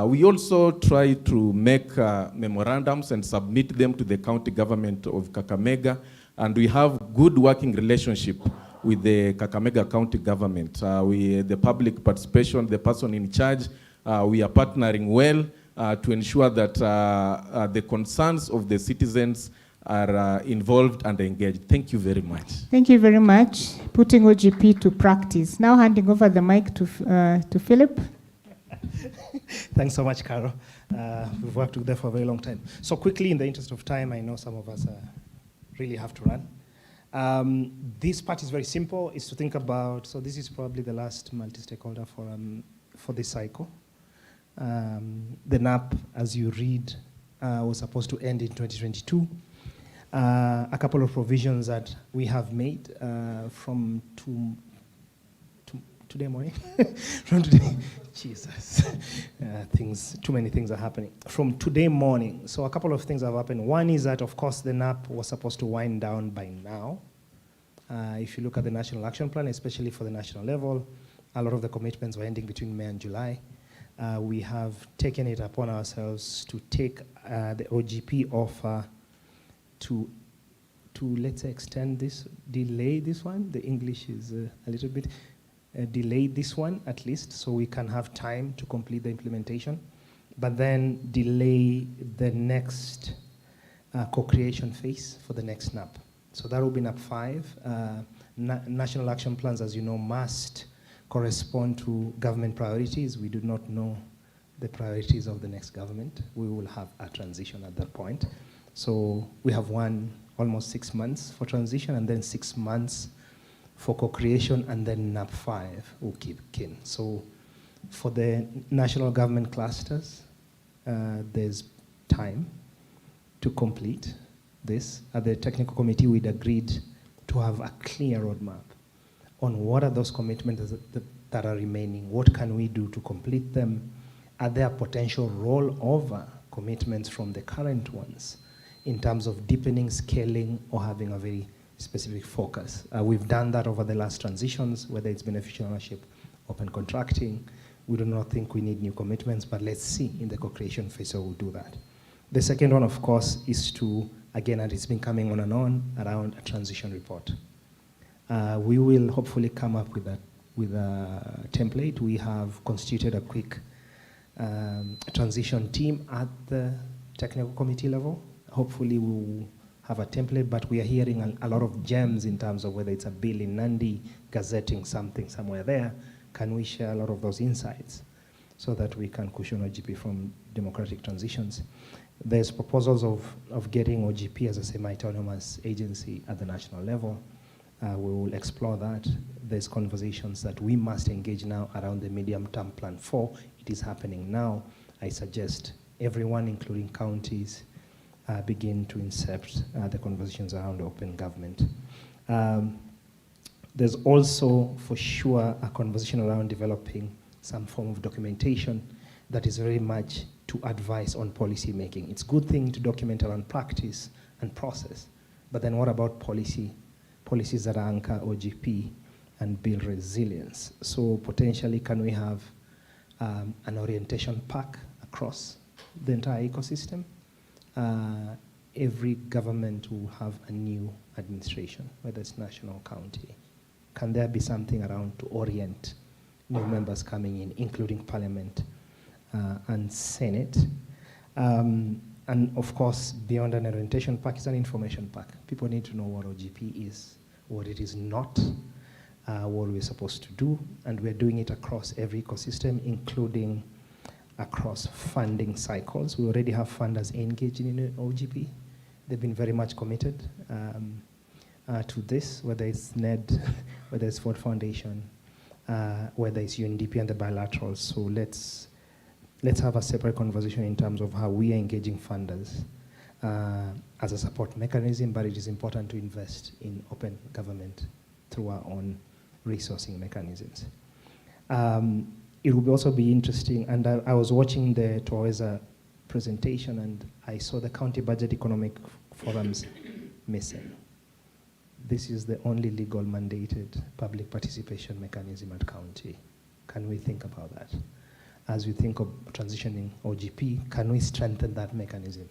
We also try to make memorandums and submit them to the county government of Kakamega, and we have good working relationship with the Kakamega County government. The public participation, the person in charge, we are partnering well to ensure that the concerns of the citizens are involved and engaged. Thank you very much. Thank you very much. Putting OGP to practice. Now handing over the mic to Philip. Thanks so much, Carol. We've worked together for a very long time. So quickly, in the interest of time, I know some of us really have to run. This part is very simple. It's to think about, so this is probably the last multi-stakeholder forum for this cycle. The NAP, as you read, was supposed to end in 2022. A couple of provisions that we have made from today morning. From today, Jesus, too many things are happening. From today morning, so a couple of things have happened. One is that, of course, the NAP was supposed to wind down by now. If you look at the National Action Plan, especially for the national level, a lot of the commitments were ending between May and July. We have taken it upon ourselves to take the OGP offer to let's say extend this, delay this one. The English is a little bit, delay this one at least so we can have time to complete the implementation, but then delay the next co-creation phase for the next NAP. So that will be NAP 5. National action plans, as you know, must correspond to government priorities. We do not know the priorities of the next government. We will have a transition at that point. So we have almost 6 months for transition, and then 6 months for co-creation, and then NAP 5 will kick in. So for the national government clusters, there's time to complete this. At the technical committee, we'd agreed to have a clear roadmap on what are those commitments that are remaining, what can we do to complete them, are there potential rollover commitments from the current ones in terms of deepening, scaling, or having a very specific focus. We've done that over the last transitions, whether it's beneficial ownership, open contracting. We do not think we need new commitments, but let's see in the co-creation phase how we'll do that. The second one, of course, is to, again, and it's been coming on and on, around a transition report. We will hopefully come up with a template. We have constituted a quick transition team at the technical committee level. Hopefully we'll have a template, but we are hearing a lot of gems in terms of whether it's a bill in Nandi, gazetting something somewhere there. Can we share a lot of those insights so that we can cushion OGP from democratic transitions? There's proposals of getting OGP as a semi-autonomous agency at the national level. We will explore that. There's conversations that we must engage now around the medium-term plan 4. It is happening now. I suggest everyone, including counties, begin to incept the conversations around open government. There's also, for sure, a conversation around developing some form of documentation that is very much to advise on policy making. It's a good thing to document around practice and process, but then what about policies that anchor OGP and build resilience? So potentially, can we have an orientation pack across the entire ecosystem? Every government will have a new administration, whether it's national or county. Can there be something around to orient new members coming in, including Parliament and Senate? And of course, beyond an orientation pack is an information pack. People need to know what OGP is, what it is not, what we're supposed to do, and we're doing it across every ecosystem, including across funding cycles. We already have funders engaged in OGP. They've been very much committed to this, whether it's NED, whether it's Ford Foundation, whether it's UNDP and the bilaterals. So let's have a separate conversation in terms of how we are engaging funders as a support mechanism, but it is important to invest in open government through our own resourcing mechanisms. It will also be interesting, and I was watching the Toeza presentation and I saw the county budget economic forums missing. This is the only legal mandated public participation mechanism at county. Can we think about that? As we think of transitioning OGP, can we strengthen that mechanism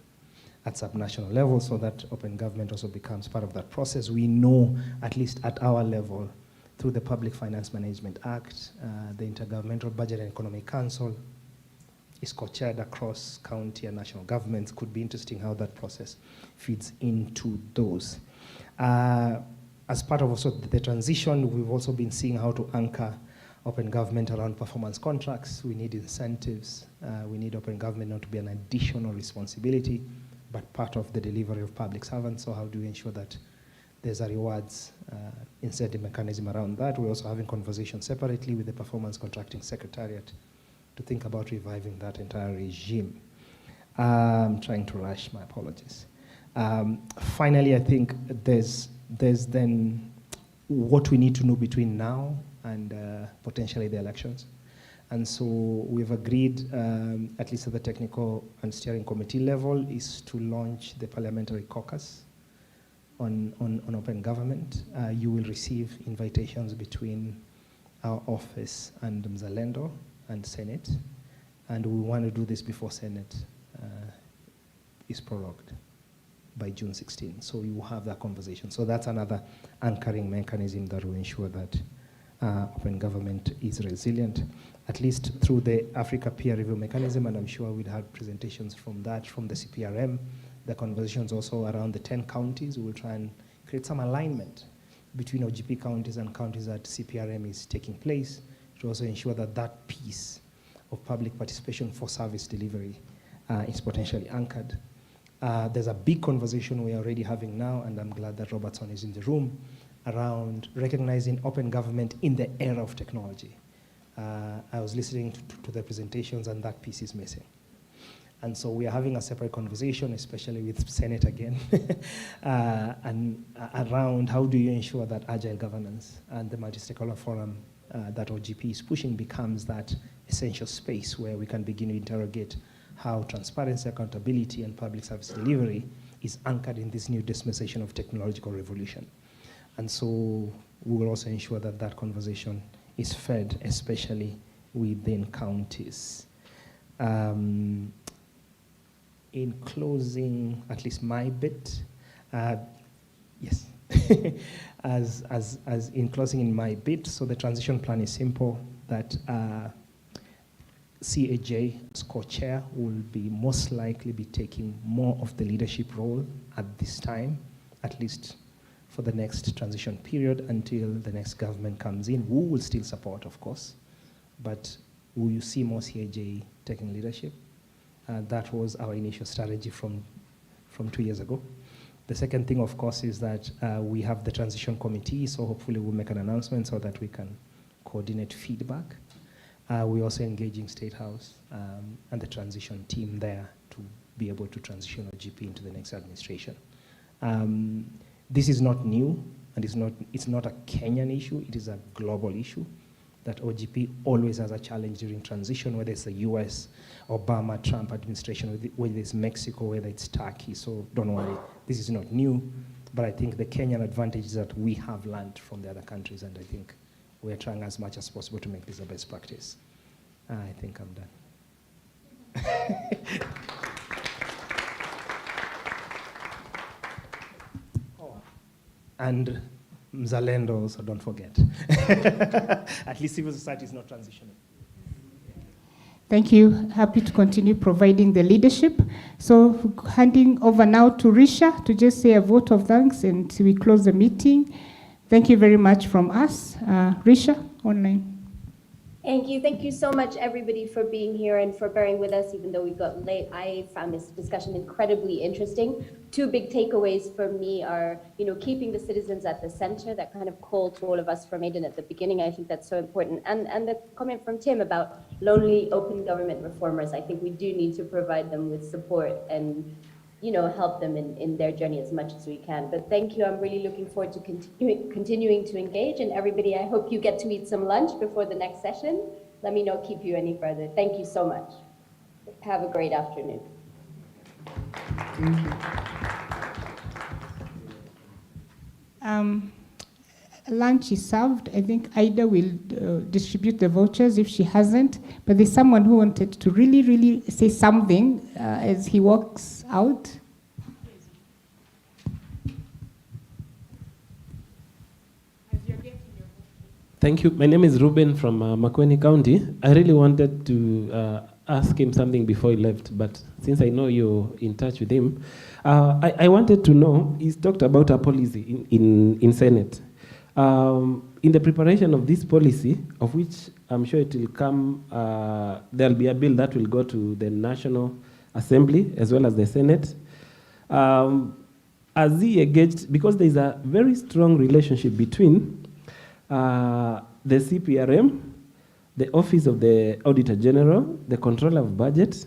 at subnational level so that open government also becomes part of that process? We know, at least at our level, through the Public Finance Management Act, the Intergovernmental Budget and Economic Council is co-chaired across county and national governments. Could be interesting how that process feeds into those. As part of also the transition, we've also been seeing how to anchor open government around performance contracts. We need incentives. We need open government not to be an additional responsibility, but part of the delivery of public servants. So how do we ensure that there's a rewards incentive mechanism around that? We're also having conversations separately with the Performance Contracting Secretariat to think about reviving that entire regime. I'm trying to rush, my apologies. Finally, I think there's then what we need to know between now and potentially the elections. And so we've agreed, at least at the technical and steering committee level, is to launch the parliamentary caucus on open government. You will receive invitations between our office and Mzalendo and Senate. And we want to do this before Senate is prorogued by June 16. So you will have that conversation. So that's another anchoring mechanism that will ensure that open government is resilient, at least through the Africa peer review mechanism, and I'm sure we'll have presentations from that, from the CPRM, the conversations also around the 10 counties. We will try and create some alignment between OGP counties and counties that CPRM is taking place to also ensure that that piece of public participation for service delivery is potentially anchored. There's a big conversation we're already having now, and I'm glad that Robertson is in the room, around recognizing open government in the era of technology. I was listening to the presentations, and that piece is missing. And so we are having a separate conversation, especially with Senate again, and around how do you ensure that agile governance and the multi-stakeholder forum that OGP is pushing becomes that essential space where we can begin to interrogate how transparency, accountability, and public service delivery is anchored in this new dispensation of technological revolution. And so we will also ensure that that conversation is fed, especially within counties. In closing, at least my bit, yes, as in closing in my bit, so the transition plan is simple, that CAJ, as co-chair, will be most likely be taking more of the leadership role at this time, at least for the next transition period until the next government comes in. We will still support, of course, but will you see more CAJ taking leadership? That was our initial strategy from 2 years ago. The second thing, of course, is that we have the transition committee, so hopefully we'll make an announcement so that we can coordinate feedback. We're also engaging State House and the transition team there to be able to transition OGP into the next administration. This is not new, and it's not a Kenyan issue, it is a global issue that OGP always has a challenge during transition, whether it's the US, Obama, Trump administration, whether it's Mexico, whether it's Turkey, so don't worry, this is not new, but I think the Kenyan advantage is that we have learned from the other countries, and I think we're trying as much as possible to make this the best practice. I think I'm done. And Mzalendo also, don't forget. At least civil society is not transitioning. Thank you. Happy to continue providing the leadership. So handing over now to Risha to just say a vote of thanks and we close the meeting. Thank you very much from us. Risha, online. Thank you so much, everybody, for being here and for bearing with us, even though we got late. I found this discussion incredibly interesting. Two big takeaways for me are, keeping the citizens at the center, that kind of call to all of us from Aiden at the beginning. I think that's so important. And the comment from Tim about lonely open government reformers. I think we do need to provide them with support and help them in their journey as much as we can. But thank you. I'm really looking forward to continuing to engage. And everybody, I hope you get to eat some lunch before the next session. Let me not keep you any further. Thank you so much. Have a great afternoon. Lunch is served. I think Ida will distribute the vouchers if she hasn't. But there's someone who wanted to really, really say something as he walks out. Thank you. My name is Ruben from Makueni County. I really wanted to ask him something before he left, but since I know you're in touch with him, I wanted to know, he's talked about a policy in Senate. In the preparation of this policy, of which I'm sure it will come, there'll be a bill that will go to the National Assembly as well as the Senate. As he engaged, because there's a very strong relationship between the CPRM, the Office of the Auditor General, the Controller of Budget,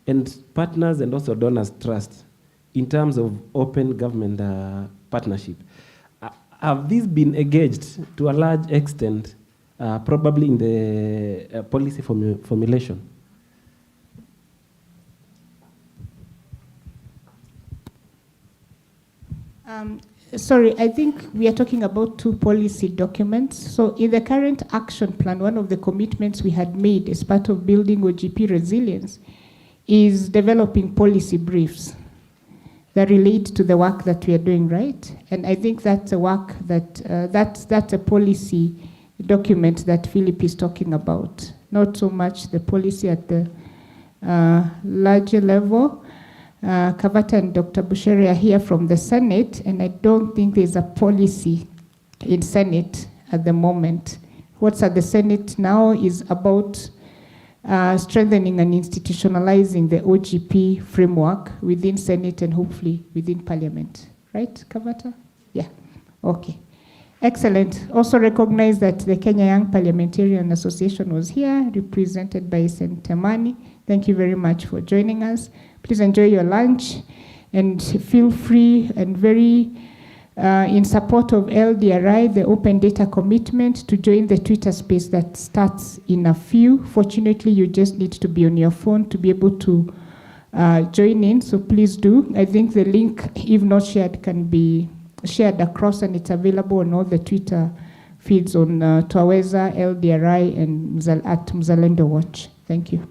and partners and also donors trust in terms of open government partnership. Have these been engaged to a large extent, probably in the policy formulation? Sorry, I think we are talking about two policy documents. So in the current action plan, one of the commitments we had made as part of building OGP resilience is developing policy briefs that relate to the work that we are doing, right? And I think that's a work that, that's a policy document that Philip is talking about, not so much the policy at the larger level. Kavata and Dr. Bushiri are here from the Senate, and I don't think there's a policy in Senate at the moment. What's at the Senate now is about strengthening and institutionalizing the OGP framework within Senate and hopefully within Parliament. Right, Kavata? Yeah, okay. Excellent. Also recognize that the Kenya Young Parliamentarian Association was here, represented by Sentemani. Thank you very much for joining us. Please enjoy your lunch and feel free and very in support of LDRI, the Open Data Commitment, to join the Twitter space that starts in a few. Fortunately, you just need to be on your phone to be able to join in, so please do. I think the link, if not shared, can be shared across, and it's available on all the Twitter feeds on Twaweza, LDRI, and at Mzalendo Watch. Thank you.